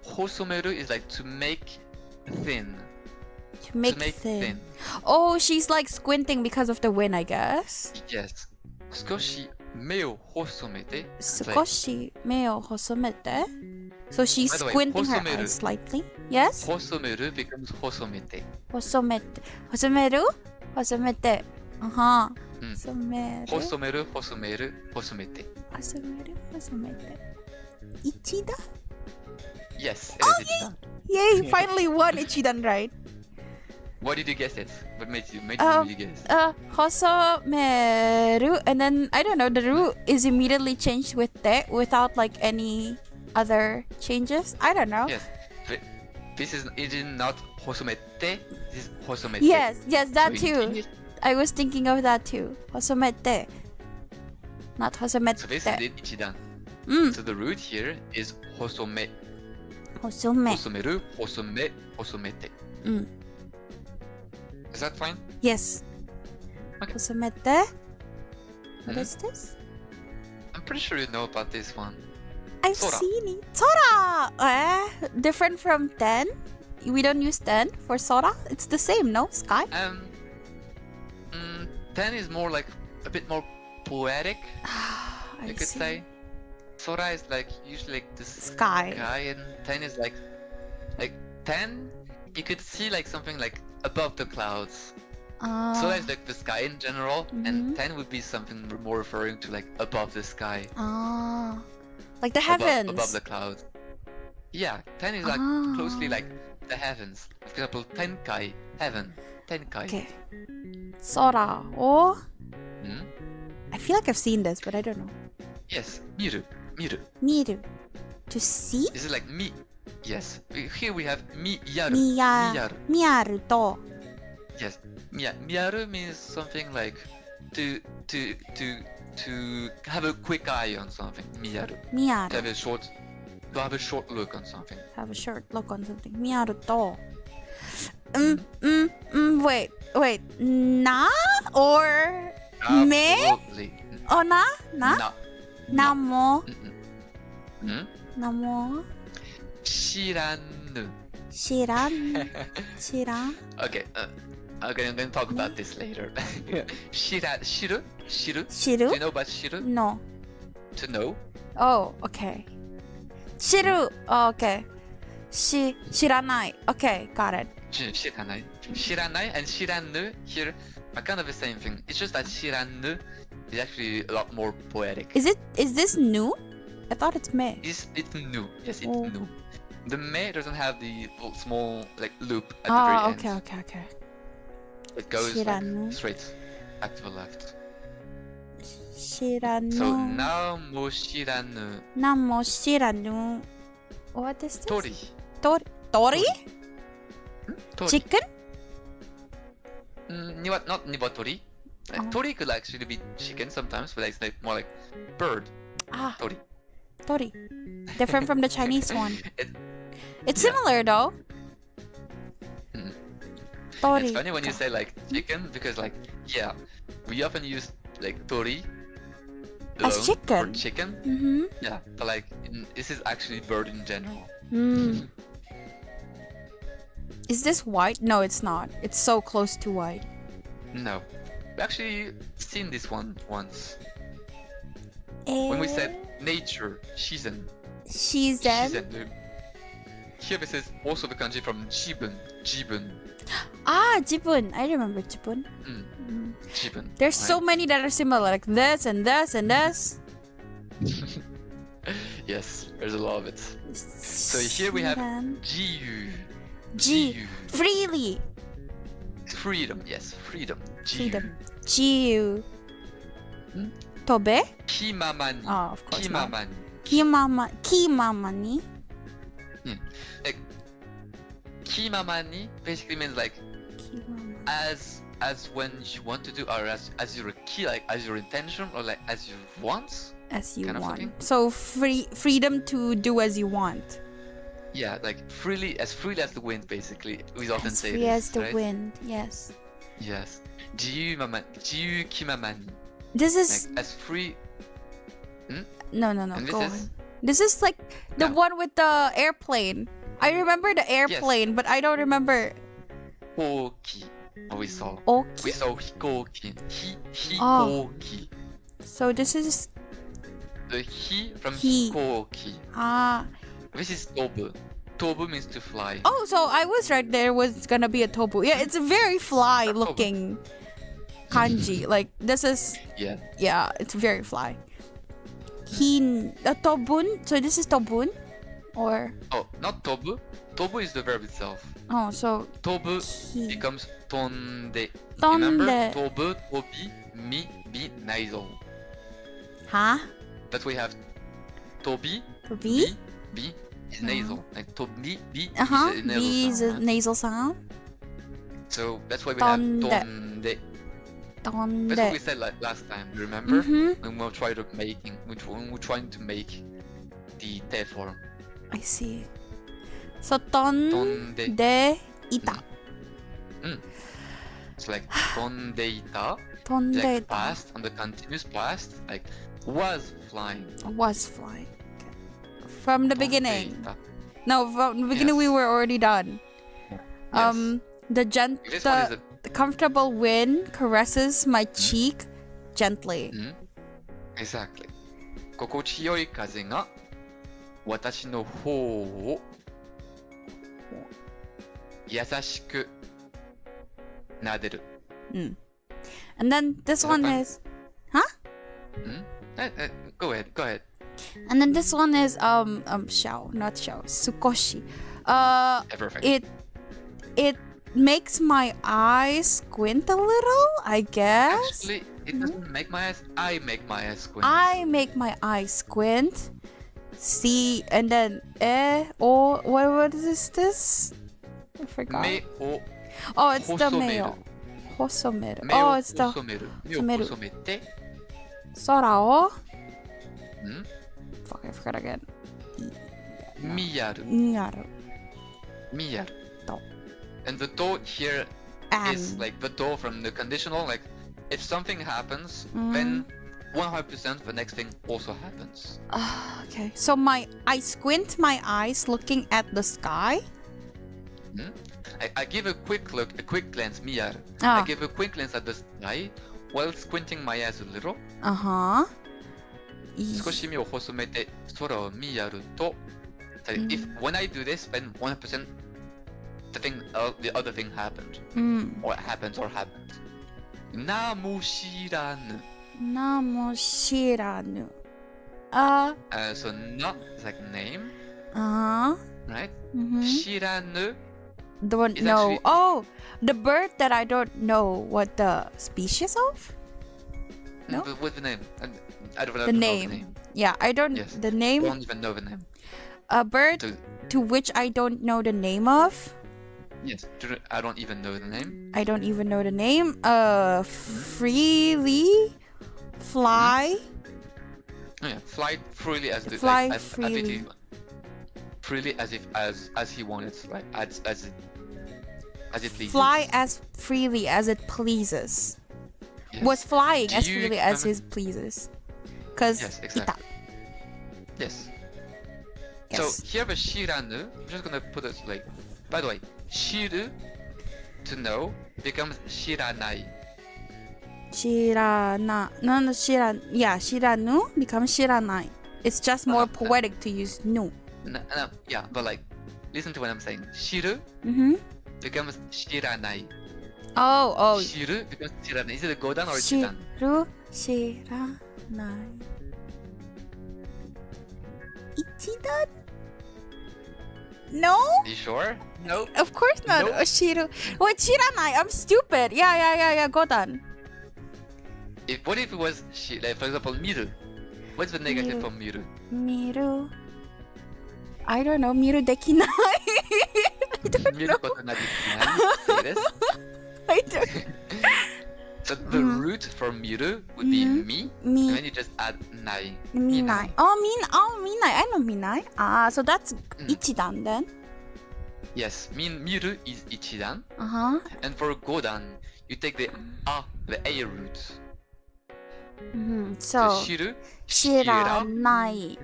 Hosomeru is like to make thin. To make thin. Oh, she's like squinting because of the wind, I guess. Yes. 少し目を細めて。少し目を細めて. So she's By the way, squinting her 細める eyes slightly. Yes? 細める becomes 細めて。細めて。細める細めて。Uh-huh. うん。細める細める、細める、細めて。細める細めて。一段 Yes, it is Ichidan. Yay! Finally one Ichidan right. What did you guess it? What made you guess? 細める and then I don't know, the ru is immediately changed with te without like any other changes. I don't know. Yes. This is not 細めて, this is 細めて. Yes, that So in too. English, I was thinking of that too. 細めて. Not hosomete. So basically, ichidan. So the root here is hosome. Hosome. Hosomeru, hosome, hosomete. Is that fine? Yes. Okay. Hosomete. What is this? I'm pretty sure you know about this one. I've Sora. seen it. Sora! Different from ten? We don't use ten for Sora? It's the same, no? Sky? 10 is more like a bit more poetic, I you could see. say. Sora is like usually like the Sky. and 10 is like 10 you could see like something like above the clouds. Sora is like the sky in general, and 10 would be something more referring to like above the sky. Like the heavens. Above the clouds. Yeah, 10 is like closely like the heavens. For example, Tenkai, heaven. Tenkai. Okay. Sora. Oh. Hmm? I feel like I've seen this, but I don't know. Yes, miru. Miru. To see? This is like mi. Yes. Here we have miyaru. Miyaru to. Yes. Miyaru means something like to have a quick eye on something. Miyaru. To have a short look on something. Have a short look on something. Miyaru to. Wait. Na or me? Absolutely. Oh, na? Namo. Namo. Shirannu. Shiran. Okay. I'm gonna talk about this later. Shiru. Shiru? Do you know about shiru? No. To know. Oh, okay. Shiru. Oh, okay. Shiranai. Okay, got it. Shiranai. Shiranai and shirannu here are kind of the same thing. It's just that shirannu is actually a lot more poetic. Is this new? I thought it's me. It's new. Yes, it's new. The me doesn't have the small like loop at the very end. Okay. It goes like, straight back to the left. Shiranu. So now mo shirannu. Namo shiranu. What is this? Tori. Tori? Tori. Chicken? Not niwatori. Tori could actually be chicken sometimes, but it's like more like bird. Tori. Different from the Chinese one. It's similar though. Tori. It's funny when you say like chicken because like we often use like tori as chicken. for chicken. Yeah, but like this is actually bird in general. Is this white? No, it's not. It's so close to white. No, we actually seen this one once when we said nature shizen. Here this is also the kanji from jibun. Jibun. I remember jibun. Jibun. There's so many that are similar, like this and this and this. Yes, there's a lot of it. So here we have jiyu. Freely. Freedom, yes, freedom. Freedom. Jiyu. Tobe? Kimamani. Oh, of course not. Kimamani. Kimamani. Like kimamani basically means like as when you want to do, or as your key, like as your intention, or like as you want. As you want. So freedom to do as you want. Yeah, like freely as the wind, basically. We often say free this, as the right? wind. Yes. Yes. Jiyu kimamani. This is like as free. No. And Go on. This is like the one with the airplane. I remember the airplane, but I don't remember. Hikoki. We saw. Oki? We saw hikoki. Hikoki. So this is the hi from hikoki. This is tobu. Tobu means to fly. Oh, so I was right. There was gonna be a tobu. Yeah, it's a very fly-looking kanji. Like this is. Yeah, it's very fly. Tobun. So this is tobun, or. Oh, not tobu. Tobu is the verb itself. Oh, so. Tobu becomes tonde. Tonde. Remember, tobu, tobi, mi, bi, nasal. That we have tobi. Tobi. Bi is nasal. Like tobi, bi is a nasal sound. So that's why we have tonde. That's what we tonde. said like last time. Remember? Mhm. When we were trying to make the te form. I see. So tonde Tonde. ita. It's like tondeita. Tonde Like ita past on the continuous past, like was flying. was flying. Okay. From the beginning. Tondeita. No, from the beginning we Yes. were already done. Yes. The This one is the comfortable wind caresses my cheek gently. exactly. 心地よい風が私の方を優しく撫でる。And then this one fun? is Go ahead. and then this one is shao, not shao, sukoshi. Perfect. It makes my eyes squint a little, I guess. Actually, it doesn't make my eyes. I make my eyes squint. I make my eyes squint. See, and then what is this? I forgot. 目を Oh, it's the 細める。 male. Hosomeru. 目 Oh, を it's the 細める。目を細めて。sora o. Hmm? Fuck, I forgot again. 見やる。 Miyaru. 見やる。Do. And the do here is And like the do from the conditional. Like, if something happens, then 100% the next thing also happens. okay. So I squint my eyes looking at the sky. I give a quick look, a quick glance, miyaru. Ah. I give a quick glance at the sky while squinting my eyes a little. Uh-huh. 少し目を細めて空を見やると、if when I do this, then 100% the other thing happened, or happens. 名も知らぬ。Namo shiranu. So na is like name, Uh-huh. right? Mm-hmm. 知らぬ Don't It's know. actually- Oh, the bird that I don't know what the species of? No? What's the name? I don't know The the name. name. Yeah, I don't. Yes. The I name. don't even know the name. A bird To- to which I don't know the name of. Yes, I don't even know the name. I don't even know the name. Freely fly. Oh, yeah, fly freely as the Fly as freely. he, freely as if as he wanted, right? As it pleases. Fly as freely as it pleases. Yes. Was flying Do as you freely as remember- his pleases. Cause Yes, exactly. Yes. Yes. So here the shiranu, I'm just gonna put it like. By the way, shiru, to know, becomes shiranai. Shiranu becomes shiranai. It's just more poetic to use nu. No, yeah, but like, listen to what I'm saying. Shiru becomes shiranai. Oh. Shiru becomes shiranai. Is it a godan or a chidan? Shiranai. Ichidan? No? Are you sure? No. Of course not. Nope. Shiru. Wait, shiranai. I'm stupid. Yeah. Godan. What if it was like, for example, miru? What's the negative Miru. for miru? Miru. I don't know. Miru dekinai. I don't Miru know. koto na dekinai. Say this. I don't. So the root for miru would be mi, Mi. and then you just add nai. Minai. Minai. I know minai. So that's ichidan then. Yes, miru is ichidan, Uh-huh. and for godan, you take the a root. So, shiru, shira. shiranai.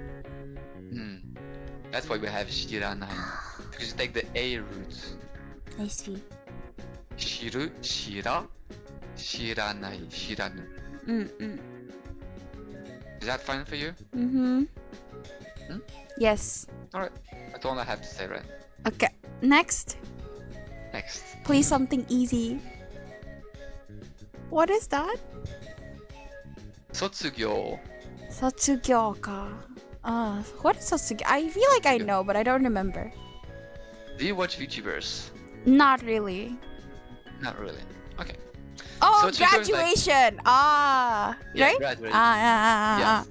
That's why we have shiranai, because you take the a root. I see. Shiru, shira, shiranai, shiranu. Is that fine for you? Yes. Alright, that's all I have to say, right? Okay. Next. Please something easy. What is that? 卒業 Sotsugyo ka. What is sotsugyo? I feel like I know, but I don't remember. Do you watch VTubers? Not really. Not really. Okay. Oh, Sotsugyo is like- graduation. Yeah, Right? graduation. Yeah. Yes.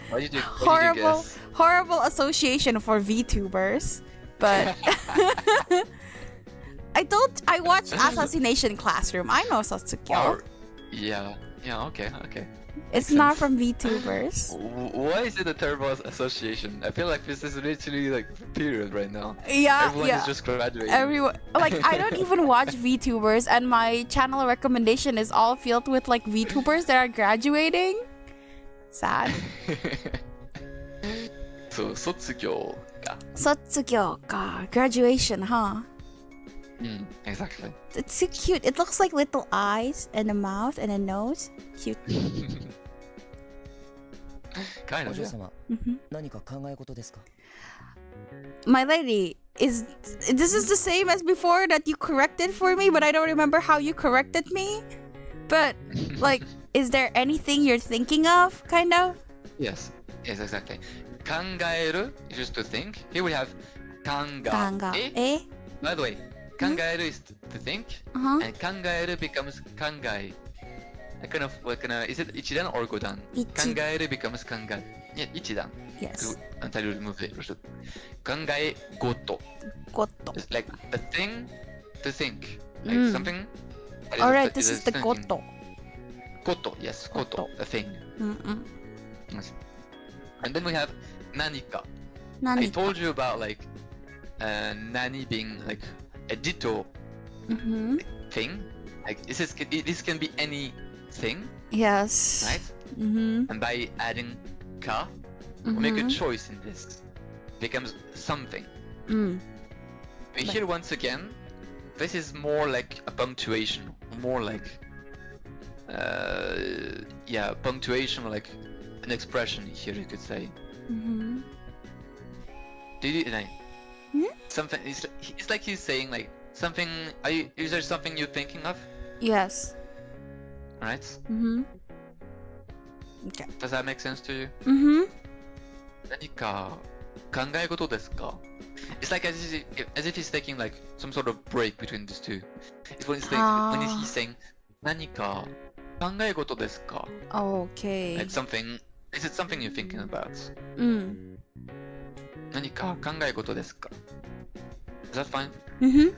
What did you Horrible, guess? horrible association for VTubers. But I watched Assassination Classroom. I know Sotsugyo. Yeah. Yeah. Okay. Okay. It's Makes not sense. from VTubers. Why is it a terrible association? I feel like this is literally like period right now. Yeah, Everyone is yeah. just graduating. Everyone, like, I don't even watch VTubers, and my channel recommendation is all filled with like VTubers that are graduating. Sad. So, 卒業か。Sotsugyo ka. Graduation, huh? Exactly. It's so cute. It looks like little eyes and a mouth and a nose. Cute. Kind お of, 嬢 yeah. 様、 Mhm. 何か考え事ですか？ My lady, this is the same as before that you corrected for me, but I don't remember how you corrected me. But like, is there anything you're thinking of, kind of? Yes. Yes, exactly. 考える is just to think. Here we have 考え. Eh? By the way, 考える is to think, Uh-huh. and 考える becomes 考え. Kind of like is it 一段 or 五段? 一。考える becomes 考え. Yeah, 一段. Yes. Until you remove it. 考え事. Goto. It's like a thing to think. Like something. that is Alright, a- this is a the thinking. goto. Koto, yes, koto, a thing. Mm-mm. Yes. And then we have 何か. I Nani? told you about like nani being like a ditto Mm-hmm. thing. Like this can be anything, Yes. right? Mm-hmm. And by adding ka, we make a choice in this. Becomes something. Mm. But here once again, this is more like a punctuation, more like yeah, punctuation, like an expression here you could say. Mm-hmm. Did you like Hmm? something? It's like he's saying like something. Is there something you're thinking of? Yes. Right? Mm-hmm. Okay. Does that make sense to you? Mm-hmm. 何か考え事ですか? It's like as if he's taking like some sort of break between these two. It's when he's saying 何か考え事ですか? Okay. Like something. Is it something you're thinking about? Mm. 何か考え事ですか? Is that fine? Mm-hmm.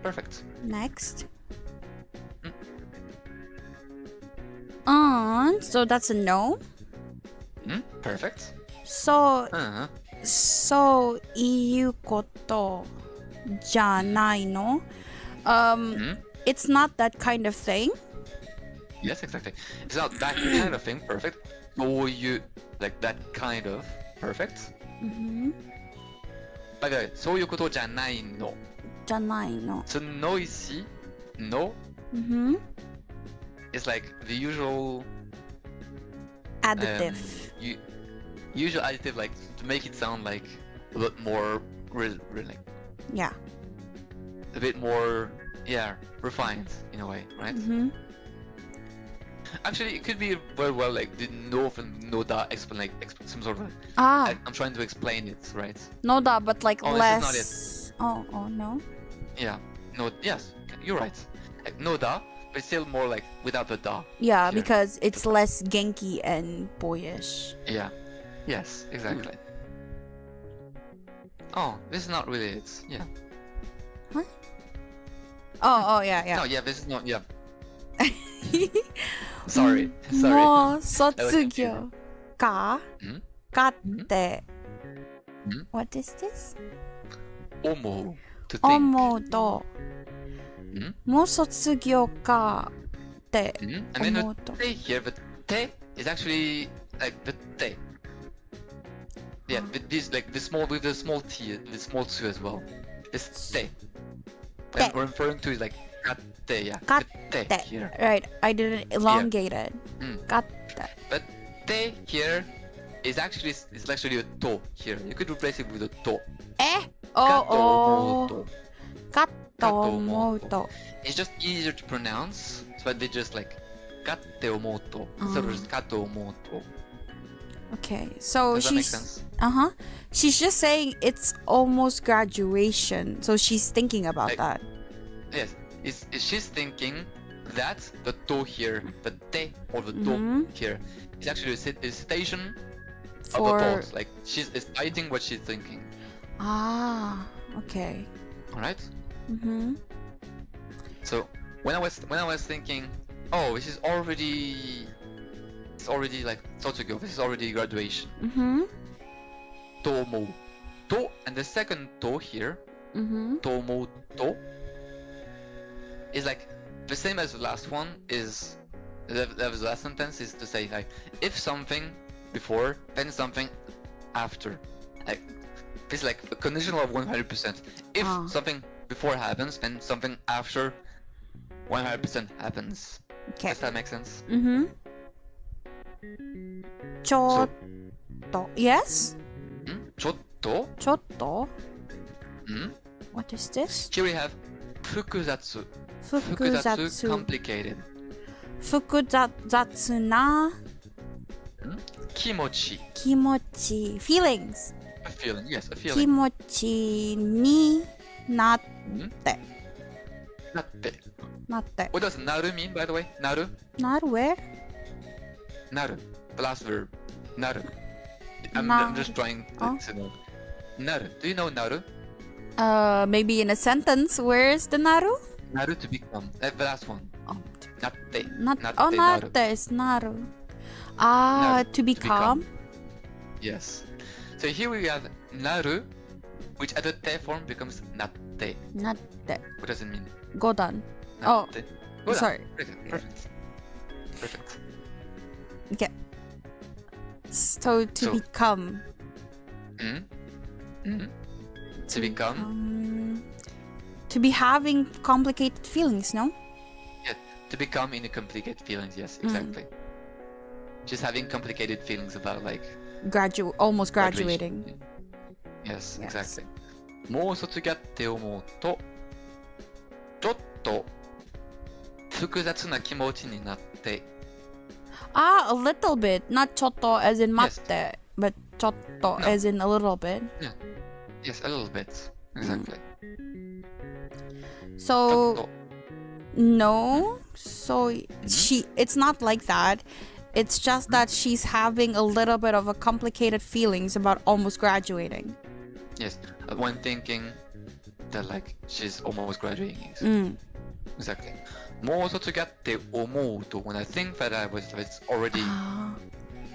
Perfect. Next. Mm. So that's a no. Perfect. So, Uh-huh. そういうことじゃないの? It's not that kind of thing. Yes, exactly. It's not that kind of thing. Perfect. Or you like that kind of perfect. Mm-hmm. By the way, そういうことじゃないの. じゃないの. So noisy, no, Mm-hmm. is like the usual Additive. usual adjective, like to make it sound like a bit more like Yeah. a bit more refined in a way, right? Mm-hmm. Actually, it could be very well like the no and no da explain some sort of. Ah, I'm trying to explain it, right? no da, but like Oh, this is not less. Oh, no. Yeah. No. Yes, you're right. Like, no da, but still more like without the da. Yeah, Here. because it's less genki and boyish. Yeah. Yes, exactly. Oh, this is not really it. Yeah. Oh, yeah, yeah. No, yeah, this is not. Yeah. Sorry. Sorry. もう卒業かんかってん What is this? 思う to think. 思うとんもう卒業かって And then 思う the と te here, the te is actually like the te. Yeah, this like the small with the small t, the small two as well. It's te. And we're referring to is like katte, yeah. The te て here. Right, I didn't elongate it. かって But te here is actually a to here. You could replace it with a to. え Katoおお moto. かと思うと It's just easier to pronounce, so they just like katte omoto instead of just kato omoto. Okay, so Does that make she's sense? she's just saying it's almost graduation, so she's thinking about Like- that. Yes, she's thinking that the to here, the te or the to Mhm. here, is actually a citation of For a thought. Like she's citing what she's thinking. Okay. All right. Mm-hmm. So when I was thinking Oh, this is already. It's already like Sotsugyo. This is already graduation. Mm-hmm. Tomo. To and the second to here. Mm-hmm. Tomo to is like the same as the last one. Is the last sentence is to say like if something before, then something after. Like this is like a conditional of 100%. If something before happens, then something after 100% happens. Okay. Does that make sense? Mm-hmm. Chotto. Yes? Chotto? Chotto. Hmm? What is this? Here we have fukuzatsu. Fukuzatsu. Complicated. Fukuzatsu na Kimochi. kimochi. Feelings. A feeling, yes, a feeling. Kimochi ni natte. Natte. Natte. What does naru mean, by the way? Naru? Not where? Naru. The last verb. Naru. I'm Naru. just trying Oh. to know. Naru. Do you know naru? Maybe in a sentence. Where is the naru? Naru to become. The last one. Oh, Natte. natte. Natte, naru. Natte is naru. Ah, Naru, to become. Yes. So here we have naru, which at the te form becomes natte. Natte. What does it mean? Godan. Oh, Natte. Good. sorry. Perfect. Perfect. Okay. So to So- become. Mm? Mm? To become? To be having complicated feelings, no? Yeah, to become in a complicated feelings, yes, exactly. Just having complicated feelings about like Almost graduation. graduating. Yes, Yes. exactly. もう卒業って思うと、ちょっと複雑な気持ちになって、Ah, a little bit. Not chotto as in Yes. matte, but chotto No. as in a little bit. yes, a little bit, exactly. So ちょっと no. So it's not like that. It's just that she's having a little bit of a complicated feelings about almost graduating. yes, when thinking that like she's almost graduating. Exactly. もう卒業って思うと when I think that it's already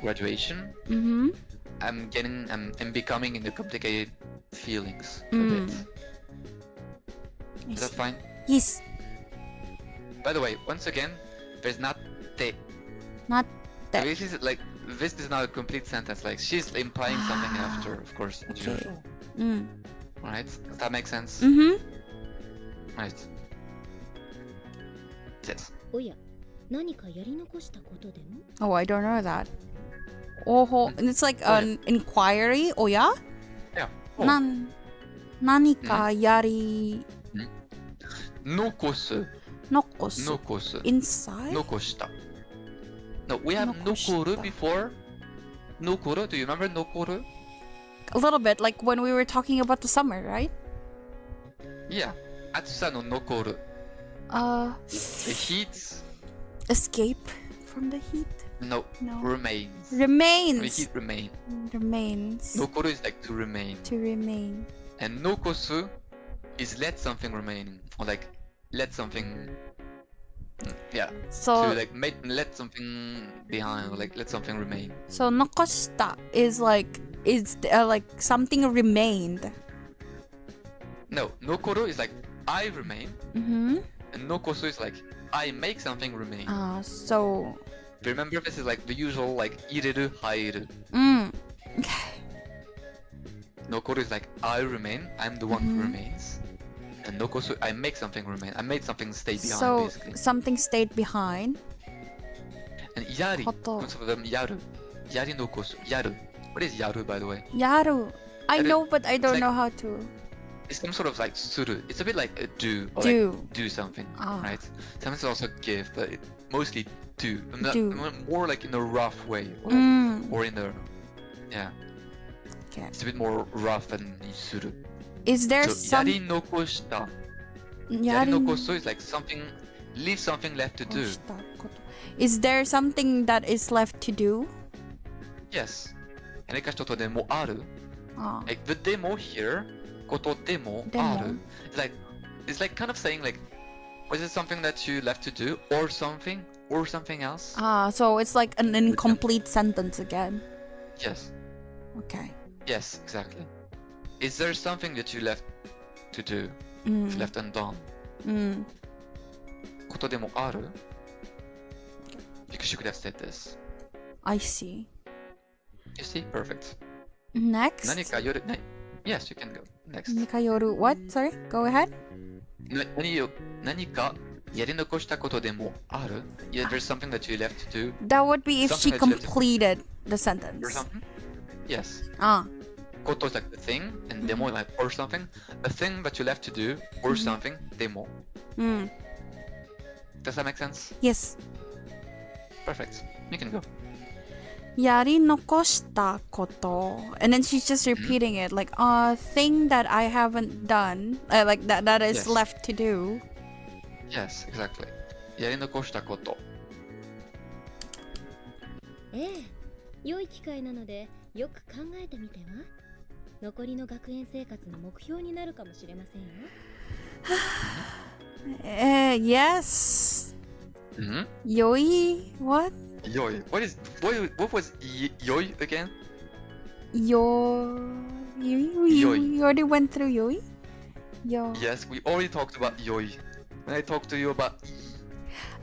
graduation, Mm-hmm. I'm becoming in the complicated feelings a Mm. bit. Is that fine? Yes. By the way, once again, there's not te. Not that. This is like this is not a complete sentence. Like she's implying something after, of course, as Okay. usual. Right? Does that make sense? Mm-hmm. Right. Yes. おや、何かやり残したことでも Oh, I don't know that. Oh, and it's like an inquiry. Oh yeah. Yeah. Oh. 何かやり残す。残す 残す。 inside. 残した。No, we have 残した。 nokoru before. Nokoru, do you remember nokoru? A little bit, like when we were talking about the summer, right? Yeah. 暑さの残る。The heat. Escape from the heat. No. No. Remains. The Remains. heat remain. Remains. Nokoru is like to remain. To remain. And nokosu is let something remain. Or like let something. Yeah. So to like let something behind. Or like let something remain. so nokoshita is like something remained. No. Nokoru is like I remain. Mm-hmm. And nokosu is like I make something remain. So Remember, this is like the usual like ireru, hairu. okay. Nokoru is like I remain, I'm the one who remains. And nokosu, I make something remain. I made something stay behind, So basically. something stayed behind. And yari, Hoto. comes from yaru. Yari nokosu. Yaru. What is yaru, by the way? Yaru. I Yaru. know, but I don't like- know how to. It's some sort of like suru. It's a bit like a do. Or Do. Like do something, Ah. right? Sometimes also give, but mostly do. Do. More like in a rough way. Or, like, or in a... Yeah. Okay. It's a bit more rough than suru. Is there So some yari nokoshita. Yari yari nokosu is like something, leave something left to do. nokoshita koto. Is there something that is left to do? Yes. 何か一つでもある。Ah. Like the demo here, ことでもある。It's like kind of saying like, was it something that you left to do or something or something else. So it's like an incomplete sentence again. Yes. Okay. Yes, exactly. Is there something that you left to do? Mm. Left undone? ことでもある? Because you could have said this. I see. You see? Perfect. Next. 何か夜, yes, you can go. Next. 何か夜 what? Sorry? Go ahead. 何かやり残したことでもある? Yeah, there's something that you left to do. That would be if she Something that you left to- completed the Or sentence. something? Yes. あ Koto is like the thing, and demo like or something. A thing that you left to do, or something, demo. うん。Does that make sense? Yes. Perfect. You can go. やり残したこと and then she's just repeating it like a thing that I haven't done like that is Yes. left to do. Yes, exactly. やり残したこと。ええ、良い機会なのでよく考えてみては。残りの学園生活の目標になるかもしれませんよ。Yes. Mm-hmm. Yoi? What? Yoi. What was yoi again? Yoi? We already went through yoi? Yo. Yes, we already talked about yoi. When I talked to you about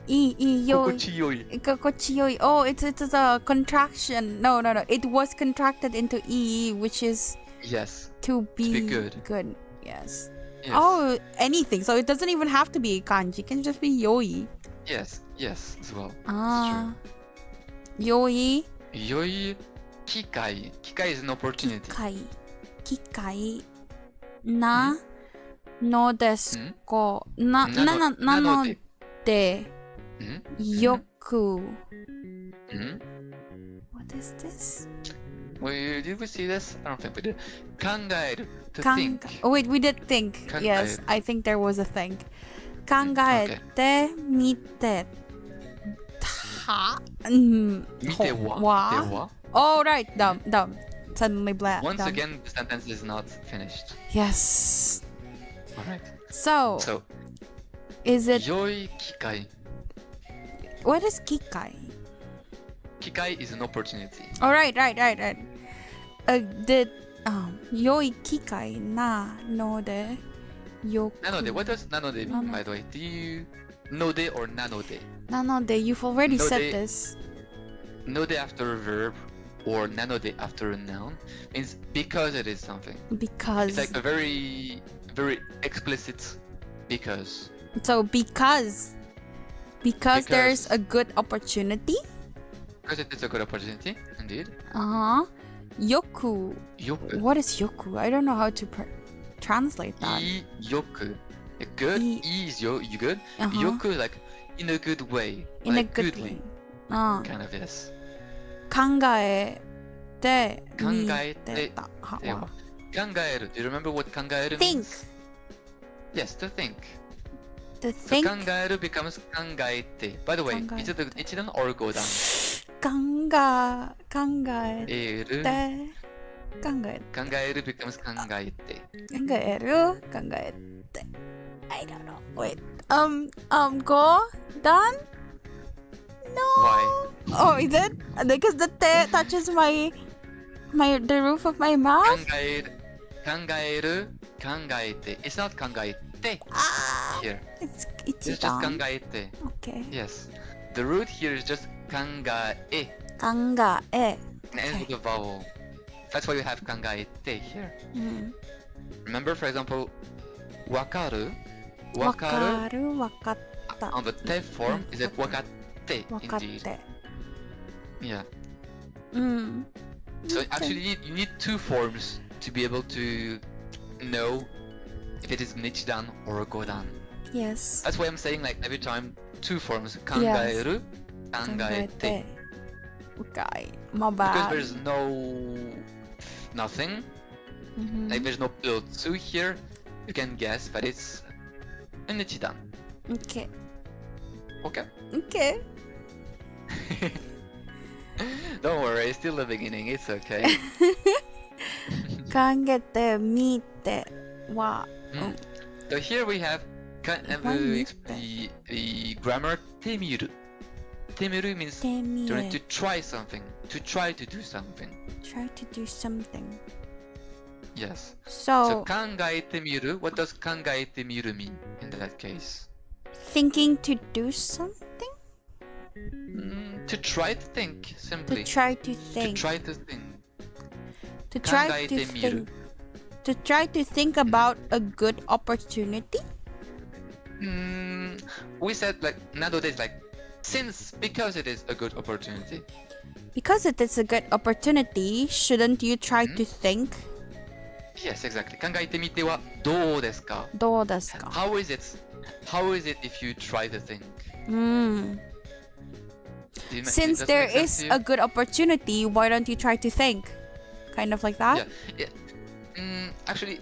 Yoi. kokochi yoi. Kokochiyoi. Oh, it's a contraction. No. It was contracted into which is Yes. to be good. Good. Yes. Yes. Oh, anything. So it doesn't even have to be kanji. It can just be yoi. Yes, as well. Ah. Yoi. Yoi, kikai. Kikai is an opportunity. Kikai. Na. No desu ko. Na no de. Yoku. What is this? Did we see this? I don't think we did. Kangaeru, to think. Oh wait, we did think. Yes, I think there was a think. Kangaete mite ta. Mite wa? Oh right, dumb. Suddenly blah. Once dumb. again, the sentence is not finished. Yes. Alright. So, is it Yoi kikai. what is kikai? Kikai is an opportunity. Oh right. Did yoi kikai na no de yoku. Nanode, what does nanode mean, by the way? Do you node or nanode? Nanode, you've already said Node- this. Node after a verb or nanode after a noun means because it is something. Because It's like a very explicit because. so because there's a good opportunity. Because it is a good opportunity, indeed. Yoku. Yoku. What is yoku? I don't know how to translate that. Yoku. Good. Is you good. Yoku is like in a good way. In a like good goodly. way. Kind of yes. Kangaete. Kangaete. Kangaeru. Do you remember what kangaeru Think. means? Yes, to think. To So think. kangaeru becomes kangaete. By the way, is it ichidan or godan? Kangaete. Kangaeru becomes kangaete. Kangaete. I don't know. Wait. Go? Done? No. Why? Oh, is it? Because the te touches the roof of my mouth? Kangaeru, kangaete. It's not kangaete here. It's It's just done. kangaete. Okay. Yes. The root here is just kangae. Kangae. It ends with a vowel. That's why we have kangaete here. Remember, for example, wakaru. Wakaru, wakatta. On the te form is like wakatte. Indeed. Wakatte. Yeah. Mm. So actually, you need two forms to be able to know if it is nichidan or godan. Yes. That's why I'm saying like every time two forms. Kangaeru, kangaete. Okay. My Because bad. there's nothing. Like there's no build to here. You can guess, but it's a nichidan. Okay. Okay. Okay. Don't worry, it's still the beginning. It's okay. Kangete mite wa. So here we have the grammar te miru. temiru means Temiru. to try something, to try to do something. Try to do something. Yes. So So kangaete miru, what does kangaete miru mean in that case? thinking to do something? To try to think, simply. To try to think. To try to think. To try to Kangaete miru. think. To try to think about a good opportunity? We said like nowadays like because it is a good opportunity. Because it is a good opportunity, shouldn't you try to think? Yes, exactly. 考えてみてはどうですか? どうですか? How is it? How is it if you try to think? Since does it there make sense is to you? a good opportunity, why don't you try to think? Kind of like that? Yeah. Actually,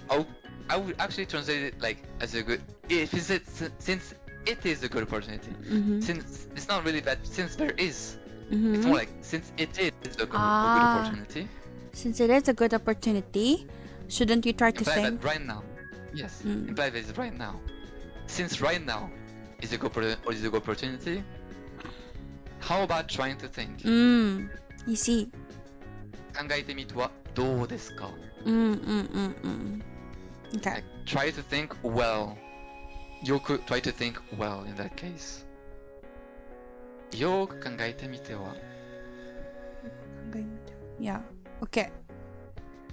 I would actually translate it like as a good. Since it is a good opportunity. Since it's not really bad. Since there is. It's more like since it is a good opportunity. Since it is a good opportunity, shouldn't you try to Imply think? that right now. Yes. Imply that it's right now. Since right now is a good opportunity. How about trying to think? You see. 考えてみてはどうですか? Okay. Like, try to think well. Yoku try to think well in that case. よく考えてみては? Yeah. Okay.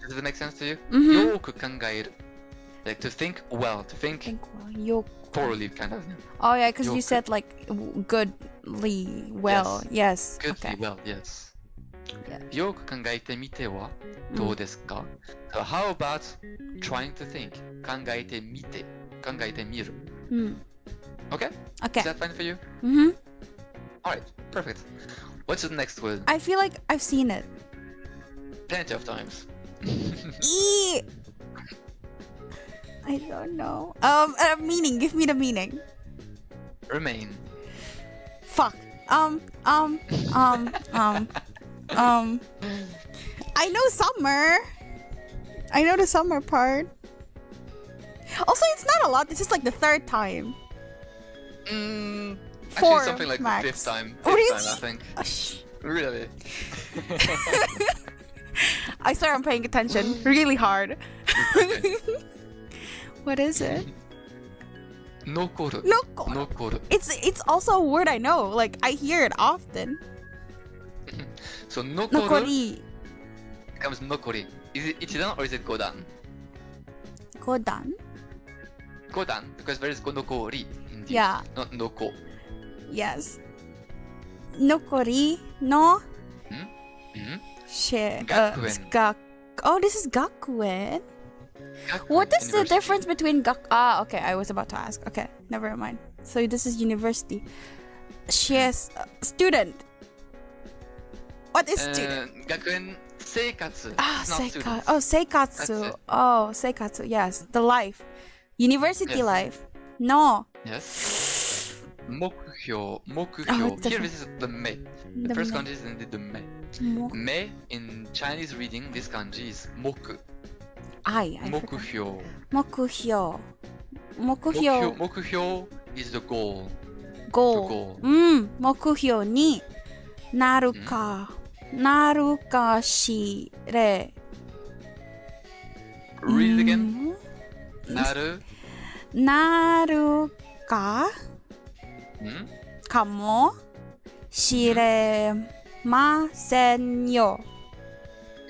Does it make sense to you? よく考える. Like to think well, to think Think well. Yoku. thoroughly kind of. Oh yeah, because you Yoku. said like goodly well. Yes. Goodly Okay. well, yes. Yeah. よく考えてみてはどうですか? So how about trying to think? 考えてみて. 考えてみる. Okay? Okay. Is that fine for you? Alright, perfect. What's the next word? I feel like I've seen it. Plenty of times. Eee! I don't know. Meaning. Give me the meaning. Remain. Fuck. I know summer. I know the summer part. Also, it's not a lot. This is like the third time. Actually, Four something like max. the fifth time. Really? Fifth time, I think. Oh, shh. Really? I swear I'm paying attention really hard. Okay. What is it? Nokoru. Nokoru. Nokoru. It's also a word I know. Like I hear it often. So nokoru Nokori. becomes nokori. Is it ichidan or is it godan? Godan. Godan, because there is nokori indeed. Yeah. Not noko. Yes. Nokori no Gakuen. Oh, this is gakuen. Gakuen What is the university. difference between okay, I was about to ask. Okay, never mind. So this is university. She is student. What is student? Gakuen seikatsu. It's not Seikatsu. students. Oh, That's seikatsu. it. Oh, seikatsu. Yes, the life. University Yes. life. No. Yes. Mokuhyou. Oh, it's Here different. this is the me. The The first me. kanji is indeed the me. Mo- Me in Chinese reading, this kanji is moku. I forgot. Mokuhyou. Mokuhyou. Mokuhyou. Mokuhyou is the goal. Goal. goal. 目標になるか、なるかしれ。 Read it again. Naru. なるか、かもしれませんよ。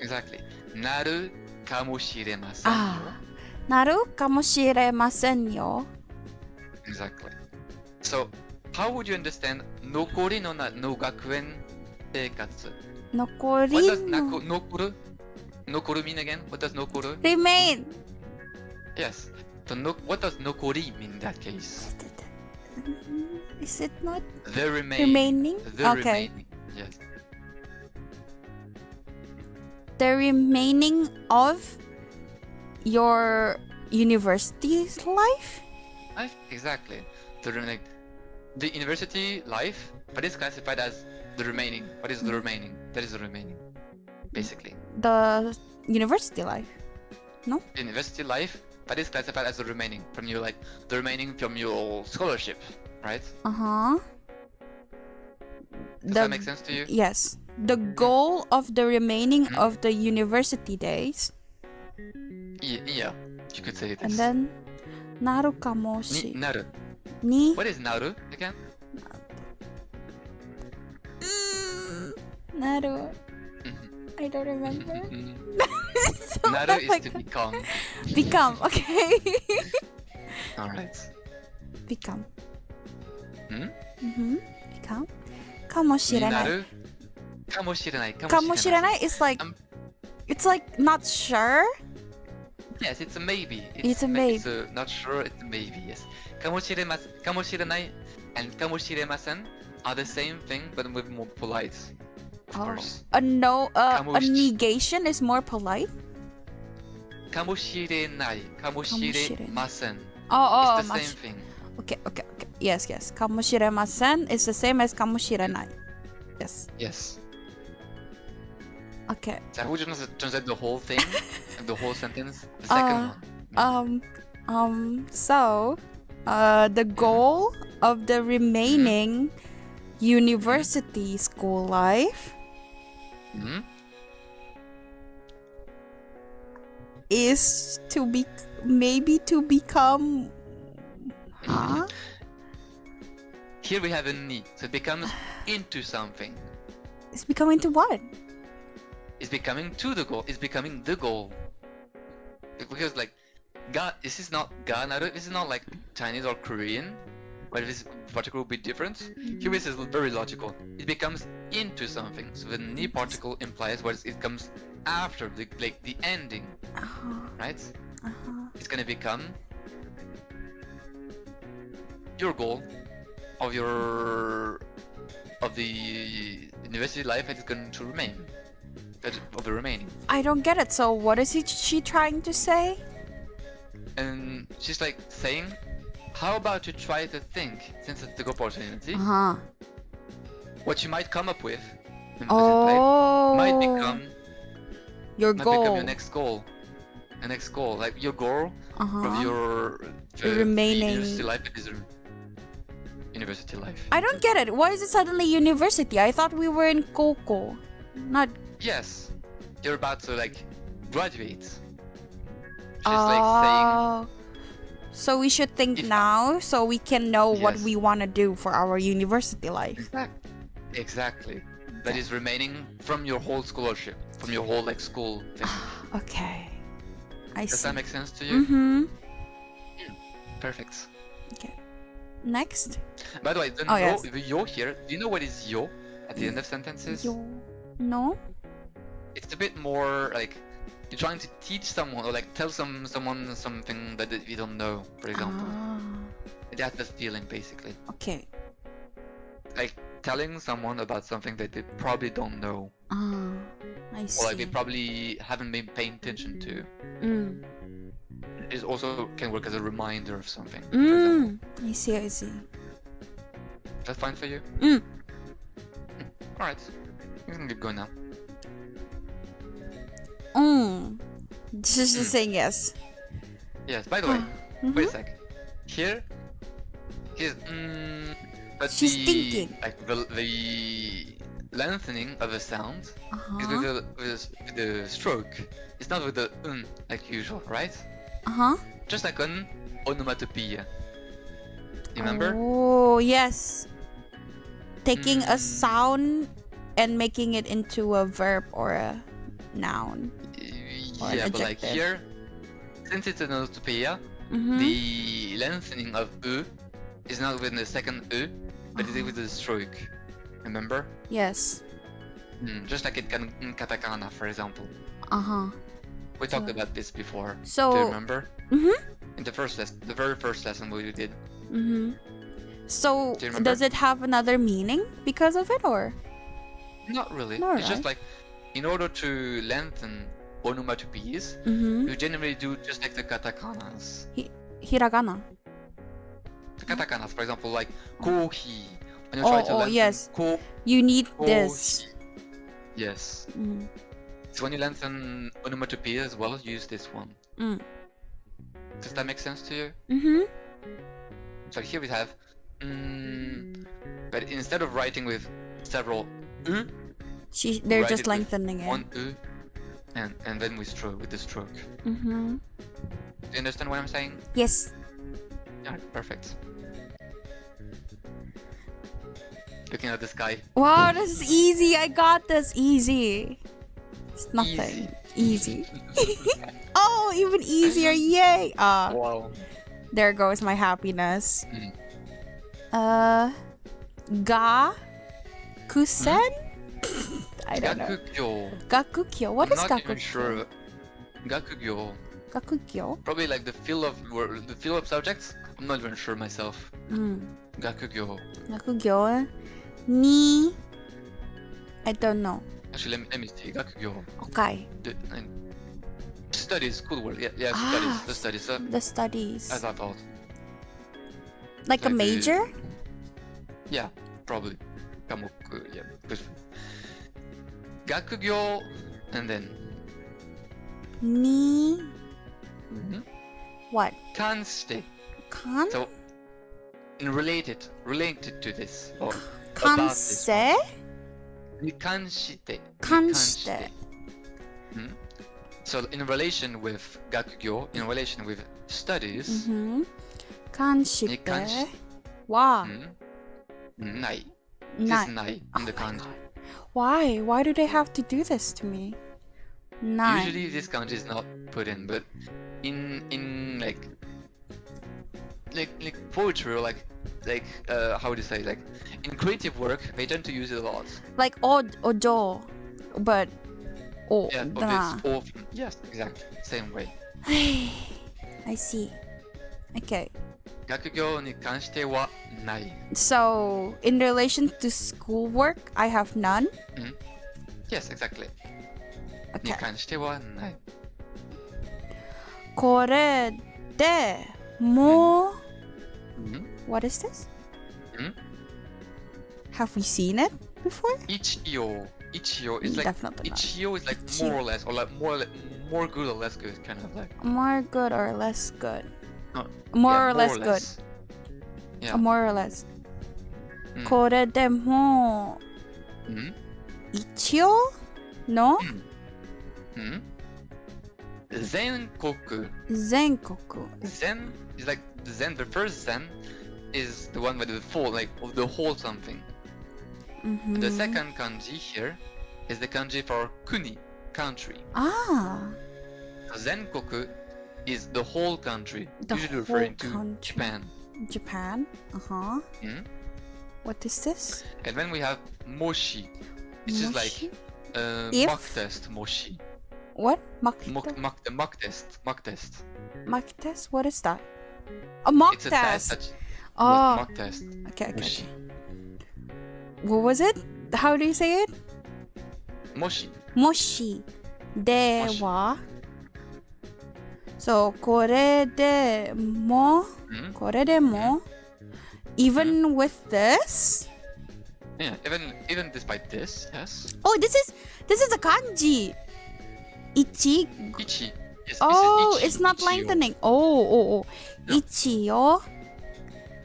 Exactly. Naru kamoshiremasen yo. なるかもしれませんよ。 Exactly. So, how would you understand nokori no gakuen seikatsu? 残 What り does の nokoru? Nokoru mean again? What does nokoru? remain. Yes. So what does nokori mean in that case? Is it not The remaining? The Okay. remaining. Yes. The remaining of your university's life? Exactly. The university life, but it's classified as the remaining. What is the remaining? That is the remaining. Basically. The university life. University life, but it's classified as the remaining from the remaining from your scholarship, right? Does that make sense to you? Yes. The goal of the remaining of the university days. Yeah, you could say this. And then, naru kamoshi. Naru. Ni. What is naru again? Naru. Mhm. I don't remember. So Naru I'm is like- to become. Become, okay. Alright. Become. Hmm? Become. Kamoshiranai. Naru. Kamoshiranai. Kamoshiranai is like, Um, it's like not sure. Yes, it's a maybe. It's a maybe. It's a not sure, it's a maybe, yes. Kamoshiranai and kamoshiremasen are the same thing, but with more polite. Of course. A no, a Kamoshi- negation is more polite. Kamoshirenai. Kamoshiremasen. Oh, It's the same thing. Okay. Yes. Kamoshiremasen is the same as kamoshiranai. Yes. Yes. Okay. So who just translate the whole thing? The whole sentence? The second one. So, the goal of the remaining university school life Hmm? is to become. Huh? Here we have a ni, so it becomes into something. It's becoming to what? It's becoming to the goal. It's becoming the goal. Because like, this is not ga naru. This is not like Chinese or Korean, but this particle will be different. Here this is very logical. It becomes into something. So the ni particle implies what it comes after the ending, right? It's gonna become your goal of the university life, and it's going to remain. Of the remaining. I don't get it. So what is she trying to say? And she's like saying, how about you try to think, since it's a good opportunity, what you might come up with in life might become your goal. your next goal. The next goal, like your goal of your remaining university life is university life. I don't get it. Why is it suddenly university? I thought we were in Koko. Not. Yes, you're about to like graduate. She's like saying. So we should think now, so we can know what Yes. we want to do for our university life. Exactly. That is remaining from your whole scholarship, from your whole like school thing. Okay. I Does see. that make sense to you? Mm-hmm. Perfect. Okay. Next. By the way, the yes. the yo here, do you know what is yo at the end of sentences? Yo. No? It's a bit more like you're trying to teach someone or like tell someone something that you don't know, for example. That's the feeling basically. Okay. Like telling someone about something that they probably don't know. I see. Or like they probably haven't been paying attention to. It also can work as a reminder of something. For example. I see. Is that fine for you? Alright. We can keep going now. This is just saying yes. Yes, by the way, wait a sec. Here's but She's the thinking. like the lengthening of a sound is with the stroke. It's not with the like usual, right? Just like an onomatopoeia. You remember? Oh, yes. Taking a sound and making it into a verb or a noun. Or Yeah, an but like adjective. here, since it's an onomatopoeia, the lengthening of is not with the second but it's with the stroke. Remember? Yes. Just like it can in katakana, for example. We talked about this before. So. Do you remember? In the very first lesson we did. So, Do you remember? does it have another meaning because of it, or? Not really. Alright. It's just like, in order to lengthen onomatopoeias, you generally do just like the katakanas. Hiragana. The katakanas, for example, like kohi. When you try to lengthen yes. You need this. kohi. Yes. So when you lengthen onomatopoeia as well, use this one. Does that make sense to you? So here we have, but instead of writing with several u. They're write just it with lengthening it. one u, and then we stroke with the stroke. Mm-hmm. Do you understand what I'm saying? Yes. Yeah, perfect. Looking at the sky. Wow, this is easy. I got this easy. It's nothing. Easy. Oh, even easier. Yay. Wow. There goes my happiness. Ga kusen? I don't know. Gakugyo. Gakugyo. What is I'm not even gakugyo? sure. Gakugyo. Gakugyo? Probably like the field of subjects. I'm not even sure myself. Gakugyo. Gakugyo ni. I don't know. Actually, let me see. Gakugyo. Okay. Studies, schoolwork. Yeah, studies. The studies. The studies. As I thought. Like a Like the- major? Yeah, probably. Kamoku. Yeah. Gakugyo, and then Ni. What? kanshite. Kan? So, related to this or about this. Kanse? Ni kanshite. Kanshite. So in relation with gakugyo, in relation with studies, Kanshite. kanshite. Wa. Nai. Nai. This nai in the kanji. Why? Why do they have to do this to me? Nai. Usually this kanji is not put in, but in like poetry or like how would you say, like in creative work they tend to use it a lot. Like ojo, but Yeah, da. or this, yes, exactly, same way. I see. Okay. Gakugyo ni kanshite wa nai. So in relation to schoolwork, I have none. Yes, exactly. Ni Okay. kanshite wa nai. これでも What is this? Have we seen it before? Ichiyo is like Definitely not. Ichiyo is like Ichiyo. more or less, or like more good or less good, kind of like. More good or less good? No, More yeah, or less good. Yeah. More or less. これでも一応のZenkoku. 全国 Zen is like the Zen. The first Zen is the one with the full, like of the whole something. The second kanji here is the kanji for kuni, country. Ah, Zenkoku is the whole country, The usually whole referring to country. Japan. Japan. Uh-huh. What is this? And then we have moshi, which is like Moshi? mock test moshi. What? Mock Mock test. mock test? What is that? A mock It's a test. test. Oh. Mock test. Okay. Moshi. What was it? How do you say it? Moshi. もしでは So これでも これでも Even with this? Yeah, even despite this, yes. Oh, this is a kanji. Ichi. Ichi. Yes, Oh, ichi, it's not ichio. lengthening. Oh. No. Ichio.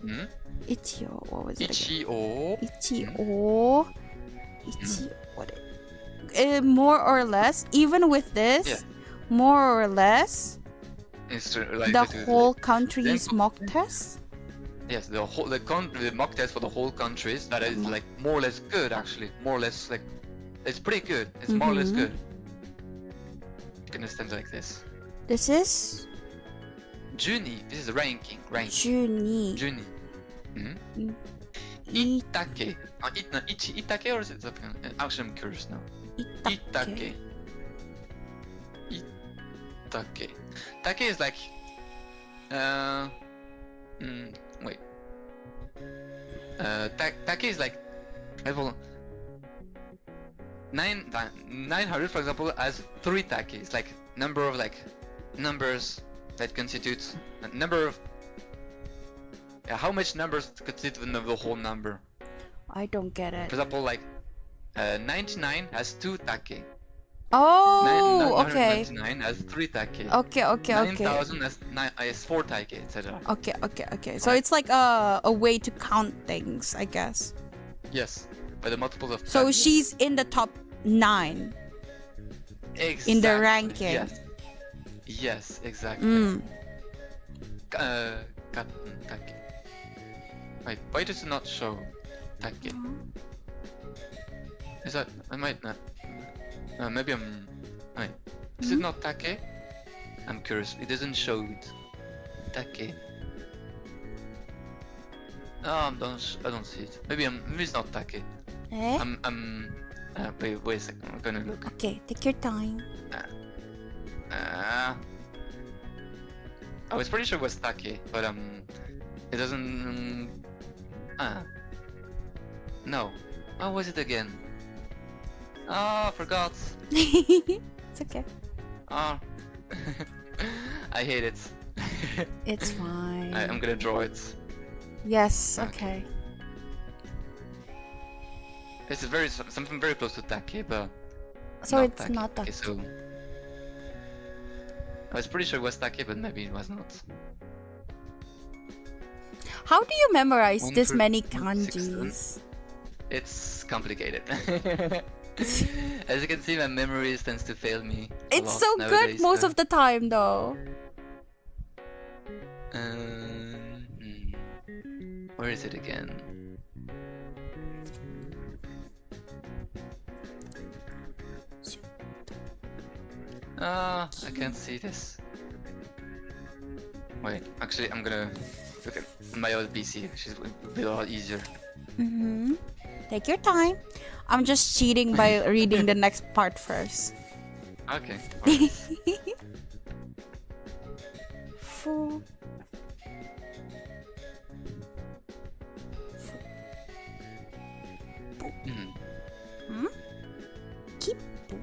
Hmm? Ichio. What was it? again? Ichio. Ichio. Ichio. What? More or less. Even with this, Yeah. more or less, It's like the whole country's Zenko- mock test. Yes, the mock test for the whole countries that is like more or less good actually. More or less like it's pretty good. It's more or less good. You can understand it like this. This is Juni. This is a ranking. 12. Juni. I- Itake. Itake or is it something? Actually, I'm curious now. Itake. Itake. Take is like. Wait. Take is like. Level 900, for example, has 3 take. It's like number of like numbers that constitutes a number of. Yeah, how much numbers constitute the whole number? I don't get it. For example, like 99 has 2 take. Oh, okay. 999 has 3 take. Okay. 9000 has 4 take, etc. Okay. So it's like a way to count things, I guess. Yes. by the multiples of 10. So she's in the top 9 in the ranking. Yes. Yes, exactly. Take. Wait, why does it not show Take? Is that... I might not... maybe I'm... Wait. Is it not Take? I'm curious. It doesn't show it. Take. No, I don't see it. Maybe it's not Take. Eh? Wait a second. I'm gonna look. Okay, take your time. I was pretty sure it was Take, but it doesn't. No. What was it again? I forgot. It's okay. I hate it. It's fine. I'm gonna draw it. Yes, okay. It's something very close to Take, but So not it's Take. not Okay, that. so I was pretty sure it was Take, but maybe it was not. How do you memorize One this for many 6, kanjis? It's complicated. As you can see, my memory tends to fail me. It's so good most of the time though. Where is it again? I can't see this. Wait, actually, I'm gonna look at my old PC, which is a bit a lot easier. Take your time. I'm just cheating by reading the next part first. Okay. Fu. Kippu.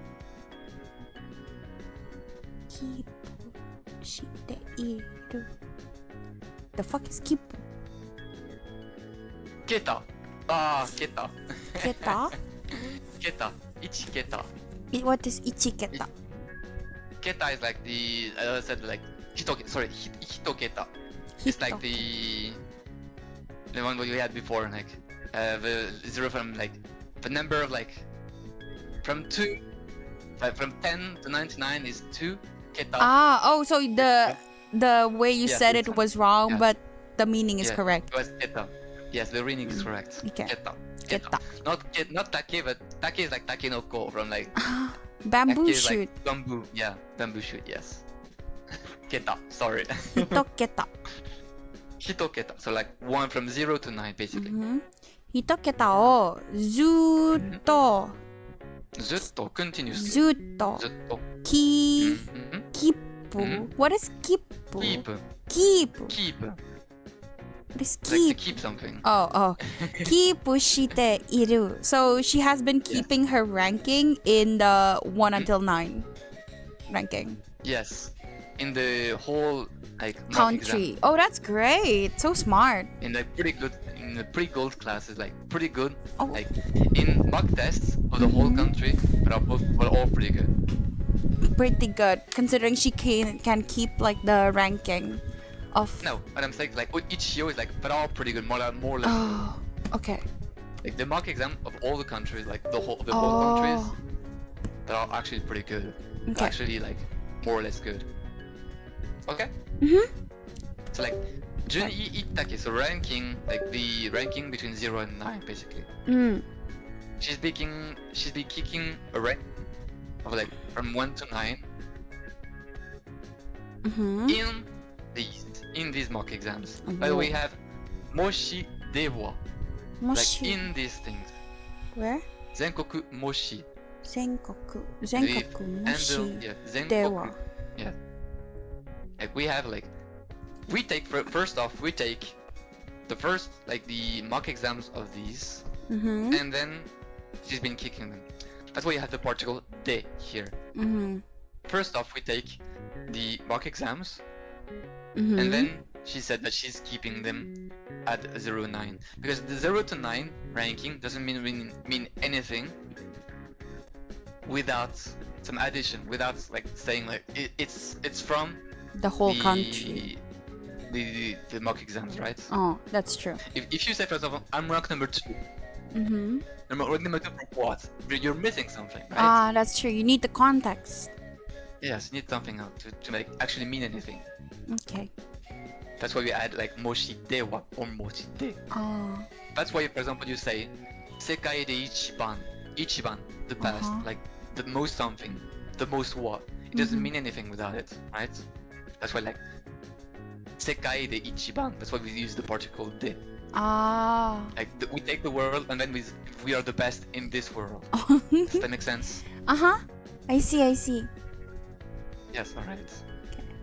Kippu shite iru. The fuck is kippu? Keta! Keta. Keta? Keta. Ichi keta. What is ichi keta? Keta is like the, I said like, hito keta. It's like the one we had before, like, the zero from like, the number of like, from 10 to 99 is 2 keta. So the way you said it was wrong, but the meaning is correct. It was keta. Yes, the meaning is correct. Okay. Keta. Keta. Not take, but take is like takenoko from like Bamboo take is shoot. like bamboo. Yeah, bamboo shoot. Yes. Keta. Sorry. Hito keta. Hito keta. So like 1 from 0 to 9 basically. 一桁をずーっと Zutto, continuously. ずーっと Zutto. キ Mhm. キップ What is キップ Keep. キープ Keep. What is Like to キープ keep something. Oh, キープしている So she has been keeping her ranking in the 1 until 9 ranking Yes. In the whole like mock country. exam. Oh, that's great. So smart. In the pretty good classes, like pretty good. Oh. Like in mock tests of the whole country, but all pretty good. Pretty good considering she can keep like the ranking of No, but I'm saying like each year is like, but all pretty good, more or less. Oh, okay. Like the mock exam of all the countries, like the whole Oh. countries, they're all actually pretty good. Okay. Actually, like more or less good. Okay. So like, Juni Itake, so ranking, like the ranking between 0 and 9, basically. She's be kicking a rank of like from 1 to 9 in these mock exams. By the way, we have Moshi Dewa, like Moshi. in these things. Where? Zenkoku Moshi. 全国 And 模試 yeah, では Zenkoku. Yeah. Like we have like, we take first off we take the first like the mock exams of these, and then she's been kicking them. That's why you have the particle de here. First off we take the mock exams, and then she said that she's keeping them at 0-9 because the 0 to 9 ranking doesn't mean anything without some addition, without like saying like it's from the whole country. The mock exams, right? Oh, that's true. If you say for example I'm rank number 2, Number two for what? You're missing something, right? Ah, that's true. You need the context. Yes, you need something to make actually mean anything. Okay. That's why we add like moshite wa or moshite. Ah. That's why, for example, you say sekai de ichiban, ichiban, the best, like the most something, the most what. It doesn't mean anything without it, right? That's why like sekai de ichiban. That's why we use the particle de. Ah. Like we take the world and then we are the best in this world. Does that make sense? I see. Yes. All right.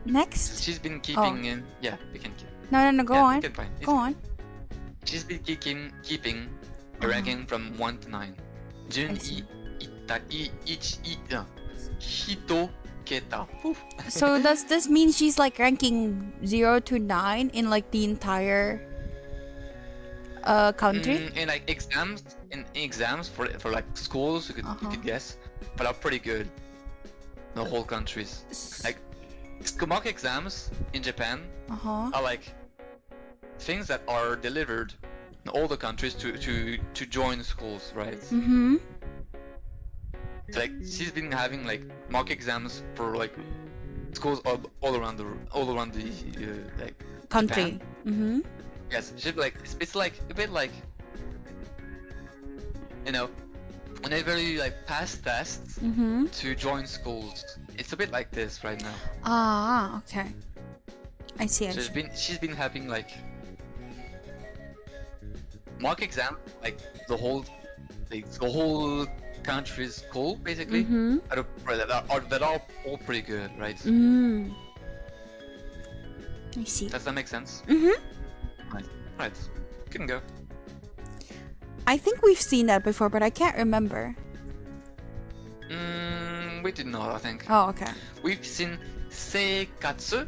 Next. She's been keeping in. Yeah, we can keep. No. Go on. Go on. She's been keeping a ranking from 1 to 9. Jun I ita I ich I hito keta. So does this mean she's like ranking 0 to 9 in like the entire country? In like exams for like schools, you could guess, but are pretty good. The whole countries. Like mock exams in Japan are like things that are delivered in all the countries to join schools, right? So like she's been having like mock exams for like schools all around the like Country. Japan. Yes, it's like a bit like, you know, whenever you like pass tests to join schools, it's a bit like this right now. Ah, okay. I see. She's been having like mock exam, like the whole country's school basically. That are all pretty good, right? I see. Does that make sense? Right. You can go. I think we've seen that before, but I can't remember. We did not, I think. Oh, okay. We've seen seikatsu.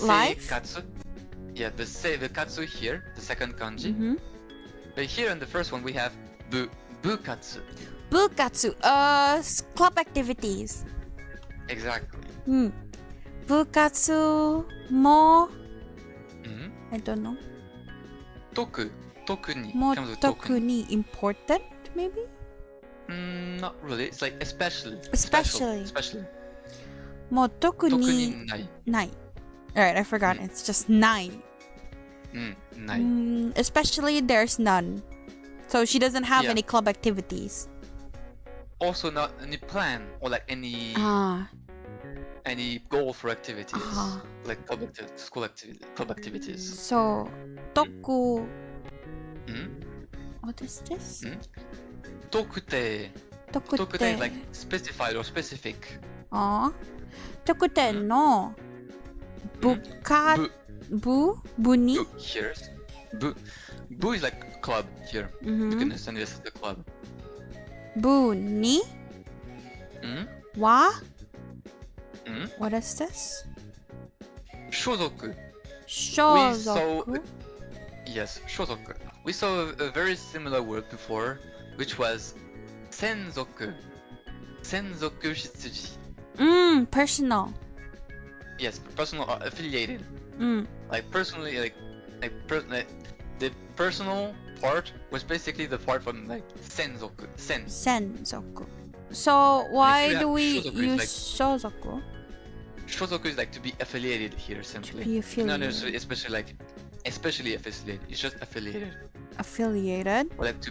Life? Seikatsu. Yeah, the katsu here, the second kanji. But here in the first one we have bukatsu. Bukatsu. Club activities. Exactly. Bukatsu mo. I don't know. Tokuni. More Comes with tokuni. tokuni important, maybe? Not really. It's like especially. More tokuni Tokuni nai. nai. Alright, I forgot. It's just 9. Nai. Especially there's none. So she doesn't have Yeah. any club activities. Also not any plan or like any goal for activities. Like school activities. So toku. What is this? Tokute. Tokute is like specified or specific. Tokute no bu ni. Here. Bu is like club here. You can understand this as the club. Bu ni wa. What is this? Shozoku. Shozoku. Yes, shozoku. We saw a very similar word before, which was senzoku. Senzoku shitsuji. Personal. Yes, personal or affiliated. Like personally, like the personal part was basically the part from like senzoku. Senzoku. So why do we shozoku use like, shozoku? Shozoku is like to be affiliated here simply. To be affiliated. No, especially affiliated. It's just affiliated. Affiliated. Or like to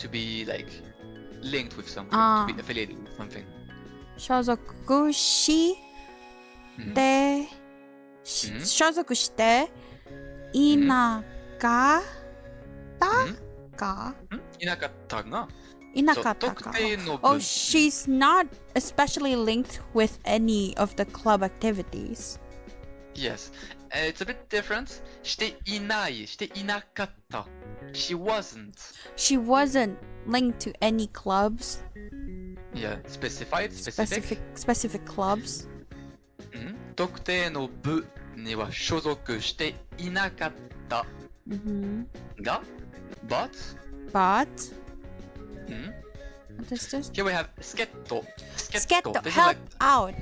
be like linked with something. To be affiliated with something. Shozoku shite. Shozoku shite. Inakatta ga. Inakatta ga. Inakatta ga. Oh, she's not especially linked with any of the club activities. Yes, it's a bit different. Shite inakatta. She wasn't. She wasn't linked to any clubs. Yeah, specific clubs. 特定の部には所属していなかったが but what is this? Here we have sketto. Sketto, This help is like out.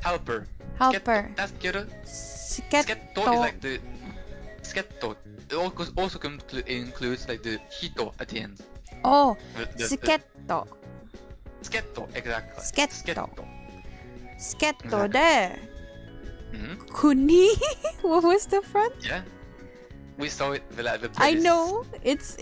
Helper. Helper. Sketto is like the sketto. It also includes like the hito at the end. Oh, The- sketto. Sketto, exactly. Sketto. Sketto Exactly. で Mhm. kuni. What was the front? Yeah. We saw it the I playlist. know. It's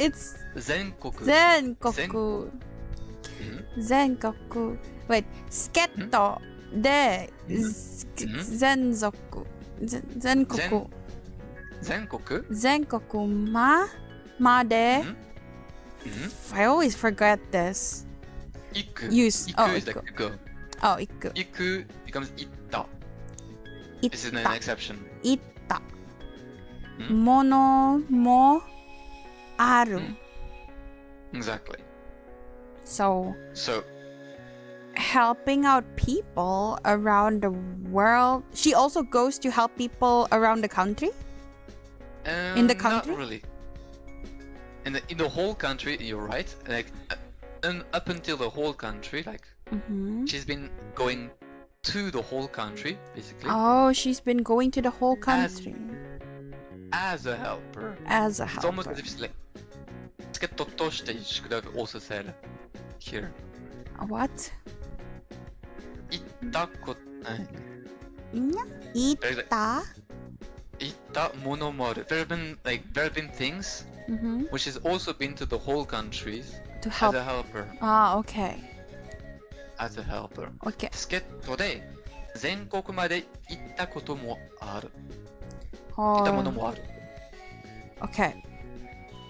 全国。全国。Mhm. 全国。Wait, 助っ人で、全族。全国。全国全国まで。I always forget this. 行く。 Use. 行く Oh, is like go. 行く。行く becomes 行った。行 This is っ an た。 exception. 行った。んものもある。Exactly. So, So, helping out people around the world. She also goes to help people around the country? In the country? Not really. In the whole country, you're right. Like, and up until the whole country, like, she's been going to the whole country, basically, Oh, she's been going to the whole country as a helper. as a It's almost helper. as if she's like, she could have also said here. What? 行ったことない。行った行ったものもある。There have been things which has also been to the whole countries to as help. a helper. Ah, okay. As a helper. Okay. 助っ人で全国まで行ったこともある。Oh, 行ったものもある。okay.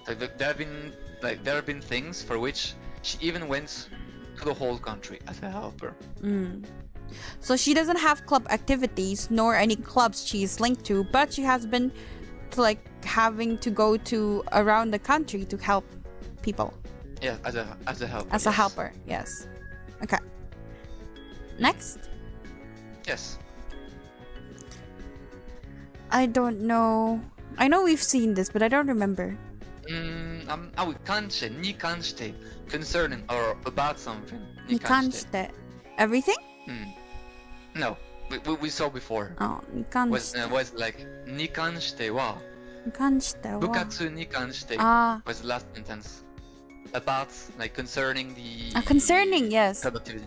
There have been things for which she even went to the whole country as a helper. So she doesn't have club activities nor any clubs she's linked to, but she has been to like having to go to around the country to help people Yeah, as a helper. as a yes. helper. Yes. Okay. Next. Yes. I don't know. I know we've seen this, but I don't remember. に関して concerning or about something に関して everything? No, we saw before. に関し Was て was like に関してはに関しては部活に関して Ah. was the last sentence about like concerning the concerning, yes. club activity.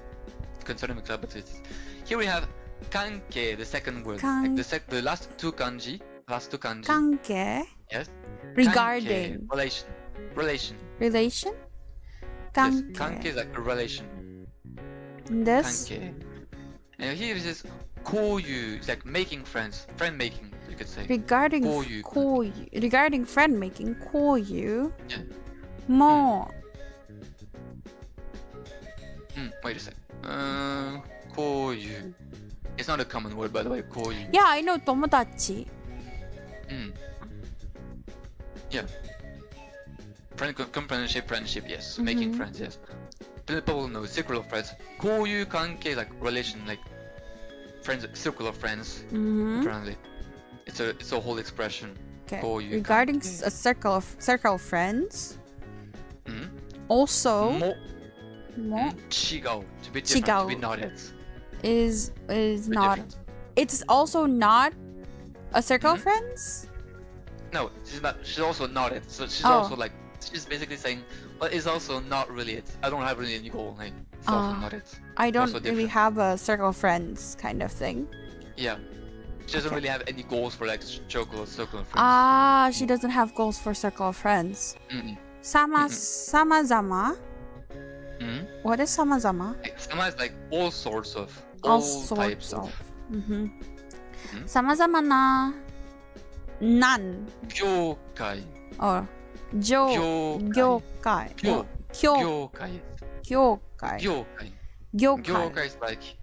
Concerning the club activities. Here we have 関係 the second word. 関 Like the last two kanji. 関係 Yes. regarding 関係 relation. relation? Yes. 関関係係 is like a relation. this 関係 And here it says 交友 it's like making friends. Friend making, you could say. regarding 交友 regarding friend making 交友 Yeah. も Wait a sec. 交友 It's not a common word, by the way. 交友 Yeah, I know 友達 Yeah. Friendship, yes. Making friends, yes. People know circle of friends. 交友関係 like relation, like friends, circle of friends. Apparently, it's a whole expression. Okay. 交友 Regarding 関係 a circle of friends. うん Also もも違う to be different, to be 違う not it. is Be not. different. It's also not a circle of friends. No, she's also not it. So she's Oh. also like she's basically saying, well, it's also not really it. I don't have really any goal. Like, it's also not it. I don't Also really different. have a circle of friends kind of thing. Yeah. She doesn't Okay. really have any goals for like circle of friends. Ah, she doesn't have goals for circle of friends. Mm-mm. 様々 Mm-hmm. What is 様々 Like, Sama is like all sorts of, All types sorts of. of. 様々な何業界 or 業界業業界業界業界業業界界 is like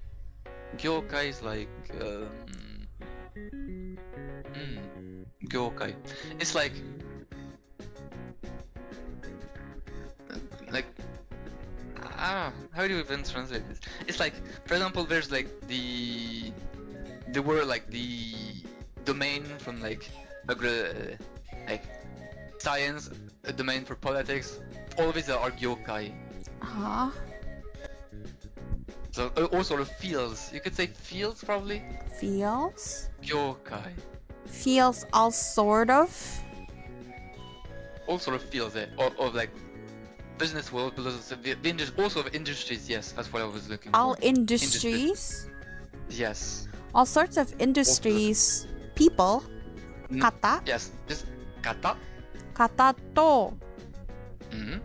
業界 is like 業界 it's like how do you even translate this? It's like, for example, there's like the word like the domain from like science, a domain for politics. All of these are gyokai. So all sort of fields. You could say fields probably. feels Gyokai. feels all sort of All sort of fields of like business world, but also also of industries. Yes, that's what I was looking All for. industries. Yes. All sorts of industries. People. Kata. Yes. Just kata. Kata to. Mm-hmm.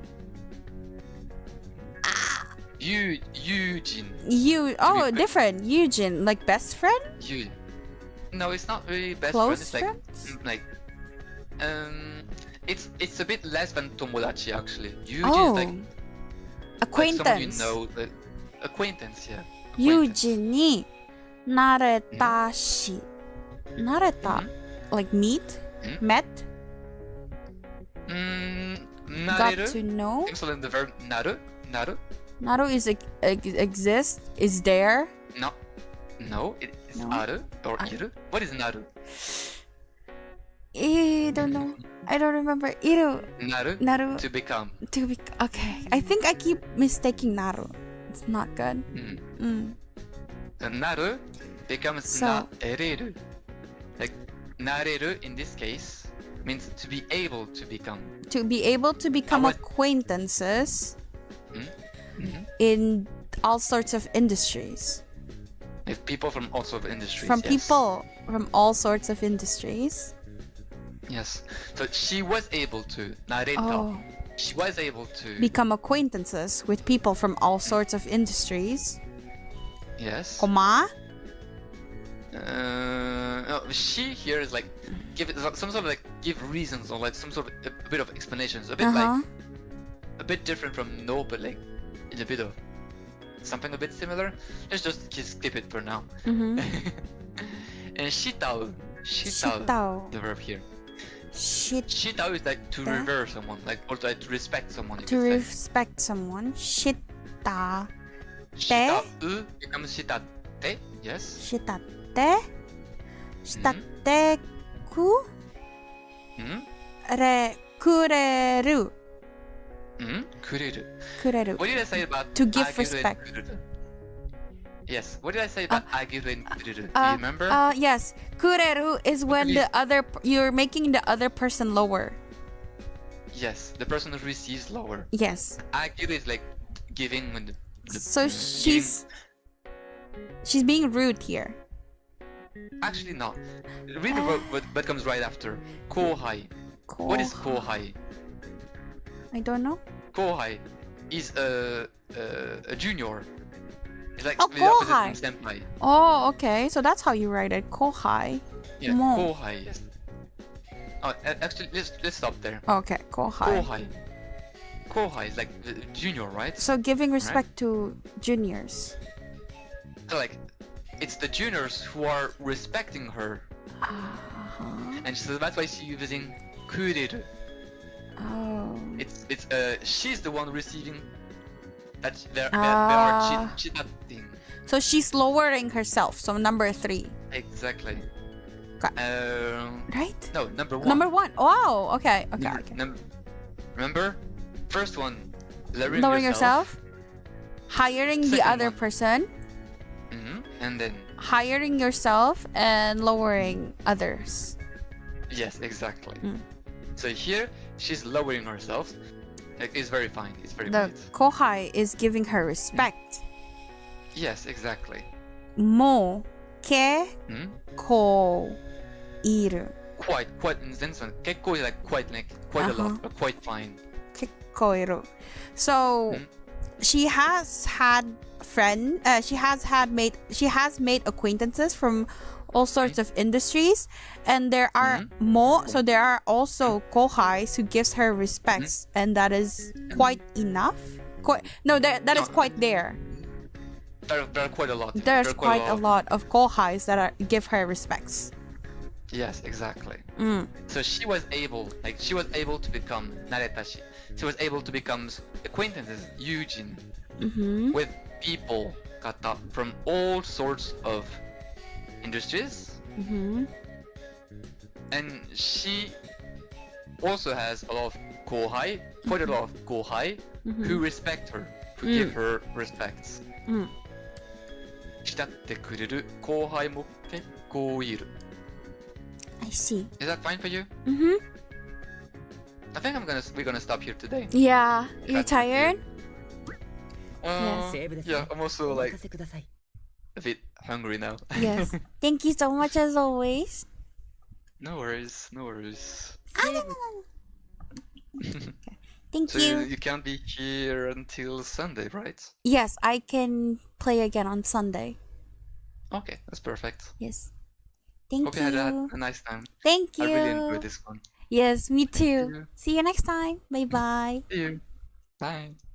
Eugene. Different. Eugene, like best friend? No, it's not really best Close friend. friends? It's a bit less than tomodachi actually. Eugene Oh. is like Acquaintance. someone you know, acquaintance, yeah. Acquaintance. 友人になれたし。なれた like meet? Met? Got Nareru. to know? Also in the verb naru. Naru is exist? Is there? No, it is No? aru or iru. What is naru? I don't know. I don't remember. Iru. Naru. To become. Okay. I think I keep mistaking Naru. It's not good. So naru becomes So- nareru. Like nareru in this case means to be able to become. To be able to become was- acquaintances in all sorts of industries. With people from all sorts of industries. From yes. people from all sorts of industries. Yes. So she was able to nareta. Oh. She was able to. Become acquaintances with people from all sorts of industries. Yes. Koma? No, she here is like give it some sort of like give reasons or like some sort of a bit of explanations. A bit like a bit different from no, but like in a bit of something a bit similar. Let's just skip it for now. And shitao. Shitao. The verb here. Shit. Shitao is like to revere someone, like or like to respect someone. You To could say. respect someone. Shita. Shitau becomes shitate. Yes. Shitate. Shitate ku. Kureru. Kureru. Kureru. What did I say about To give agiru and respect. kureru? Yes. What did I say about agiru and kureru? Do you remember? Yes. Kureru is when you're making the other person lower. Yes. The person who receives lower. Yes. Agiru is like giving when So she's being rude here. Actually not. Read the word what comes right after. Kohai. What is kohai? I don't know. Kohai is a junior. It's like Oh, the opposite kohai. from senpai. Oh, okay. So that's how you write it. Kohai. Yeah, Mo. kohai. Yes. Oh, actually, let's stop there. Okay, kohai. Kohai is like the junior, right? So giving respect to juniors. So like, it's the juniors who are respecting her, and so that's why she's using kureru. Oh. It's she's the one receiving that they are chitating. So she's lowering herself. So number 3. Exactly. Right? No, number 1. Number 1. Wow. Okay. Okay. Remember, first one, Lowering yourself. Hiring the Second other one. person. And then Hiring yourself and lowering others. yes, exactly. So here she's lowering herself. Like, it's very fine. It's very The great. kohai is giving her respect. Yes, exactly. Mo ke ko iru. Quite in the sense of kekko is like quite a lot, but quite fine. Kekkoiru. So she has made acquaintances from all sorts of industries, and there are there are also kohais who gives her respects, and that is quite enough. That is quite there. There are quite a lot. There's quite a lot of kohais that give her respects. Yes, exactly. So she was able to become naretashi. She was able to become acquaintances, yujin, with people kata from all sorts of industries. And she also has a lot of kohai, quite a lot of kohai, who respect her, who give her respects. 慕ってくれる後輩も結構いる。 I see. Is that fine for you? I think we're gonna stop here today. Yeah, you're That's it. tired? Yeah, I'm also like a bit hungry now. Yes. Thank you so much as always. No worries, no worries. Thank So you. you can't be here until Sunday, right? Yes, I can play again on Sunday. Okay, that's perfect. Yes. Thank Hope you had you. a nice time. Thank you. I really enjoyed this one. Yes, me too. you. See you next time. Bye bye. See you. Bye.